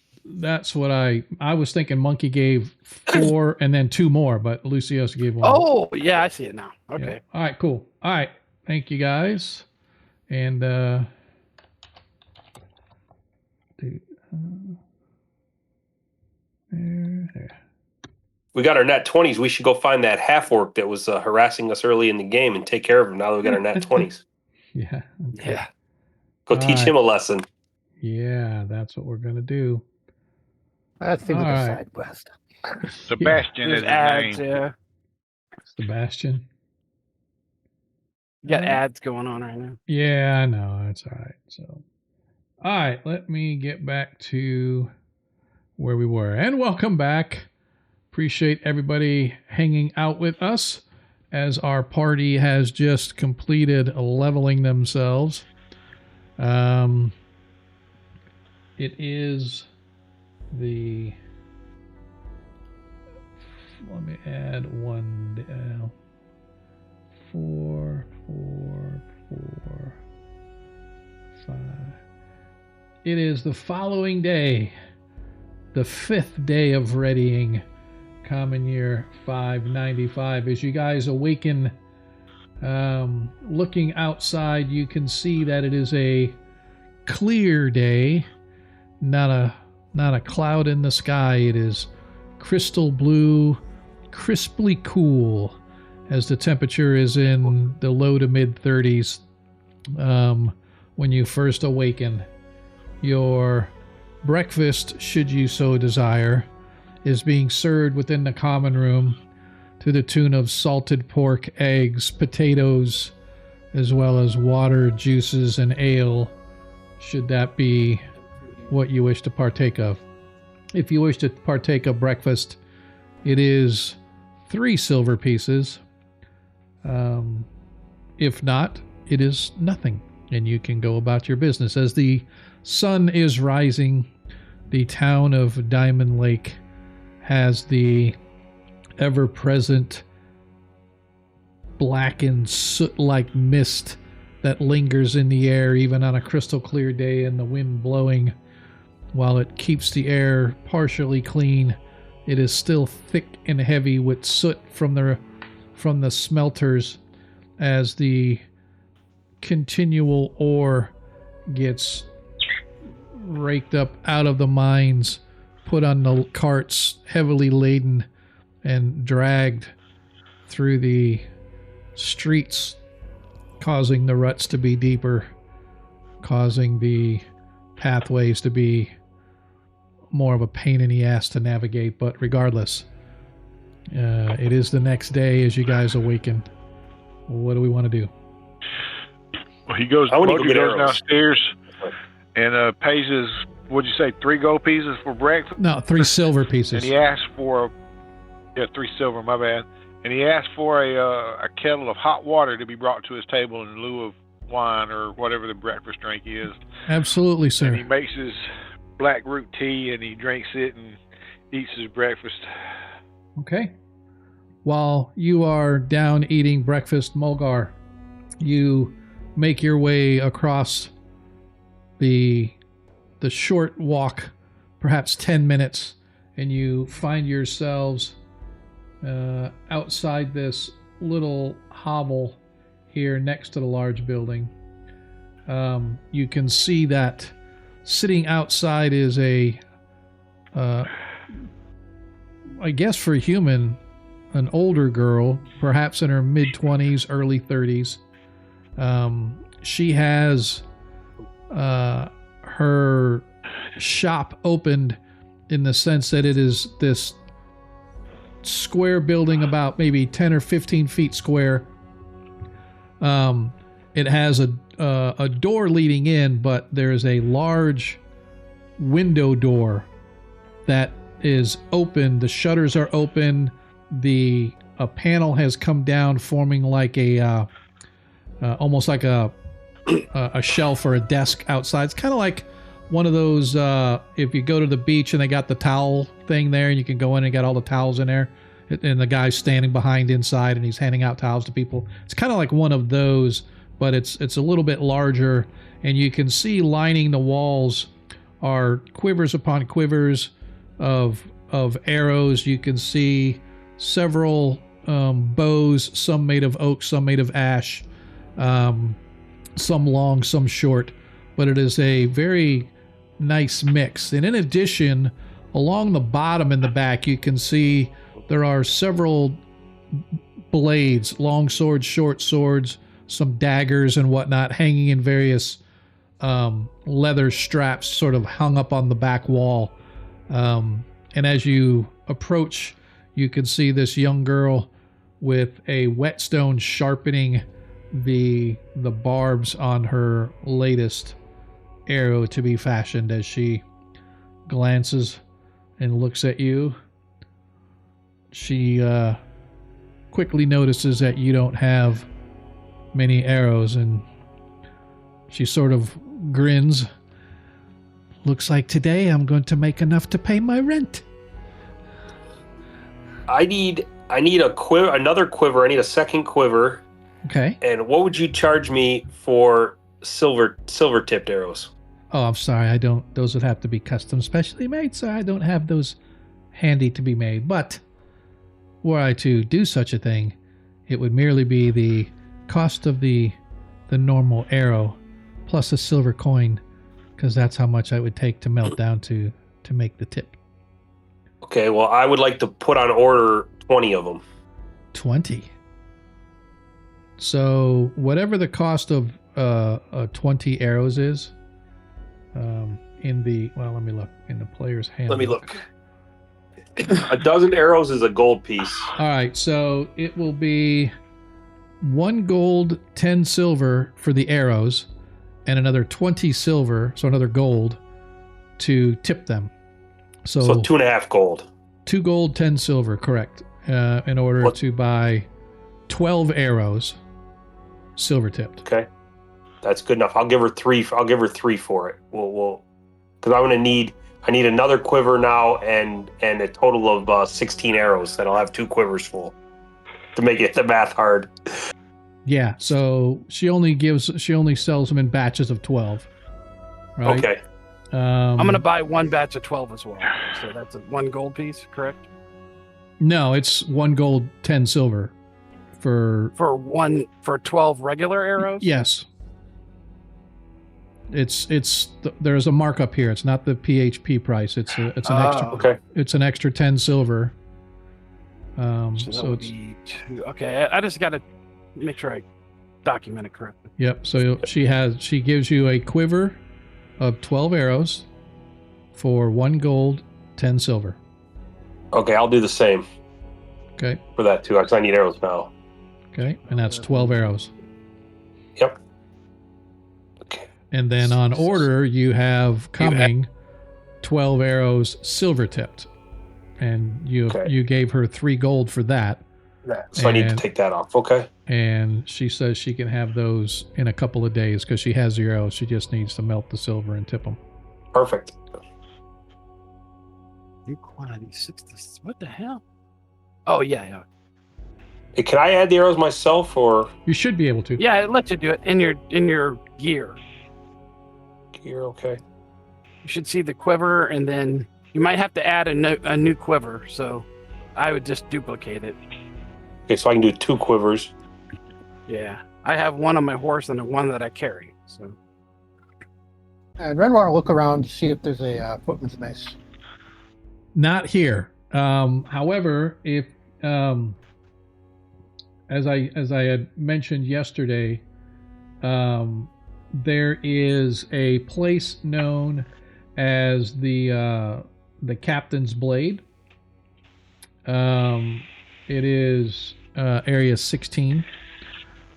what I was thinking. Monkey gave 4 and then 2 more, but Lucius gave 1. Oh, yeah, I see it now. Okay. Yeah. All right, cool. All right. Thank you guys. And there. we got our nat 20s. We should go find that half orc that was harassing us early in the game and take care of him now that we got our nat 20s. Yeah. Okay. Yeah. Go teach him a lesson. Yeah, that's what we're gonna do. That seems like a side quest. Sebastian is his ads, name. yeah. Sebastian. You got ads going on right now. Yeah, I know. That's all right. So, all right, let me get back to where we were. And welcome back. Appreciate everybody hanging out with us as our party has just completed leveling themselves. It is let me add 1 down. 4, 4, 4, 5. It is the following day, the 5th day of readying, common year 595. As you guys awaken, looking outside, you can see that it is a clear day, not a cloud in the sky. It is crystal blue, crisply cool, as the temperature is in the low to mid 30s when you first awaken. Your breakfast, should you so desire, is being served within the common room to the tune of salted pork, eggs, potatoes, as well as water, juices, and ale, should that be what you wish to partake of. If you wish to partake of breakfast, it is 3 silver pieces. If not, it is nothing, and you can go about your business. As the sun is rising, the town of Diamond Lake has the ever-present blackened soot-like mist that lingers in the air even on a crystal clear day, and the wind blowing. While it keeps the air partially clean, it is still thick and heavy with soot from the smelters as the continual ore gets raked up out of the mines, put on the carts, heavily laden, and dragged through the streets, causing the ruts to be deeper, causing the pathways to be more of a pain in the ass to navigate. But regardless, it is the next day as you guys awaken. What do we want to do? Well, he goes. Moji goes downstairs and pays his. What'd you say? 3 gold pieces for breakfast? No, 3 silver pieces. And he asked for 3 silver. My bad. And he asked for a kettle of hot water to be brought to his table in lieu of wine or whatever the breakfast drink is. Absolutely, sir. And he makes his black root tea and he drinks it and eats his breakfast. Okay. While you are down eating breakfast, Mulgar, you make your way across the short walk, perhaps 10 minutes, and you find yourselves outside this little hovel here next to the large building. You can see that sitting outside is I guess for a human, an older girl, perhaps in her mid-20s, early 30s. She has her shop opened in the sense that it is this square building about maybe 10 or 15 feet square. It has a door leading in, but there is a large window door that is open. The shutters are open. A panel has come down, forming like a almost like a shelf or a desk outside. It's kind of like one of those if you go to the beach and they got the towel thing there, and you can go in and got all the towels in there, and the guy's standing behind inside and he's handing out towels to people. It's kind of like one of those, but it's a little bit larger, and you can see lining the walls are quivers upon quivers of arrows. You can see several bows, some made of oak, some made of ash, some long, some short, but it is a very nice mix. And in addition, along the bottom in the back, you can see there are several blades, long swords, short swords, some daggers and whatnot, hanging in various leather straps sort of hung up on the back wall. And as you approach, you can see this young girl with a whetstone sharpening the barbs on her latest arrow to be fashioned. As she glances and looks at you, she quickly notices that you don't have many arrows, and she sort of grins. Looks like today I'm going to make enough to pay my rent. I need a quiver, another quiver. I need a second quiver. Okay. And what would you charge me for silver tipped arrows? Oh, I'm sorry. Those would have to be custom specially made, so I don't have those handy to be made. But were I to do such a thing, it would merely be the cost of the normal arrow plus a silver coin, because that's how much I would take to melt down to make the tip. Okay, well, I would like to put on order 20 of them. 20. So whatever the cost of 20 arrows is, let me look in the player's handbook. Let me look. A dozen arrows is a gold piece. All right, so it will be 1 gold, 10 silver for the arrows, and another 20 silver, so another gold, to tip them. So 2.5 gold. 2 gold, 10 silver, correct. In order to buy 12 arrows, silver tipped. Okay, that's good enough. I'll give her 3. I'll give her 3 for it. We'll because I need another quiver now and a total of 16 arrows that I'll have 2 quivers full to make it the math hard. Yeah, so she only sells them in batches of 12. Right? Okay. I'm going to buy 1 batch of 12 as well. So that's a 1 gold piece, correct? No, it's 1 gold, 10 silver for 12 regular arrows? Yes. There's a markup here. It's not the PHP price. It's an extra. Okay. It's an extra 10 silver So that So would it's be 2. Okay, I just got to make sure I document it correctly. yep. So she gives you a quiver of 12 arrows for 1 gold, 10 silver. Okay, I'll do the same Okay. for that too, because I need arrows now. Okay, and that's 12 arrows. Yep. Okay. And then on order, you have coming 12 arrows silver tipped. And you gave her 3 gold for that. So I need to take that off. Okay. And she says she can have those in a couple of days because she has the arrows. She just needs to melt the silver and tip them. Perfect. New quantity 60. What the hell? Oh, yeah. Hey, can I add the arrows myself, or You should be able to. Yeah, it lets you do it in your gear. gear? Okay. You should see the quiver, and then you might have to add a new quiver. So I would just duplicate it. Okay, so I can do 2 quivers. Yeah, I have one on my horse and one that I carry. So And Renoir, look around to see if there's a footman's mace. Not here. However, if as I had mentioned yesterday, there is a place known as the Captain's Blade. It is area 16.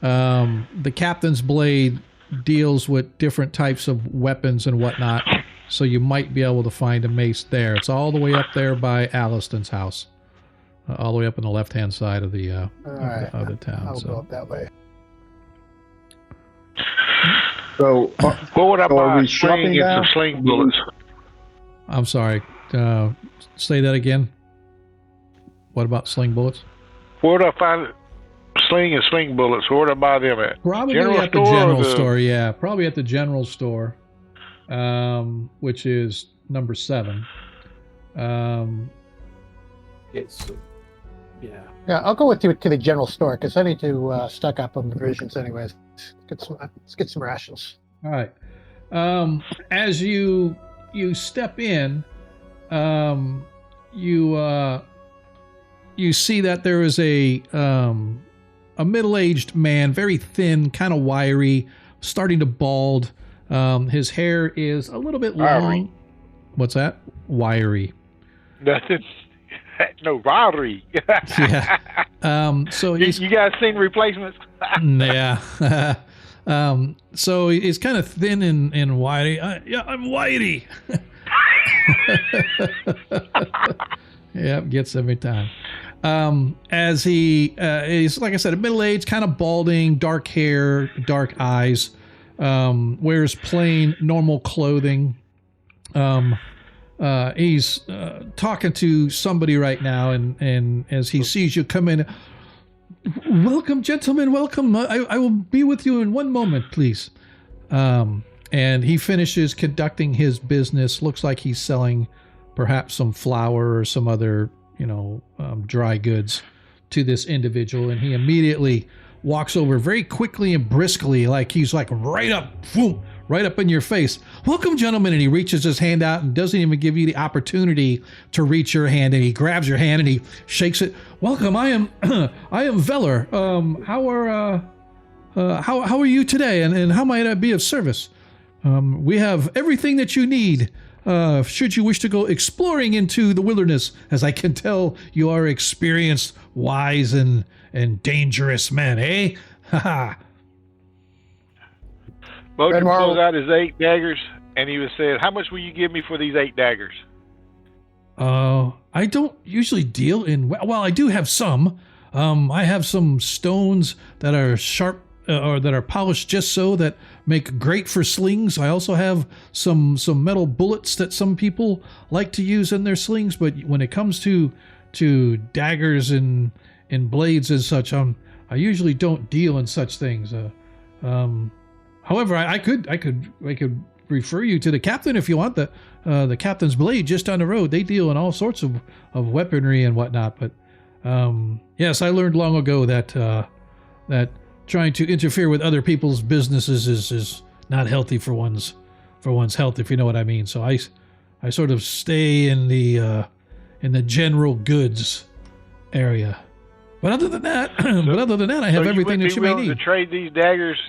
The Captain's Blade deals with different types of weapons and whatnot, so you might be able to find a mace there. It's all the way up there by Allustan's house, all the way up on the left-hand side of the of the town. I'll So. go up that way. So, What would I So are buy? we A sling shopping and now? some sling bullets. I'm sorry. Say that again. What about sling bullets? Where would I find sling and sling bullets? Where would I buy them at? Probably General at the store or general the- store. Yeah, probably at the general store, which is number 7. it's yeah. Yeah, I'll go with you to the general store because I need to stock up on provisions anyways. Let's get some rations. All right. As you step in, you see that there is a middle-aged man, very thin, kind of wiry, starting to bald. His hair is a little bit long. Wiry. What's that? Wiry. Nothing. No, Rodri. Yeah. So he's you guys seen replacements? yeah. So he's kind of thin and wiry. Yeah, I'm Whitey. Yep, gets every time. As he's, like I said, a middle-aged, kind of balding, dark hair, dark eyes, wears plain, normal clothing. He's talking to somebody right now, and as he sees you come in, welcome, gentlemen, welcome. I will be with you in one moment, please. And he finishes conducting his business. Looks like he's selling perhaps some flour or some other, dry goods to this individual. And he immediately walks over very quickly and briskly, like he's like right up in your face. Welcome, gentlemen. And he reaches his hand out and doesn't even give you the opportunity to reach your hand. And he grabs your hand and he shakes it. Welcome. I am Veller. How are you today? And how might I be of service? We have everything that you need. Should you wish to go exploring into the wilderness, as I can tell you are experienced, wise, and dangerous men, eh? Ha ha. Mojo Renoir- pulls out his 8 daggers, and he was saying, "How much will you give me for these 8 daggers?" I don't usually deal in. Well, I do have some. I have some stones that are sharp or that are polished just so that make great for slings. I also have some metal bullets that some people like to use in their slings. But when it comes to daggers and blades and such, I usually don't deal in such things. However, I could refer you to the captain if you want. The captain's blade just down the road. They deal in all sorts of weaponry and whatnot. But yes, I learned long ago that trying to interfere with other people's businesses is not healthy for one's health, if you know what I mean. So I sort of stay in the general goods area. But other than that, I have everything that you may need. To trade these daggers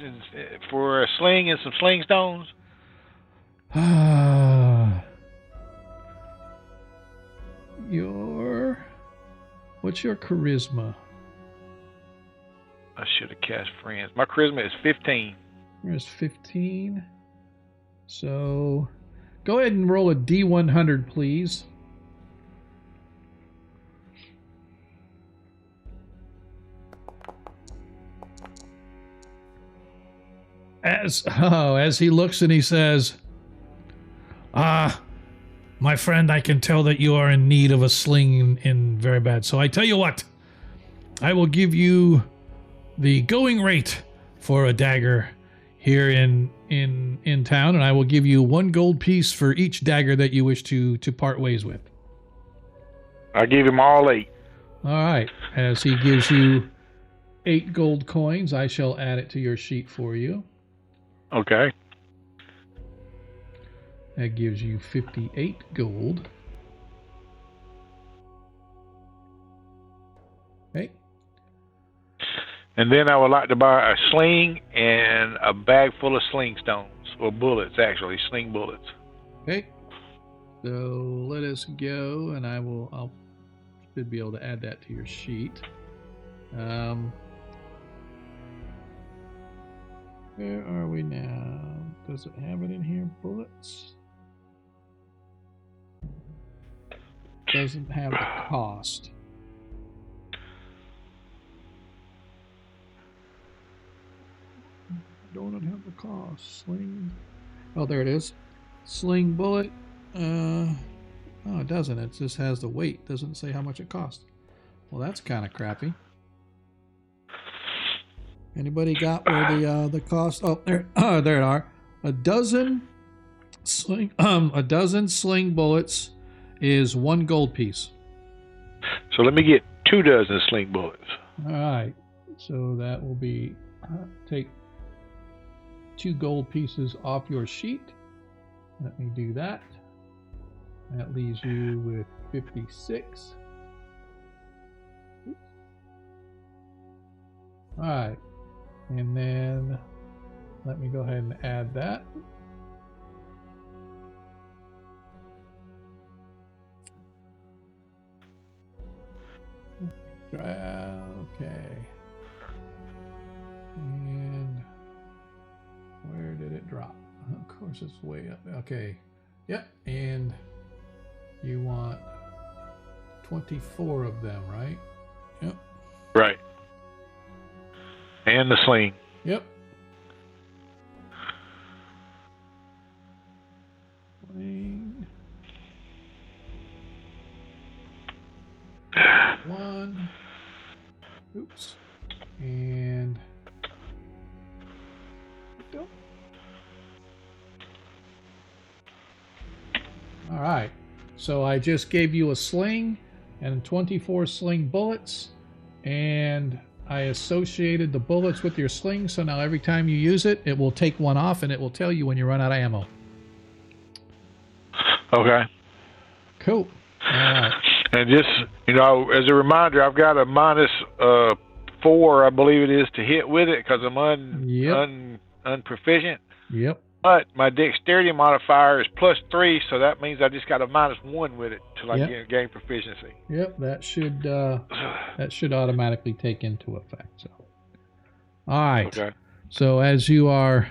for a sling and some sling stones? What's your charisma? I should have cast friends. My charisma is 15. There's 15. So go ahead and roll a D100, please. As he looks and he says, my friend, I can tell that you are in need of a sling in very bad. So I tell you what, I will give you the going rate for a dagger here in town, and I will give you 1 gold piece for each dagger that you wish to part ways with. I give him all 8. All right. As he gives you 8 gold coins, I shall add it to your sheet for you. Okay. That gives you 58 gold. Okay. And then I would like to buy a sling and a bag full of sling stones, or bullets, actually, sling bullets. Okay. So let us go, and I'll should be able to add that to your sheet. Where are we now? Does it have it in here? Bullets? Doesn't have the cost. Don't have the cost. Sling. Oh, there it is. Sling bullet. Oh, it doesn't. It just has the weight. Doesn't say how much it costs. Well, that's kind of crappy. Anybody got where the cost? Oh, there it are. A dozen sling bullets is 1 gold piece. So let me get 2 dozen sling bullets. All right. So that will be take 2 gold pieces off your sheet. Let me do that. That leaves you with 56. Oops. All right. And then let me go ahead and add that. Okay. And where did it drop? Of course, it's way up. Okay. Yep. And you want 24 of them, right? Yep. Right. And the sling. Yep. Sling. 1. Oops. And go. All right. So I just gave you a sling and 24 sling bullets, and I associated the bullets with your sling, so now every time you use it, it will take 1 off, and it will tell you when you run out of ammo. Okay. Cool. All right. And just, as a reminder, I've got a -4, I believe it is, to hit with it because I'm unproficient. Yep. But my dexterity modifier is +3, so that means I just got a -1 with it till I gain proficiency. Yep, that should automatically take into effect. So, all right. Okay. So as you are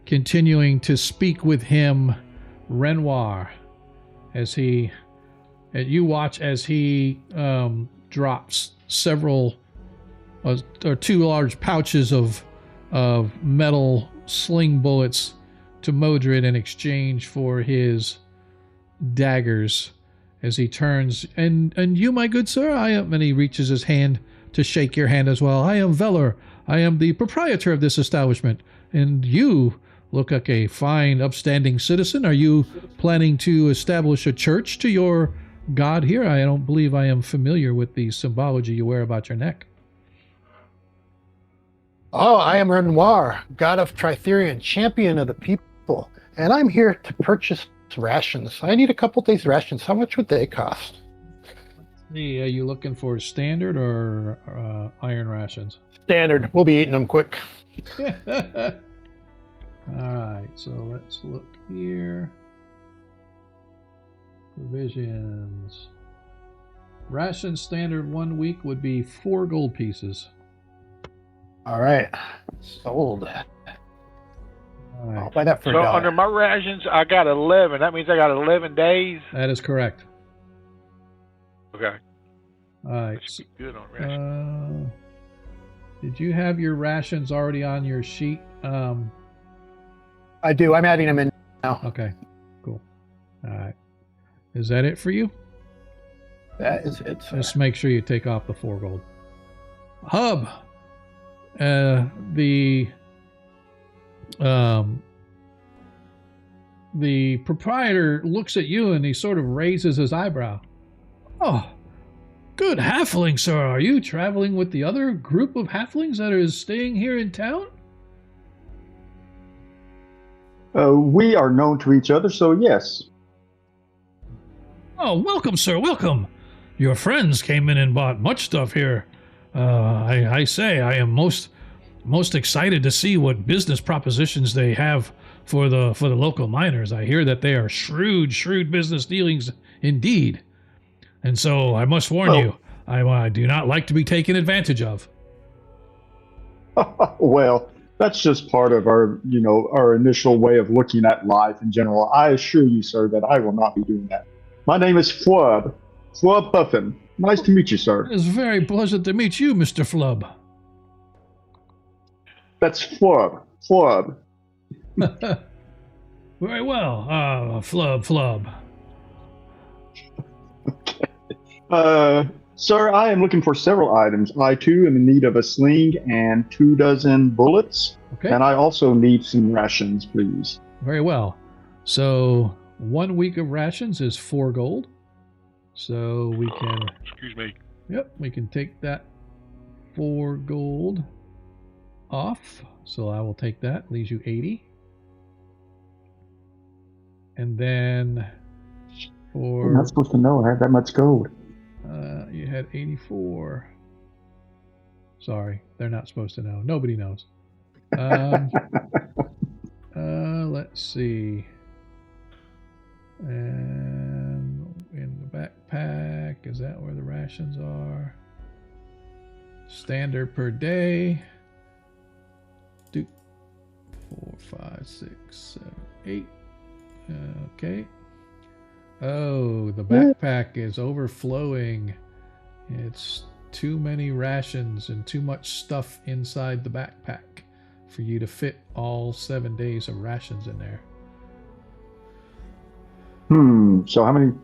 continuing to speak with him, Renoir, you watch as he drops several or 2 large pouches of metal sling bullets to Modred in exchange for his daggers, as he turns and you, my good sir, and he reaches his hand to shake your hand as well. I am Veller. I am the proprietor of this establishment, and you look like a fine, upstanding citizen. Are you planning to establish a church to your god here? I don't believe I am familiar with the symbology you wear about your neck. Oh, I am Renoir, god of Tritherion, champion of the people, and I'm here to purchase rations. I need a couple days' rations. How much would they cost? Are you looking for standard or iron rations? Standard. We'll be eating them quick. All right, so let's look here. Provisions. Ration standard 1 week would be 4 gold pieces. All right. Sold. All right. I'll buy that for So $1. under my rations, I got 11. That means I got 11 days. That is correct. Okay. All right. So, Good on rations. did you have your rations already on your sheet? I do. I'm adding them in now. Okay, cool. All right. Is that it for you? That is it, sir. Just make sure you take off the 4 gold. Hub. The proprietor looks at you and he sort of raises his eyebrow. Oh, good halfling, sir. Are you traveling with the other group of halflings that is staying here in town? We are known to each other, so yes. Oh, welcome, sir, welcome. Your friends came in and bought much stuff here. I say I am most excited to see what business propositions they have for the local miners. I hear that they are shrewd business dealings indeed. And so I must warn you, I do not like to be taken advantage of. Well, that's just part of our initial way of looking at life in general. I assure you, sir, that I will not be doing that. My name is Flub Puffin. Nice to meet you, sir. It is very pleasant to meet you, Mr. Flub. That's Flub. Very well, Flub. Sir, I am looking for several items. I, too, am in need of a sling and 24 bullets. Okay. And I also need some rations, please. Very well. So 1 week of rations is 4 gold. So we can... Excuse me. Yep, we can take that 4 gold off. So I will take that. Leaves you 80. And then for... I'm not supposed to know I have that much gold. You had 84. Sorry, they're not supposed to know. Nobody knows. Let's see. And in the backpack, is that where the rations are? Standard per day. 2, 4, 5, 6, 7, 8. Okay. Oh, the backpack is overflowing. It's too many rations and too much stuff inside the backpack for you to fit all 7 days of rations in there. So how can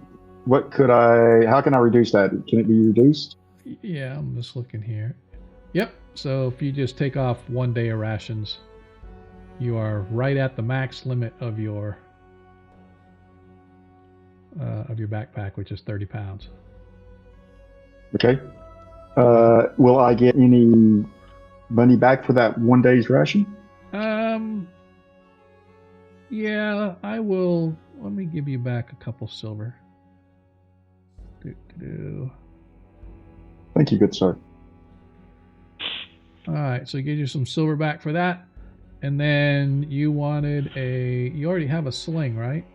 I reduce that? Can it be reduced? Yeah, I'm just looking here. Yep. So if you just take off 1 day of rations, you are right at the max limit of your backpack, which is 30 pounds. Okay. Will I get any money back for that 1 day's ration? Yeah, I will. Let me give you back a couple silver. Thank you, good sir. All right, so get you some silver back for that. And then you already have a sling, right?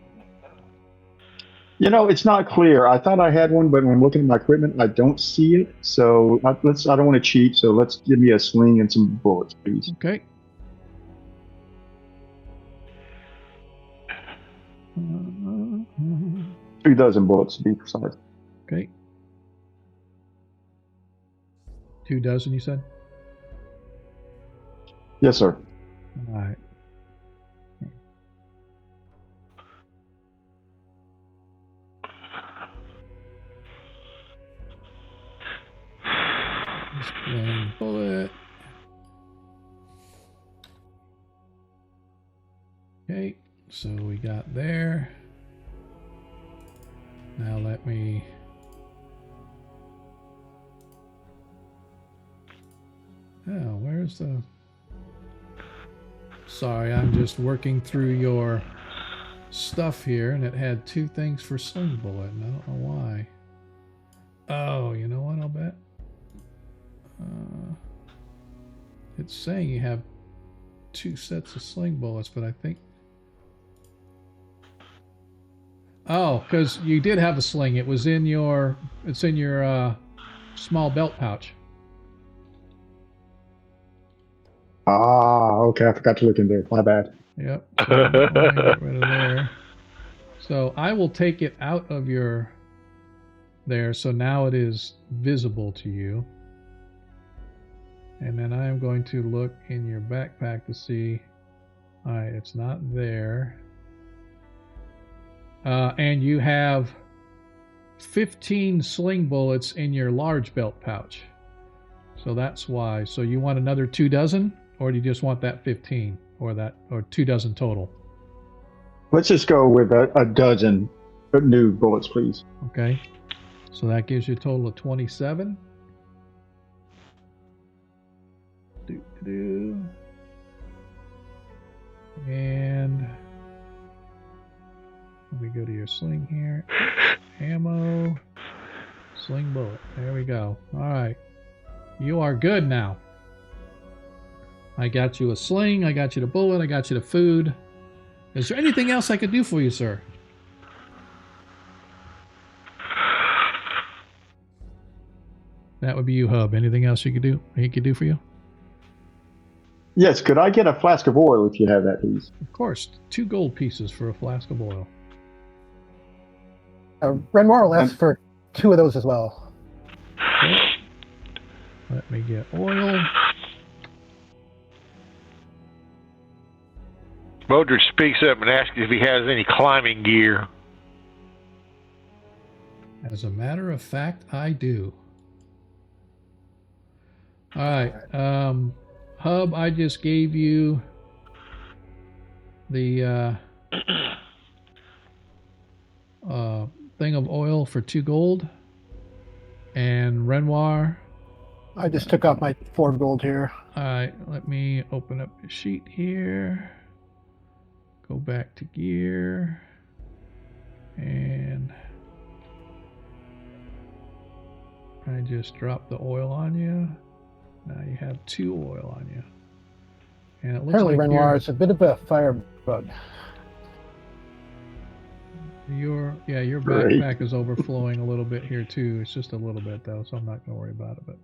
It's not clear. I thought I had one, but when I'm looking at my equipment, I don't see it. So I don't want to cheat. So let's give me a sling and some bullets, please. Okay. 24 bullets to be precise. Okay. 24, you said? Yes, sir. All right. One bullet. Okay, so we got there. Now let me... Oh, where's the... Sorry, I'm just working through your stuff here, and it had 2 things for sling bullet, and I don't know why. Oh, you know what? I'll bet. It's saying you have 2 sets of sling bullets, but I think. Oh, because you did have a sling. It was in your. It's in your small belt pouch. Ah, okay. I forgot to look in there. My bad. Yep. So I'm gonna get rid of there. So I will take it out of your. There. So now it is visible to you. And then I am going to look in your backpack to see. All right, it's not there. And you have 15 sling bullets in your large belt pouch. So that's why. So you want another 2 dozen, or do you just want that 15, or 2 dozen total? Let's just go with a dozen new bullets, please. Okay. So that gives you a total of 27. And let me go to your sling here. Ammo. Sling bullet. There we go. All right. You are good now. I got you a sling. I got you the bullet. I got you the food. Is there anything else I could do for you, sir? That would be you, Hub. Anything else you could do? He could do for you? Yes, could I get a flask of oil if you have that, please? Of course. 2 gold pieces for a flask of oil. Renmore will ask for 2 of those as well. Okay. Let me get oil. Modric speaks up and asks if he has any climbing gear. As a matter of fact, I do. All right. Hub, I just gave you the thing of oil for 2 gold. And Renoir. I just took off my 4 gold here. All right, let me open up the sheet here. Go back to gear. And I just dropped the oil on you. Now you have 2 oil on you. And it looks Apparently, like Renoir is a bit of a firebug. your backpack is overflowing a little bit here too. It's just a little bit though, so I'm not going to worry about it. But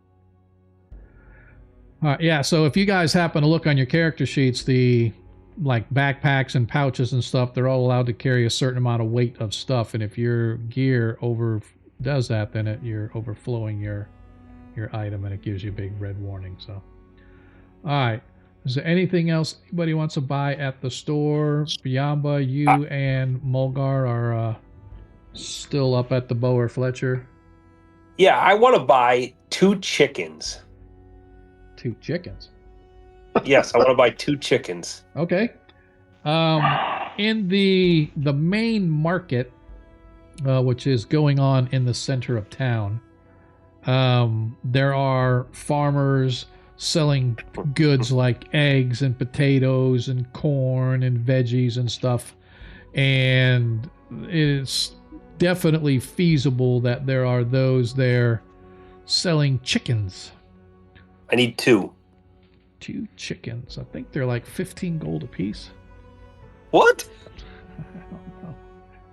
all right, yeah. So if you guys happen to look on your character sheets, the like backpacks and pouches and stuff, they're all allowed to carry a certain amount of weight of stuff, and if your gear does that, then you're overflowing your item, and it gives you a big red warning. So, all right. Is there anything else anybody wants to buy at the store? Biamba, you and Mulgar are still up at the Bower Fletcher. Yeah, I want to buy 2 chickens. 2 chickens. Yes, I want to buy 2 chickens. Okay. In the main market, which is going on in the center of town, there are farmers selling goods like eggs and potatoes and corn and veggies and stuff. And it's definitely feasible that there are those there selling chickens. I need 2. 2 chickens. I think they're like 15 gold apiece. What? I don't know.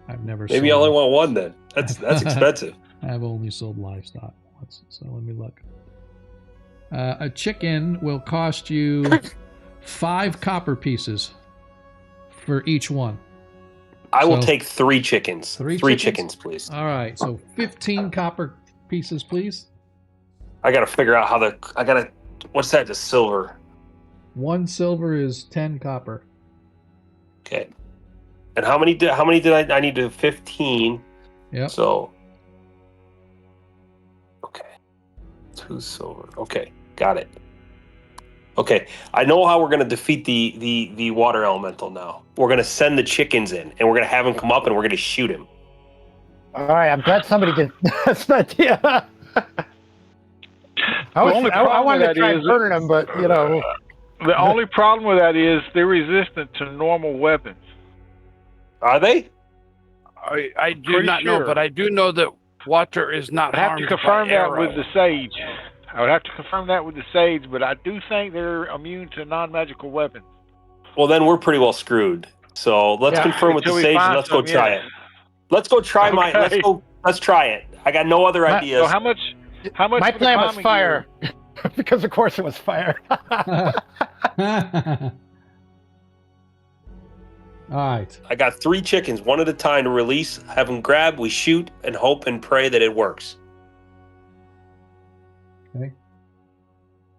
I've never Maybe I sold only want 1 then. That's expensive. I've only sold livestock once, so let me look. A chicken will cost you 5 copper pieces for each one. I will take 3 chickens. 3 chickens, please. All right, so 15 copper pieces, please. I got to figure out what's that, the silver? 1 silver is 10 copper. Okay. And how many did I need to 15? Yep. So okay. 2 silver. Okay, got it. Okay, I know how we're going to defeat the water elemental now. We're going to send the chickens in, and we're going to have him come up, and we're going to shoot him. All right, I'm glad somebody did. That's an idea. I wanted to try burning them, but you know. The only problem with that is they're resistant to normal weapons. Are they? I do not know, but I do know that water is not I'd have harmed to confirm by that with arrow. the sage. I would have to confirm that with the sage, but I do think they're immune to non-magical weapons. Well, then we're pretty well screwed. So let's Yeah, confirm with the until we sage and find let's go some, try yes. it. Let's go try my. Okay. Let's try it. I got no other My- ideas. So how much? My for the plan was climbing fire, gear? because of course it was fire. All right. I got 3 chickens, one at a time to release. Have them grab. We shoot and hope and pray that it works.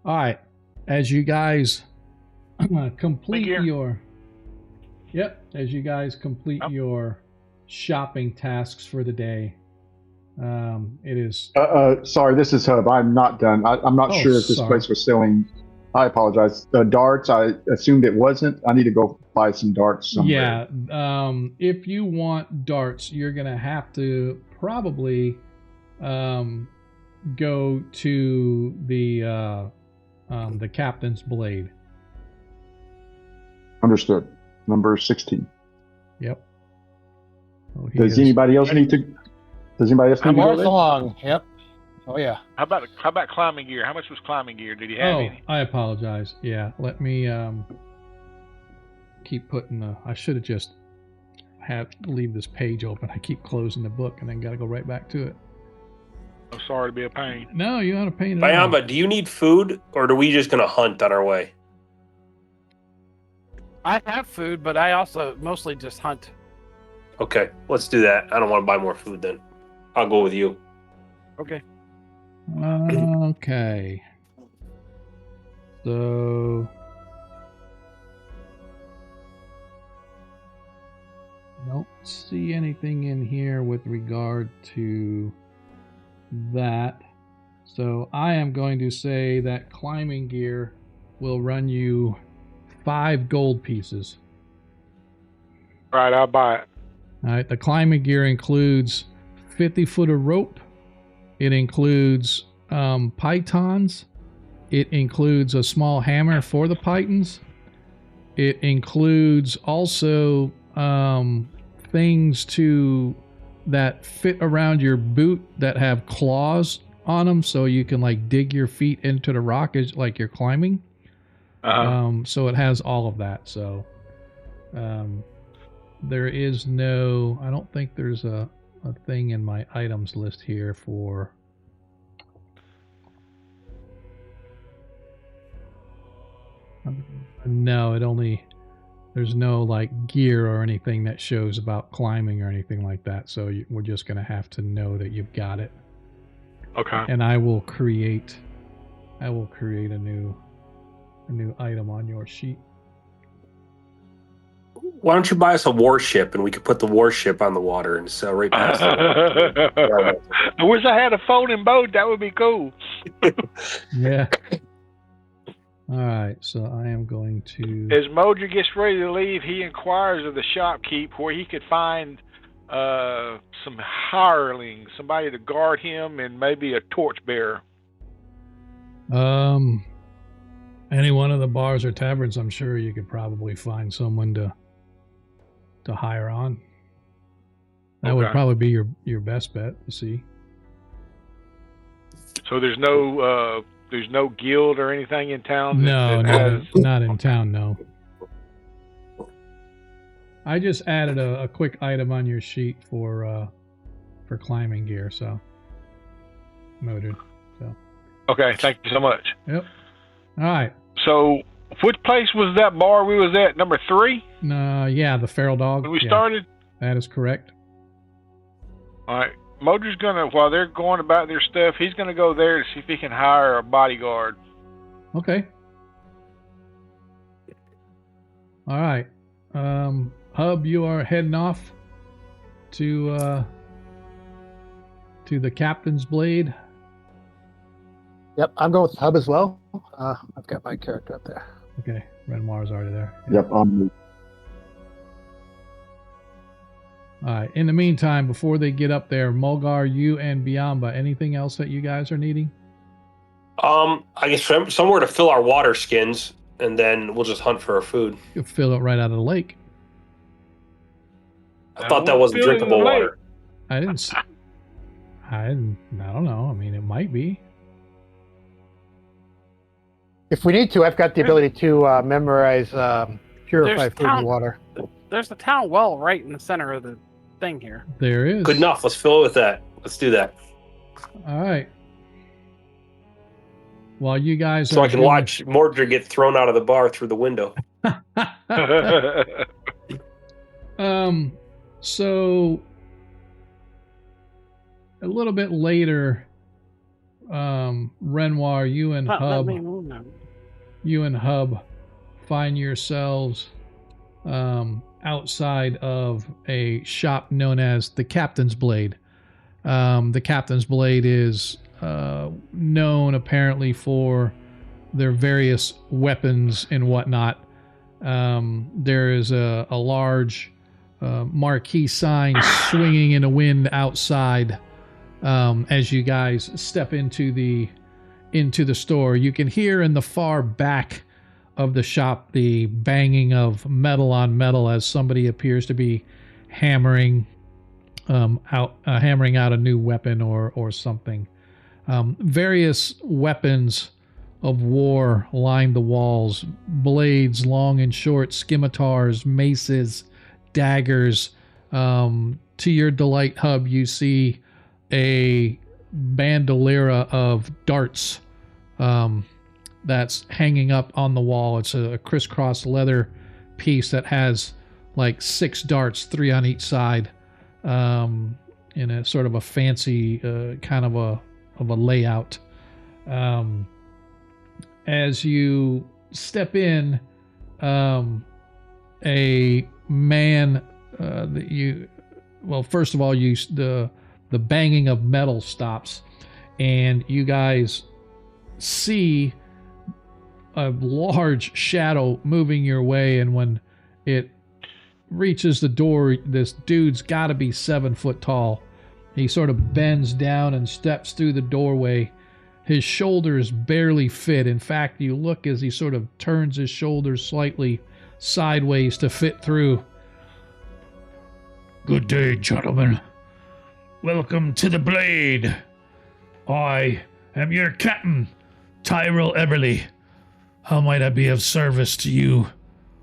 All right. As you guys complete Gear. your as you guys complete your shopping tasks for the day, it is Sorry, this is Hub. I'm not done. I'm not Oh, sure if this sorry. place was selling. I apologize. Darts. I assumed it wasn't. I need to go buy some darts somewhere. yeah. If you want darts, you're gonna have to probably go to the captain's blade. Understood. Number 16. Yep. Oh, he Does is- anybody else need to? Does anybody else need I'm to go Mars there? along. Yep. Oh yeah. How about climbing gear? How much was climbing gear? Did he have Oh, any? I apologize. Yeah, let me keep putting the. I should have just leave this page open. I keep closing the book and then got to go right back to it. I'm sorry to be a pain. No, you're not a pain at all. Bayamba, do you need food or are we just going to hunt on our way? I have food, but I also mostly just hunt. Okay, let's do that. I don't want to buy more food then. I'll go with you. Okay. Okay. So don't see anything in here with regard to that. So I am going to say that climbing gear will run you 5 gold pieces. All right, I'll buy it. All right, the climbing gear includes 50 foot of rope. It includes pythons. It includes a small hammer for the pythons. It includes also things that fit around your boot that have claws on them, so you can like dig your feet into the rock as like you're climbing. So it has all of that. So there is no. I don't think there's a thing in my items list here for. No, it only. There's no like gear or anything that shows about climbing or anything like that. So we're just gonna have to know that you've got it. Okay. And I will create a new item on your sheet. Why don't you buy us a warship and we could put the warship on the water and sail right past it? I wish I had a floating boat. That would be cool. Yeah. All right, so I am going to. As Mojo gets ready to leave, he inquires of the shopkeep where he could find some hirelings, somebody to guard him, and maybe a torchbearer. Any one of the bars or taverns, I'm sure you could probably find someone to hire on. That would Okay. probably be your best bet to see. So there's no guild or anything in town. No, that not in town. No. I just added a quick item on your sheet for climbing gear. So noted. So. Okay, thank you so much. Yep. All right. So, which place was that bar we was at? Number 3 Yeah, the feral dog. when we Yeah, started. that is correct. All right, Mojo's gonna, while they're going about their stuff, he's gonna go there to see if he can hire a bodyguard. Okay. All right. Hub, you are heading off to the captain's blade. Yep, I'm going with Hub as well. I've got my character up there. Okay, Renoir's already there. Yep. All right. In the meantime, before they get up there, Mulgar, you and Biamba, anything else that you guys are needing? I guess somewhere to fill our water skins, and then we'll just hunt for our food. You can fill it right out of the lake. I thought that was fill it in drinkable the lake. water. I didn't. I don't know. I mean, it might be. If we need to, I've got the ability to memorize purify There's food and water. There's a town well right in the center of the thing here. There is. Good enough. Let's fill it with that. Let's do that. All right. While you guys So are I can watch Mordred get thrown out of the bar through the window. So a little bit later, Renoir, you and Hub find yourselves outside of a shop known as the Captain's Blade. The Captain's Blade is known apparently for their various weapons and whatnot. There is a large marquee sign swinging in the wind outside as you guys step into the store. You can hear in the far back of the shop the banging of metal on metal as somebody appears to be hammering out a new weapon or something. Various weapons of war line the walls: blades, long and short, scimitars, maces, daggers. To your delight, Hub, you see a bandoliera of darts that's hanging up on the wall. It's a crisscross leather piece that has like 6 darts, 3 on each side, in a sort of a fancy kind of a layout. As you step in, a man first of all, the banging of metal stops, and you guys see a large shadow moving your way. And when it reaches the door, this dude's got to be 7 foot tall. He sort of bends down and steps through the doorway. His shoulders barely fit. In fact, you look as he sort of turns his shoulders slightly sideways to fit through. Good day, gentlemen. Welcome to the Blade. I am your captain, Tyrell Everly. How might I be of service to you,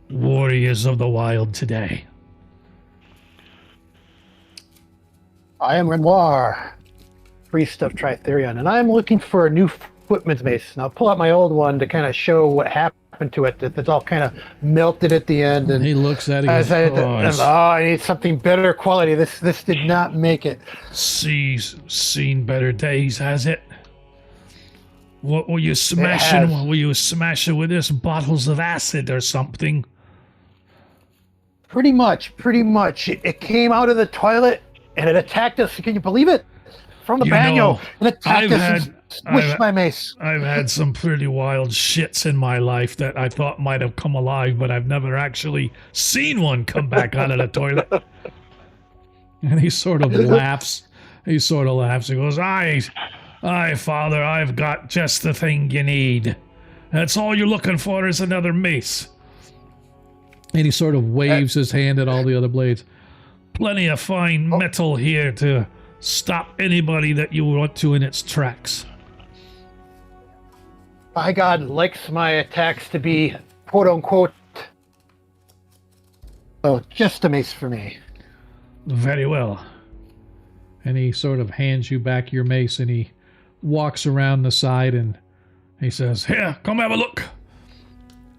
warriors of the wild, today? I am Renoir, priest of Tritherion, and I'm looking for a new footman's mace. And I'll pull out my old one to kind of show what happened to it. It's all kind of melted at the end. And he looks at it. I need something better quality. This did not make it. Seen better days, has it? What were you smashing? Were you smashing with this? Bottles of acid or something? Pretty much. It came out of the toilet and it attacked us. Can you believe it? From the banyo. It attacked us and squished my mace. I've had some pretty wild shits in my life that I thought might have come alive, but I've never actually seen one come back out of the toilet. And he sort of laughs. He goes, Aye, Father, I've got just the thing you need. That's all you're looking for is another mace. And he sort of waves his hand at all the other blades. Plenty of fine metal here to stop anybody that you want to in its tracks. My God likes my attacks to be quote unquote. So just a mace for me. Very well. And he sort of hands you back your mace, and he walks around the side and he says, Here, come have a look.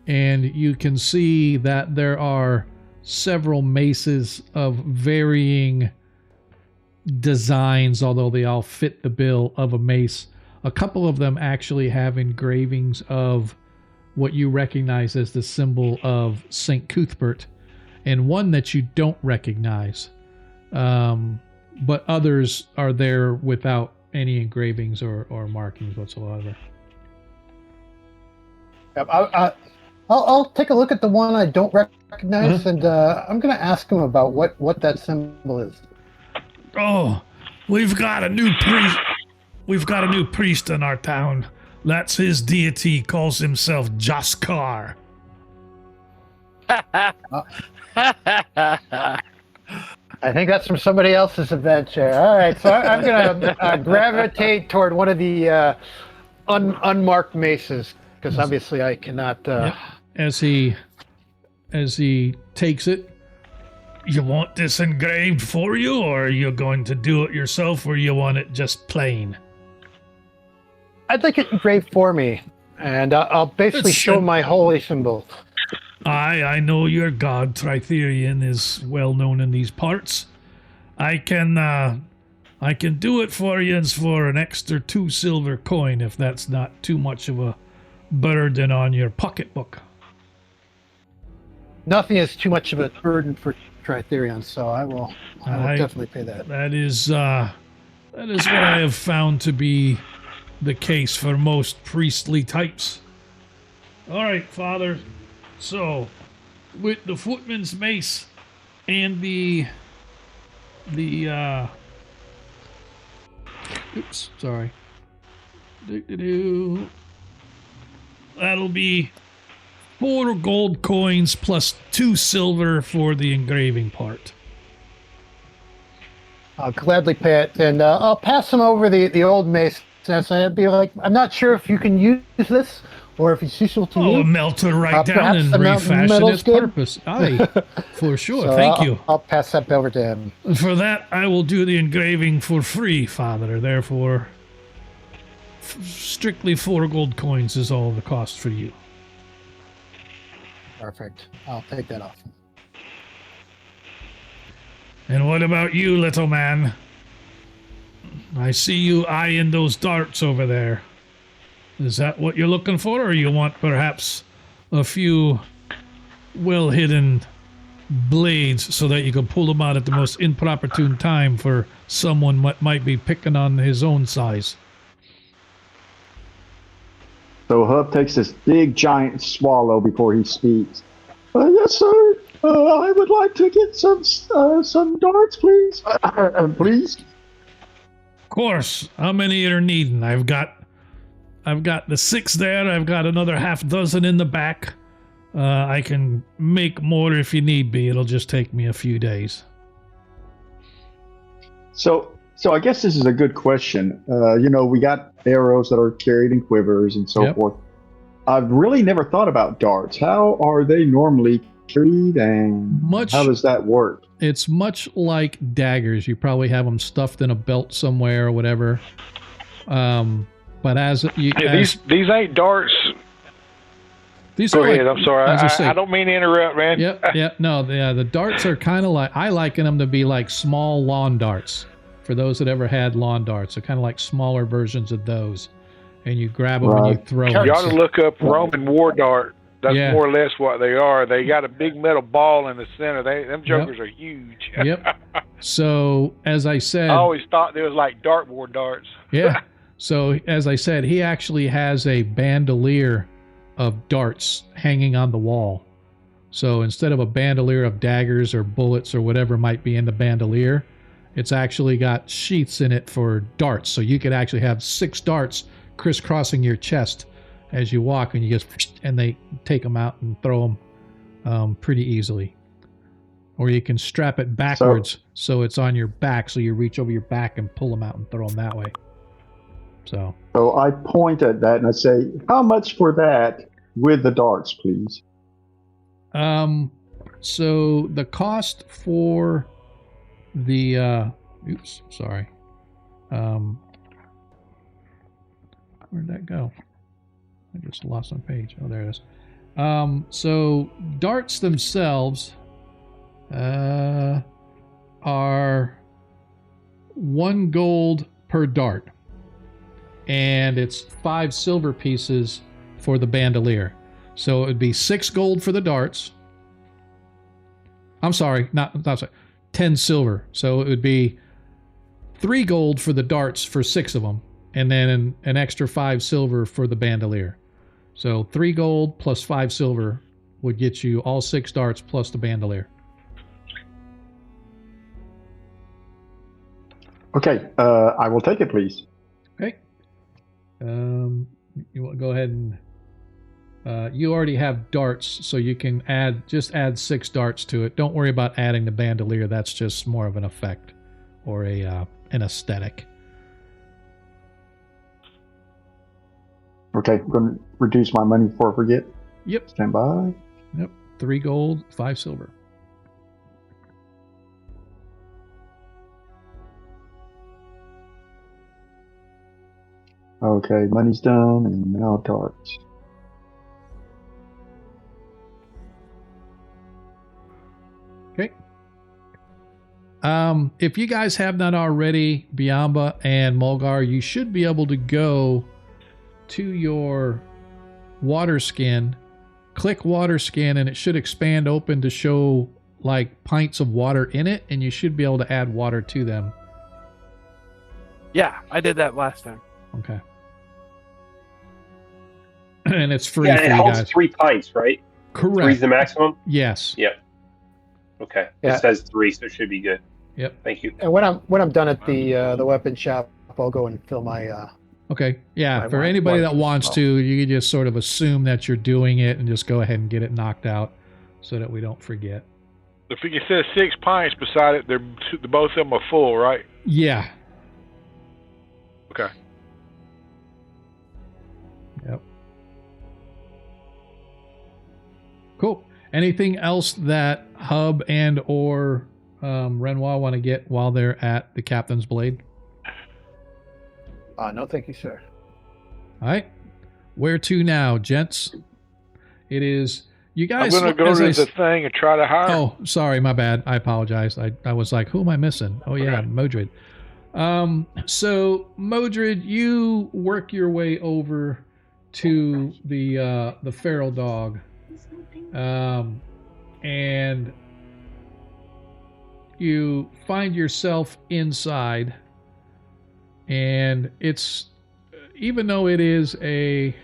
And you can see that there are several maces of varying designs, although they all fit the bill of a mace. A couple of them actually have engravings of what you recognize as the symbol of St. Cuthbert, and one that you don't recognize. But others are there without any engravings or markings whatsoever. I'll take a look at the one I don't recognize, and I'm going to ask him about what that symbol is. Oh, we've got a new priest. We've got a new priest in our town. That's his deity. Calls himself Jaskar. I think that's from somebody else's adventure. All right, so I'm going to gravitate toward one of the unmarked maces because obviously I cannot. Yep. As he takes it, You want this engraved for you, or are you going to do it yourself, or you want it just plain? I'd like it engraved for me, and I'll basically show my holy symbol. I know your god Tritherian is well known in these parts. I can do it for you for an extra 2 silver coin if that's not too much of a burden on your pocketbook. Nothing is too much of a burden for Tritherion, so I will definitely pay that. That is what I have found to be the case for most priestly types. All right, Father. So, with the footman's mace and oops, sorry. That'll be 4 gold coins plus 2 silver for the engraving part. I'll gladly pay it, and I'll pass him over the old mace. And I'd be like, I'm not sure if you can use this or if it's useful to you. Oh, melt it right down and refashion its purpose. Aye, for sure. So Thank you. I'll pass that over to him. For that, I will do the engraving for free, Father. Therefore, strictly 4 gold coins is all the cost for you. Perfect. I'll take that off. And what about you, little man? I see you eyeing those darts over there. Is that what you're looking for, or you want perhaps a few well-hidden blades so that you can pull them out at the most inopportune time for someone might be picking on his own size? So Hub takes this big giant swallow before he speaks. Yes, sir. I would like to get some darts, please. Please. Of course. How many are needing? I've got the 6 there. I've got another half dozen in the back. I can make more if you need be. It'll just take me a few days. So I guess this is a good question. We got arrows that are carried in quivers and so forth. I've really never thought about darts. How are they normally carried, and how does that work? It's much like daggers. You probably have them stuffed in a belt somewhere or whatever. But these ain't darts. These Go are ahead. like, I'm sorry. I don't mean to interrupt, man. The darts are kind of like, I liken them to be like small lawn darts. For those that ever had lawn darts, they're kind of like smaller versions of those. And you grab them and you throw them. You ought to look up Roman war dart. That's more or less what they are. They got a big metal ball in the center. Them jokers are huge. So, as I said... I always thought they was like dartboard darts. Yeah. So, as I said, he actually has a bandolier of darts hanging on the wall. So, instead of a bandolier of daggers or bullets or whatever might be in the bandolier, it's actually got sheaths in it for darts. So, you could actually have 6 darts crisscrossing your chest as you walk, and you just, and they take them out and throw them pretty easily. Or you can strap it backwards so it's on your back, so you reach over your back and pull them out and throw them that way. So I point at that and I say, how much for that with the darts, please? So the cost for the where'd that go? I just lost my page. Oh, there it is. So darts themselves are 1 gold per dart, and it's 5 silver pieces for the bandolier. So it would be 6 gold for the darts. I'm sorry, not sorry, 10 silver. So it would be 3 gold for the darts for 6 of them, and then an extra 5 silver for the bandolier. So 3 gold plus 5 silver would get you all 6 darts plus the bandolier. Okay, I will take it, please. Okay. You want to go ahead and... You already have darts, so you can add 6 darts to it. Don't worry about adding the bandolier. That's just more of an effect or an aesthetic. Okay, I'm going to reduce my money before I forget. Yep. Stand by. Yep. 3 gold, 5 silver. Okay, money's done, and now darts. Okay. If you guys have not already, Biamba and Mulgar, you should be able to go to your water skin, click water skin, and it should expand open to show like pints of water in it, and you should be able to add water to them. Yeah, I did that last time. Okay. And it's free Yeah, for it you holds guys. 3 pints, right? Correct. 3's the maximum? Yes. Yep. Okay. Yeah. It says 3, so it should be good. Yep. Thank you. And when I'm done at the weapon shop, I'll go and fill my. Okay. Yeah. My For anybody that water wants as to, you can just sort of assume that you're doing it and just go ahead and get it knocked out so that we don't forget. If it says 6 pints beside it, both of them are full, right? Yeah. Okay. Yep. Cool. Anything else that Hub and or Renoir want to get while they're at the Captain's Blade? No, thank you, sir. All right. Where to now, gents? It is you guys. I'm going to go to the thing and try to hire. Oh, sorry, my bad. I apologize. I was like, who am I missing? Oh yeah, Okay. Modred. So Modred, you work your way over to the feral dog, and you find yourself inside, and it's, even though it is a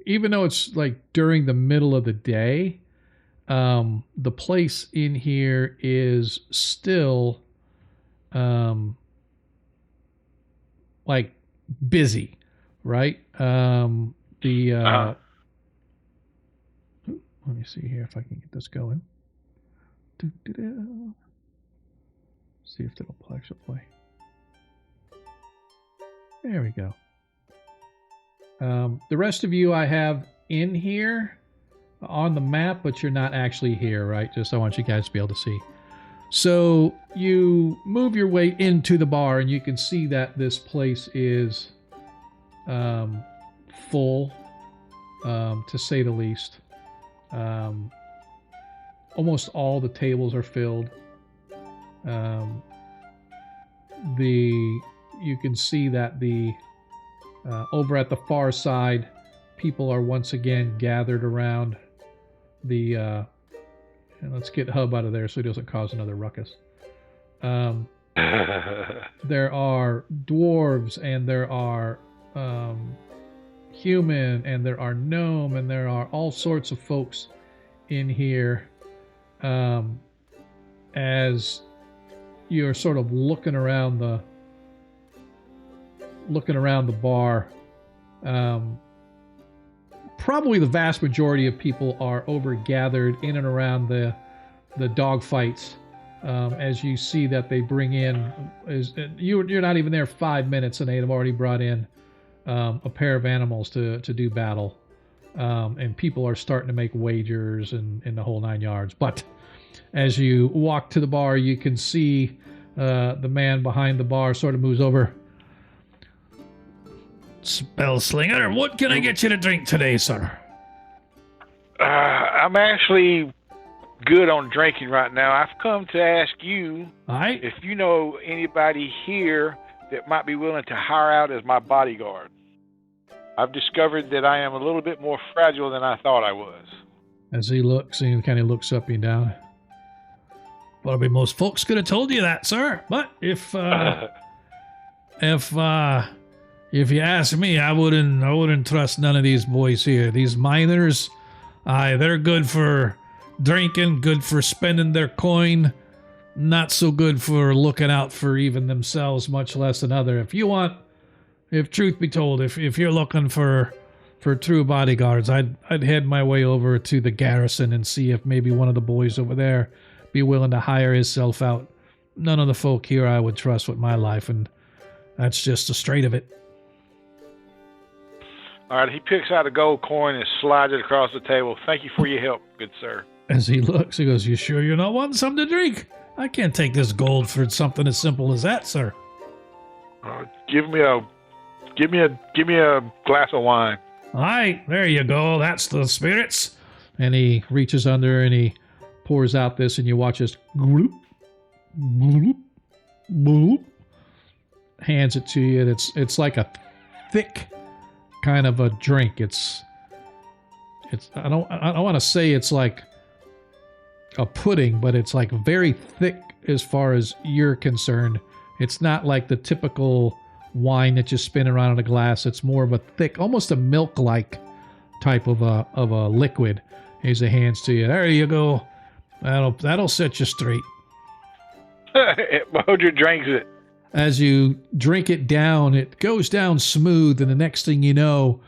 even though it's like during the middle of the day, the place in here is still like busy, right? Let me see here if I can get this going. See if it'll actually play. There we go. The rest of you I have in here on the map, but you're not actually here, right? Just I want you guys to be able to see. So you move your way into the bar, and you can see that this place is full, to say the least. Almost all the tables are filled. You can see that the over at the far side, people are once again gathered around the. And let's get Hub out of there so he doesn't cause another ruckus. There are dwarves, and there are human, and there are gnome, and there are all sorts of folks in here. As you're sort of looking around the bar, probably the vast majority of people are over gathered in and around the dog fights. As you see that they bring in, you're not even there 5 minutes, and they have already brought in a pair of animals to do battle, and people are starting to make wagers and the whole 9 yards. But as you walk to the bar, you can see the man behind the bar sort of moves over. Spellslinger, what can I get you to drink today, sir? I'm actually good on drinking right now. I've come to ask you Aye. if you know anybody here that might be willing to hire out as my bodyguard. I've discovered that I am a little bit more fragile than I thought I was. As he looks, and he kind of looks up and down. Probably most folks could have told you that, sir. But if you ask me, I wouldn't trust none of these boys here. These miners, they're good for drinking, good for spending their coin, not so good for looking out for even themselves, much less another. If you want if truth be told, if you're looking for true bodyguards, I'd head my way over to the garrison and see if maybe one of the boys over there be willing to hire himself out. None of the folk here I would trust with my life, and that's just the straight of it. All right, he picks out a gold coin and slides it across the table. Thank you for your help, good sir. As he looks, he goes, "You sure you're not wanting something to drink? I can't take this gold for something as simple as that, sir." Give me a glass of wine. All right, there you go. That's the spirits. And he reaches under and he pours out this, and you watch this gloop, gloop, gloop, hands it to you. It's like a thick kind of a drink. It's I don't want to say it's like a pudding, but it's like very thick as far as you're concerned. It's not like the typical wine that you spin around in a glass. It's more of a thick, almost a milk-like type of a liquid. Here's the hands to you. There you go. That'll set you straight. Hold your drinks it. As you drink it down, it goes down smooth, and the next thing you know,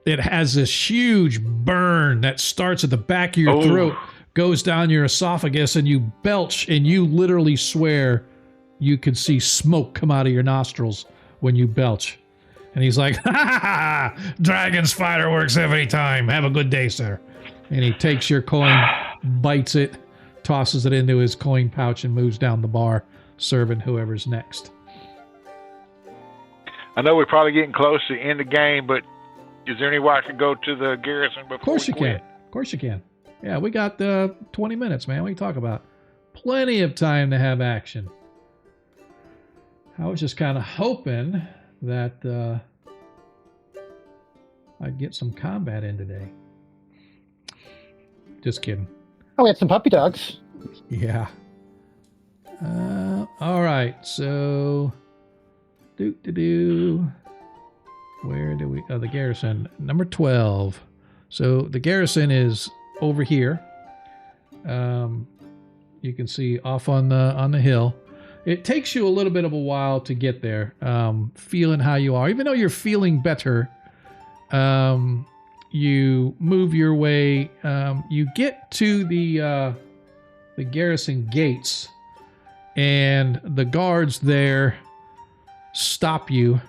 it has this huge burn that starts at the back of your throat, goes down your esophagus, and you belch, and you literally swear you can see smoke come out of your nostrils when you belch. And he's like, "Ha ha ha! Dragon's fireworks every time. Have a good day, sir." And he takes your coin, bites it, tosses it into his coin pouch, and moves down the bar, serving whoever's next. I know we're probably getting close to the end of the game, but is there any way I could go to the garrison before Of course we you quit? can. Of course you can. Yeah, we got 20 minutes, man. What are you talking about? Plenty of time to have action. I was just kind of hoping that I'd get some combat in today. Just kidding. Oh, we had some puppy dogs. Yeah. All right. So, where do we? Oh, the garrison, number 12. So the garrison is over here. You can see off on the hill. It takes you a little bit of a while to get there. Feeling how you are, even though you're feeling better. You move your way. You get to the garrison gates, and the guards there stop you.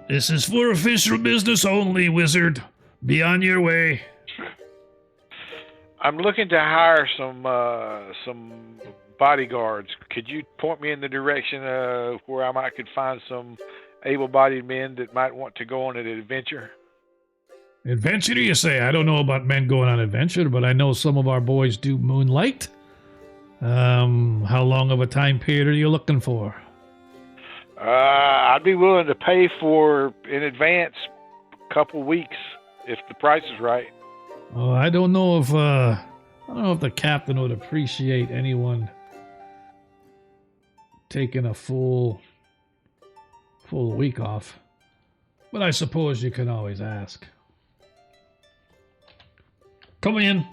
This is for official business only, wizard. Be on your way. I'm looking to hire some bodyguards. Could you point me in the direction of where I could find some able-bodied men that might want to go on an adventure? Adventure, you say? I don't know about men going on adventure, but I know some of our boys do moonlight. How long of a time period are you looking for? I'd be willing to pay for in advance a couple weeks if the price is right. Oh, I don't know if the captain would appreciate anyone taking a full week off, but I suppose you can always ask. Come in.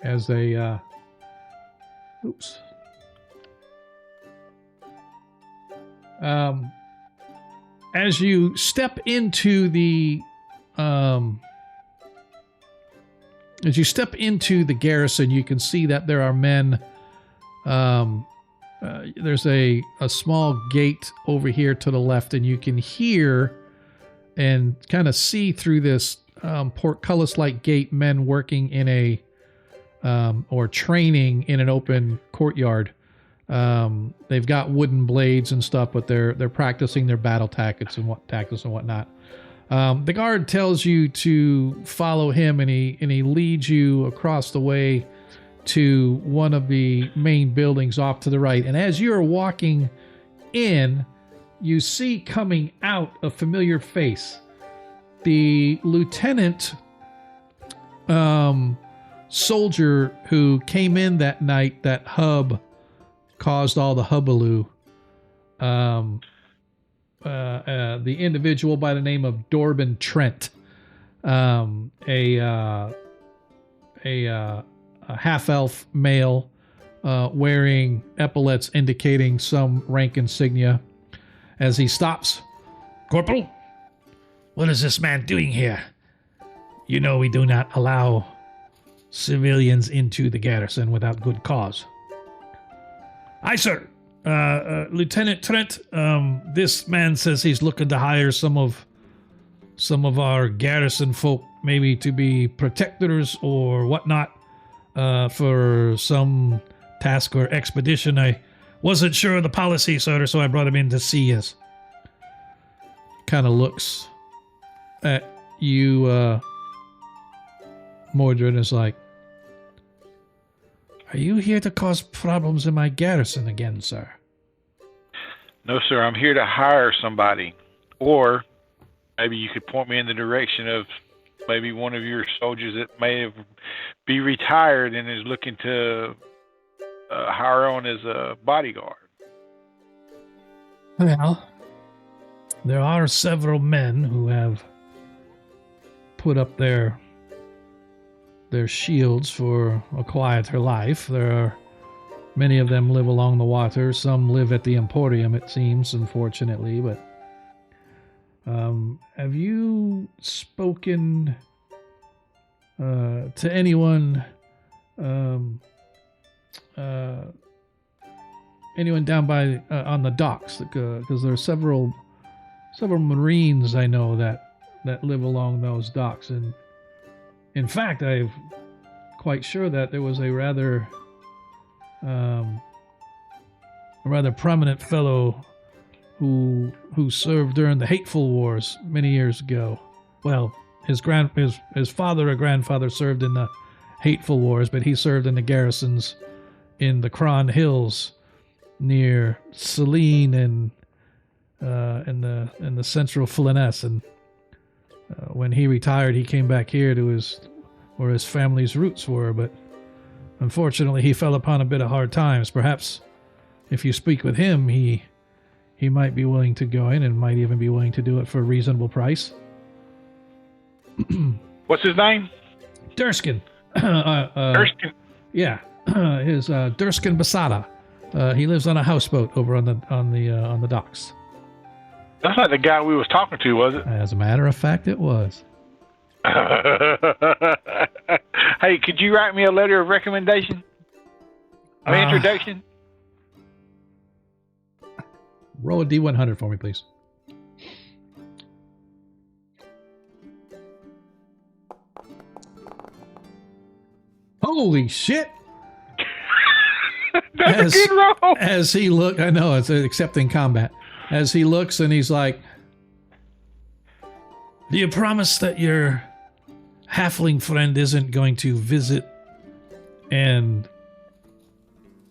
As they as you step into the garrison, you can see that there are men. There's a small gate over here to the left, and you can hear and kind of see through this portcullis-like gate men working in a or training in an open courtyard. They've got wooden blades and stuff, but they're practicing their battle tactics and whatnot. The guard tells you to follow him, and he leads you across the way to one of the main buildings off to the right. And as you're walking in, you see coming out a familiar face. The lieutenant soldier who came in that night that Hub caused all the hubbaloo. The individual by the name of Dorbin Trent, a half-elf male, wearing epaulets indicating some rank insignia, as he stops. Corporal, what is this man doing here? You know we do not allow civilians into the garrison without good cause. Aye, sir. Lieutenant Trent, this man says he's looking to hire some of our garrison folk, maybe to be protectors or whatnot, for some task or expedition. I wasn't sure of the policy, sir, so I brought him in to see us. Kind of looks at you, Mordred, is like, are you here to cause problems in my garrison again, sir? No, sir. I'm here to hire somebody. Or maybe you could point me in the direction of maybe one of your soldiers that may be retired and is looking to hire on as a bodyguard. Well, there are several men who have put up their shields for a quieter life. There are many of them live along the water. Some live at the Emporium, it seems, unfortunately. But have you spoken to anyone down by on the docks? Because there are several Marines I know that live along those docks, and in fact, I'm quite sure that there was a rather prominent fellow who served during the Hateful Wars many years ago. Well, his father or grandfather served in the Hateful Wars, but he served in the garrisons in the Cron Hills near Celine and in the central Flyness, and when he retired, he came back here to where his family's roots were, but unfortunately he fell upon a bit of hard times. Perhaps if you speak with him, he might be willing to go in and might even be willing to do it for a reasonable price. What's his name? Durskin. Durskin? Yeah. His Durskin Basada. He lives on a houseboat over on the docks. That's not the guy we was talking to, was it? As a matter of fact, it was. Hey, could you write me a letter of recommendation? An introduction? Roll a D100 for me, please. Holy shit! That's a good roll. As he looked, I know it's accepting combat. As he looks and he's like, do you promise that your halfling friend isn't going to visit and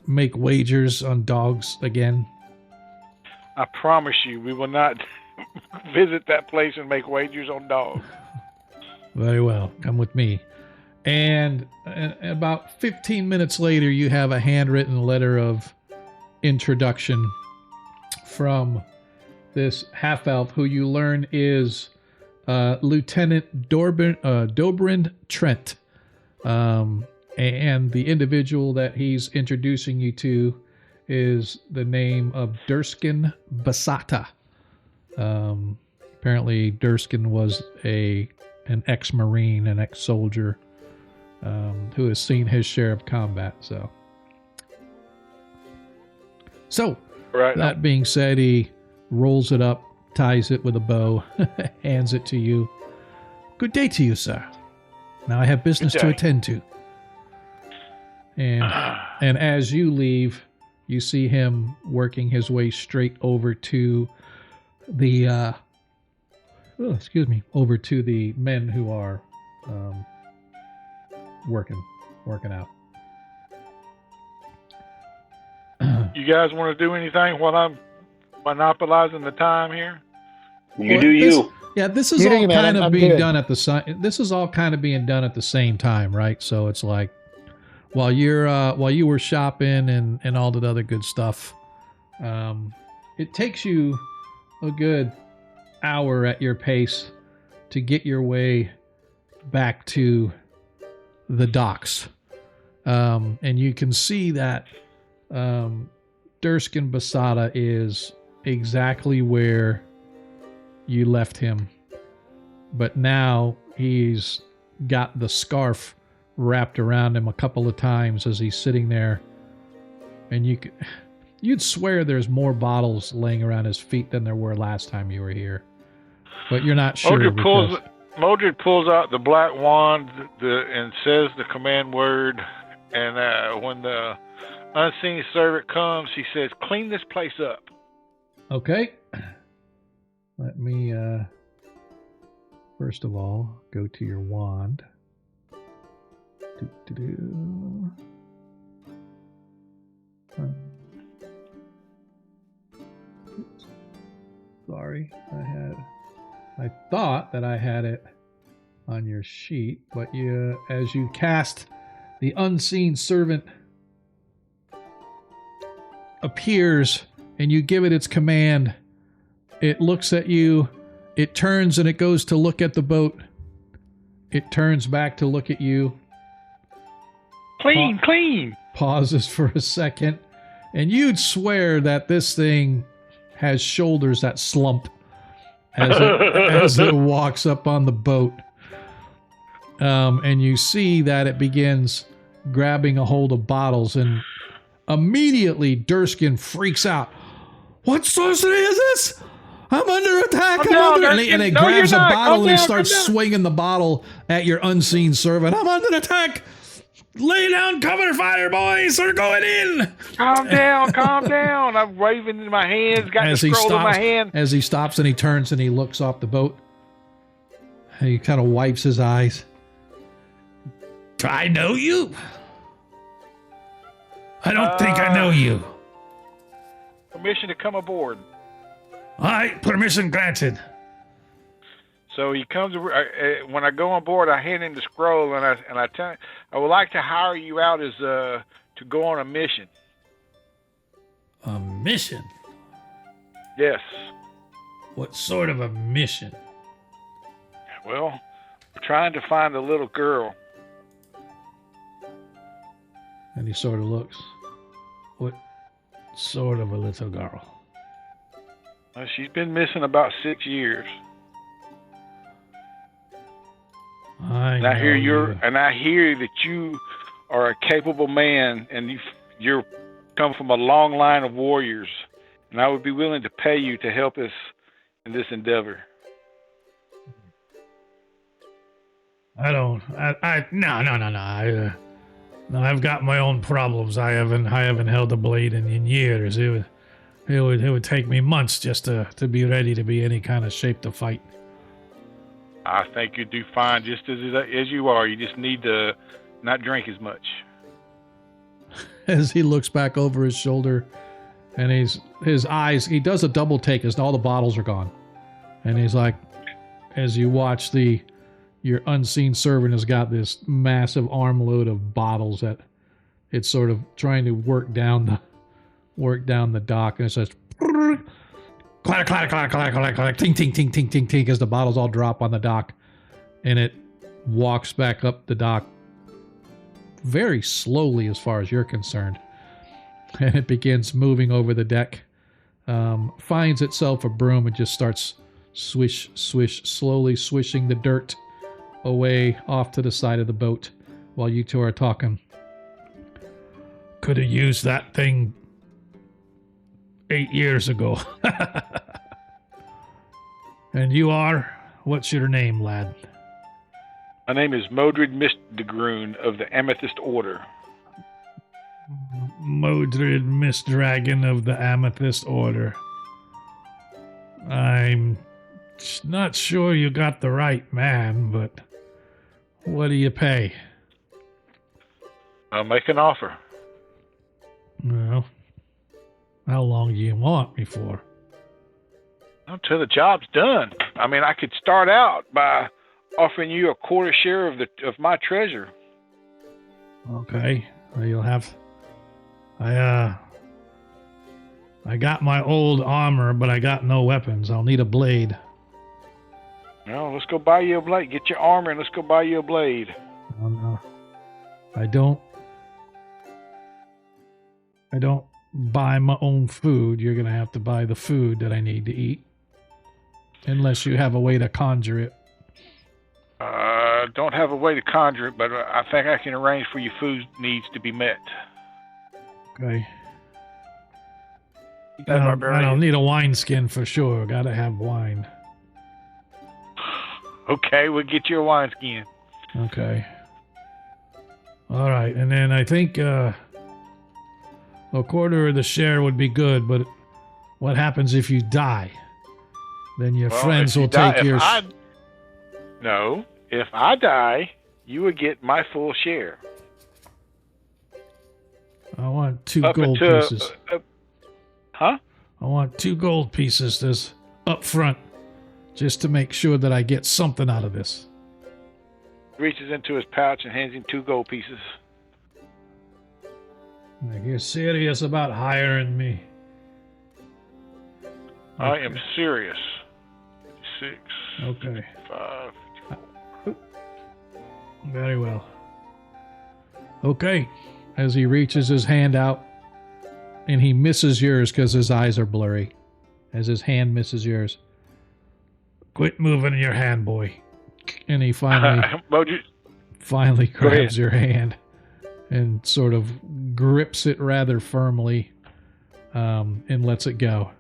make wagers on dogs again? I promise you, we will not visit that place and make wagers on dogs. Very well. Come with me. And about 15 minutes later, you have a handwritten letter of introduction from this half-elf who you learn is Lieutenant Dobrin Trent. And the individual that he's introducing you to is the name of Durskin Basata. Apparently, Durskin was an ex-Marine, an ex-soldier who has seen his share of combat. So right. That being said, he rolls it up, ties it with a bow, hands it to you. Good day to you, sir. Now I have business to attend to. And as you leave, you see him working his way straight over to the over to the men who are working out. You guys want to do anything while I'm monopolizing the time here? You do you. Yeah, this is all kind of being done at the same time, right? So it's like while you were shopping and all that other good stuff, it takes you a good hour at your pace to get your way back to the docks, and you can see that Durskin Basada is exactly where you left him, but now he's got the scarf wrapped around him a couple of times as he's sitting there, and you'd swear there's more bottles laying around his feet than there were last time you were here, but you're not sure. Mildred pulls out the black wand and says the command word, and when the unseen servant comes, he says, "Clean this place up." Okay. Let me, first of all, go to your wand. Oops. Sorry, I thought that I had it on your sheet, but as you cast, the unseen servant appears and you give it its command. It looks at you, it turns and it goes to look at the boat. It turns back to look at you. Clean. Pauses for a second, and you'd swear that this thing has shoulders that slump as it walks up on the boat. And you see that it begins grabbing a hold of bottles, and immediately Durskin freaks out. What sorcery is this? I'm under attack. And it grabs a bottle and he starts swinging the bottle at your unseen servant. I'm under attack. Lay down cover fire, boys. They're going in. Calm down. I'm waving in my hands, got the scroll in my hand. As he stops and he turns and he looks off the boat. And he kind of wipes his eyes. I know you? I don't think I know you. Permission to come aboard. All right, permission granted. So he comes. When I go on board, I hand him the scroll, and I tell him, I would like to hire you out as to go on a mission. A mission? Yes. What sort of a mission? Well, we're trying to find a little girl. And he sort of looks. What sort of a little girl? Well, she's been missing about 6 years. I hear that you are a capable man, and you're come from a long line of warriors, and I would be willing to pay you to help us in this endeavor. No. I've got my own problems. I haven't held a blade in years. It would take me months just to be ready to be any kind of shape to fight. I think you do fine just as you are. You just need to not drink as much. As he looks back over his shoulder, and his eyes, he does a double take as all the bottles are gone. And he's like, as you watch your unseen servant has got this massive armload of bottles that it's sort of trying to work down the dock, and it says clatter, clatter, clatter, clatter, clatter, clatter, ting, ting, ting, ting, ting, ting, as the bottles all drop on the dock, and it walks back up the dock very slowly as far as you're concerned, and it begins moving over the deck, finds itself a broom and just starts swish, swish, slowly swishing the dirt away off to the side of the boat while you two are talking. Could have used that thing 8 years ago. And you are? What's your name, lad? My name is Modred Mistdragoon of the Amethyst Order. Modred Mistdragon of the Amethyst Order. I'm not sure you got the right man, but what do you pay? I'll make an offer. Well, how long do you want me for? Until the job's done. I mean, I could start out by offering you a quarter share of my treasure. Okay. Well, you'll have... I got my old armor, but I got no weapons. I'll need a blade. Well, let's go buy you a blade. Get your armor and let's go buy you a blade. No. I don't I don't buy my own food, you're going to have to buy the food that I need to eat. Unless you have a way to conjure it. Don't have a way to conjure it, but I think I can arrange for your food needs to be met. Okay. I don't need a wineskin for sure. Gotta have wine. Okay, we'll get you a wineskin. Okay. All right, and then I think a quarter of the share would be good, but what happens if you die? Then your friends will take your... No, if I die, you would get my full share. I want 2 gold pieces. Huh? I want 2 gold pieces this up front, just to make sure that I get something out of this. Reaches into his pouch and hands him 2 gold pieces. Like, you're serious about hiring me? I am serious. 6. Okay. 5. Very well. Okay. As he reaches his hand out, and he misses yours because his eyes are blurry. As his hand misses yours. Quit moving your hand, boy. And he finally grabs your hand and sort of grips it rather firmly and lets it go.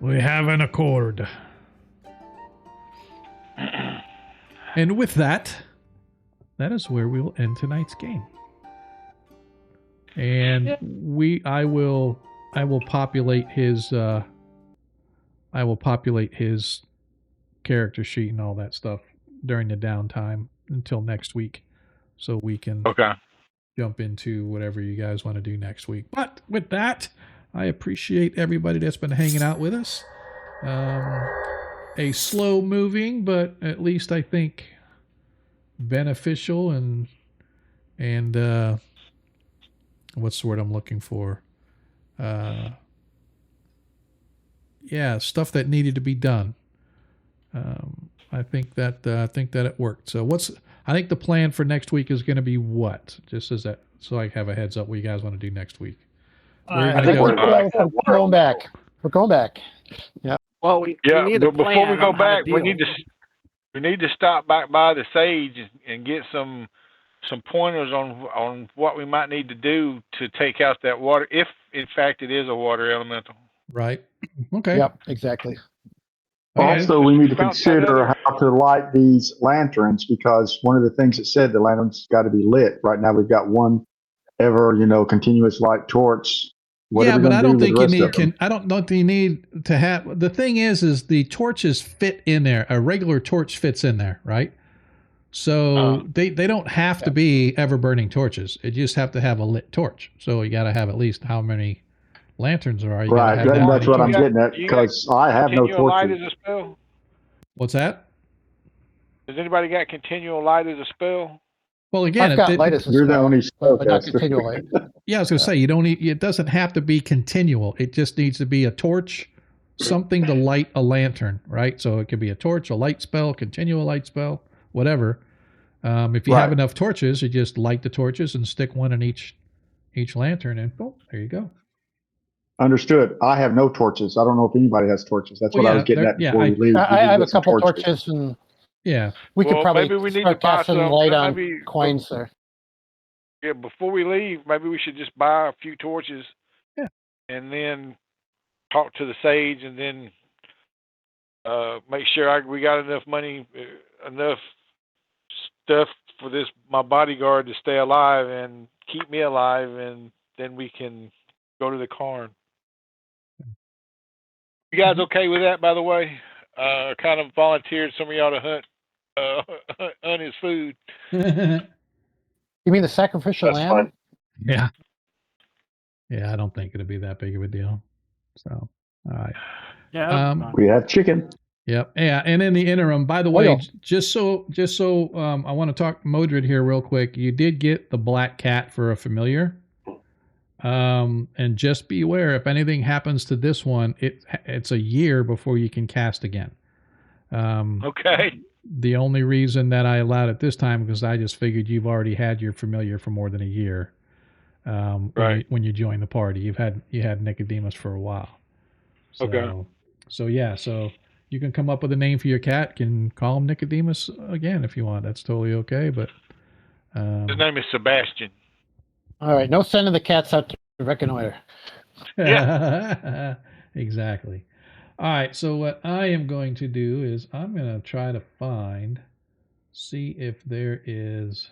We have an accord. And with that, that is where we will end tonight's game. And I will populate his character sheet and all that stuff during the downtime until next week, so we can jump into whatever you guys want to do next week. But with that, I appreciate everybody that's been hanging out with us. A slow moving, but at least I think beneficial and what's the word I'm looking for? Stuff that needed to be done. I think that it worked. So I think the plan for next week is going to be what? Just as that, so I have a heads up what you guys want to do next week. I think we're going back. We're going back. Yeah. Well, we need but before we go back, we need to stop back by the sage and get some pointers on what we might need to do to take out that water, if in fact it is a water elemental. Right. Okay. Yep. Exactly. Also, we need to consider how to light these lanterns, because one of the things that said the lanterns got to be lit. Right now, we've got one continuous light torch. But I don't think you need. I don't think you need to have. The thing is the torches fit in there. A regular torch fits in there, right? So they don't have to be ever burning torches. It just have to have a lit torch. So you got to have at least how many lanterns there are. You right, that's what I'm getting at, because I have no torches. Light as a spell? What's that? Has anybody got continual light as a spell? Well, again, I've got light as a you're the spell, only but not continual light. Yeah, I was going to say, you don't need. It doesn't have to be continual. It just needs to be a torch, something to light a lantern, right? So it could be a torch, a light spell, continual light spell, whatever. If you have enough torches, you just light the torches and stick one in each lantern, and boom, there you go. Understood. I have no torches. I don't know if anybody has torches. That's what I was getting at before we leave. I have a couple torches, and we could probably start casting light on coins there. Yeah, before we leave, maybe we should just buy a few torches. Yeah. And then talk to the sage, and then make sure we got enough money, enough stuff for my bodyguard to stay alive and keep me alive, and then we can go to the cairn. You guys okay with that, by the way? Kind of volunteered some of y'all to hunt his food. You mean the sacrificial lamb? Fine. Yeah. Yeah, I don't think it'd be that big of a deal. So, all right. Yeah. We have chicken. Yep. Yeah. And in the interim, by the way, just so I want to talk Modred here real quick. You did get the black cat for a familiar. And just be aware, if anything happens to this one, it's a year before you can cast again. Okay. The only reason that I allowed it this time, because I just figured you've already had your familiar for more than a year. Right. when you join the party. You had Nicodemus for a while. So, Okay. So yeah, so you can come up with a name for your cat. Can call him Nicodemus again if you want. That's totally okay. But His name is Sebastian. All right, no sending the cats out to reconnoiter. Exactly. All right. So what I am going to do is I'm going to try to see if there is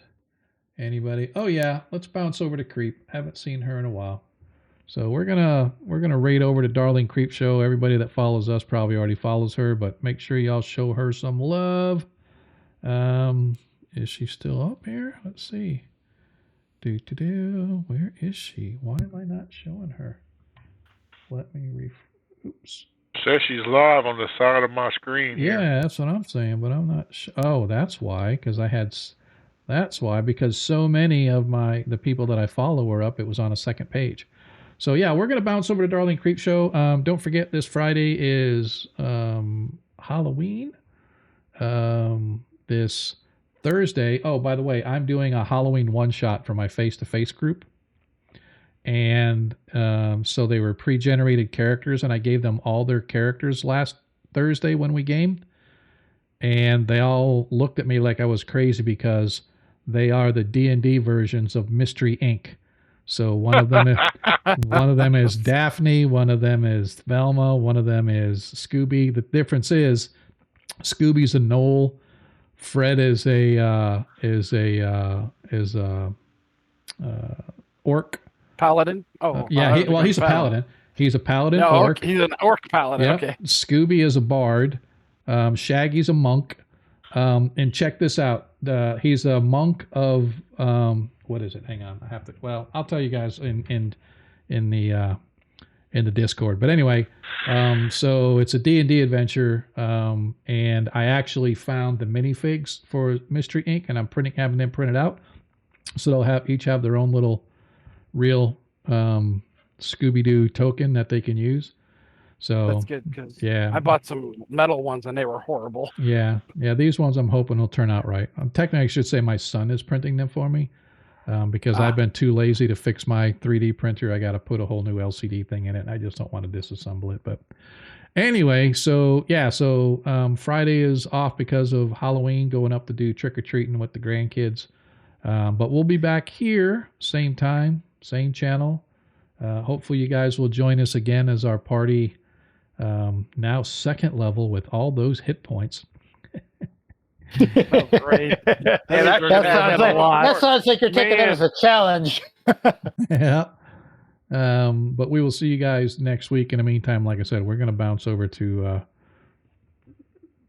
anybody. Oh yeah, let's bounce over to Creep. Haven't seen her in a while. So we're gonna raid over to Darling Creep Show. Everybody that follows us probably already follows her, but make sure y'all show her some love. Is she still up here? Let's see. Where is she? Why am I not showing her? Let me oops. Says she's live on the side of my screen here. Yeah, that's what I'm saying, but I'm not. Oh, that's why. That's why, because so many of the people that I follow were up. It was on a second page. So yeah, we're gonna bounce over to Darling Creep Show. Don't forget this Friday is Halloween. This Thursday. Oh, by the way, I'm doing a Halloween one shot for my face-to-face group, and so they were pre-generated characters, and I gave them all their characters last Thursday when we gamed, and they all looked at me like I was crazy because they are the D&D versions of Mystery Inc. So one of them is Daphne, one of them is Velma, one of them is Scooby. The difference is Scooby's a Knoll, Fred is a orc. Paladin. Oh, yeah. He's a paladin. He's a paladin orc. He's an orc paladin. Yep. Okay. Scooby is a bard. Shaggy's a monk. And check this out. He's a monk of what is it? Hang on, I have to. Well, I'll tell you guys in the Discord. But anyway, so it's a D&D adventure, and I actually found the minifigs for Mystery Inc. and I'm having them printed out, so they'll each have their own little real Scooby-Doo token that they can use. So that's good because yeah, I bought some metal ones and they were horrible. Yeah. These ones I'm hoping will turn out right. Technically, I should say my son is printing them for me because I've been too lazy to fix my 3D printer. I got to put a whole new LCD thing in it. And I just don't want to disassemble it. But anyway, so yeah, Friday is off because of Halloween, going up to do trick or treating with the grandkids. But we'll be back here, same time, same channel. Hopefully, you guys will join us again as our party. Now second level with all those hit points. Oh, great. That sounds like you're taking it as a challenge. Yeah. But we will see you guys next week. In the meantime, like I said, we're going to bounce over to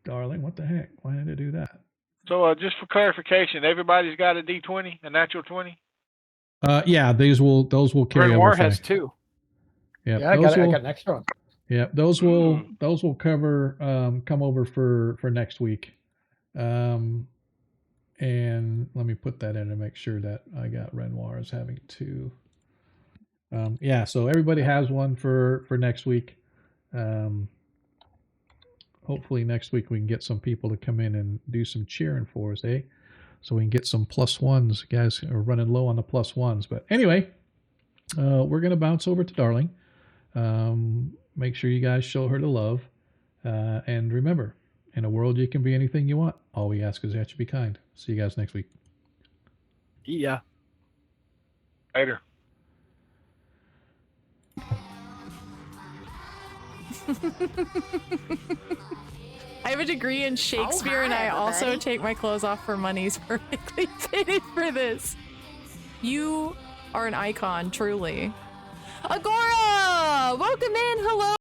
Darling. What the heck? Why did I do that? So just for clarification, everybody's got a D20, a natural 20? Yeah, those will carry Renoir over. has 2. Yeah, I got an extra one. Yeah, those will cover come over for next week. And let me put that in to make sure that I got Renoir as having 2. Yeah, so everybody has one for next week. Hopefully next week we can get some people to come in and do some cheering for us, eh? So we can get some +1s. Guys are running low on the +1s. But anyway, we're going to bounce over to Darling. Make sure you guys show her the love. And remember, in a world you can be anything you want. All we ask is that you be kind. See you guys next week. Yeah. Later. I have a degree in Shakespeare, and I also take my clothes off for money's perfectly fitted for this. You are an icon, truly. Agora! Welcome in, hello!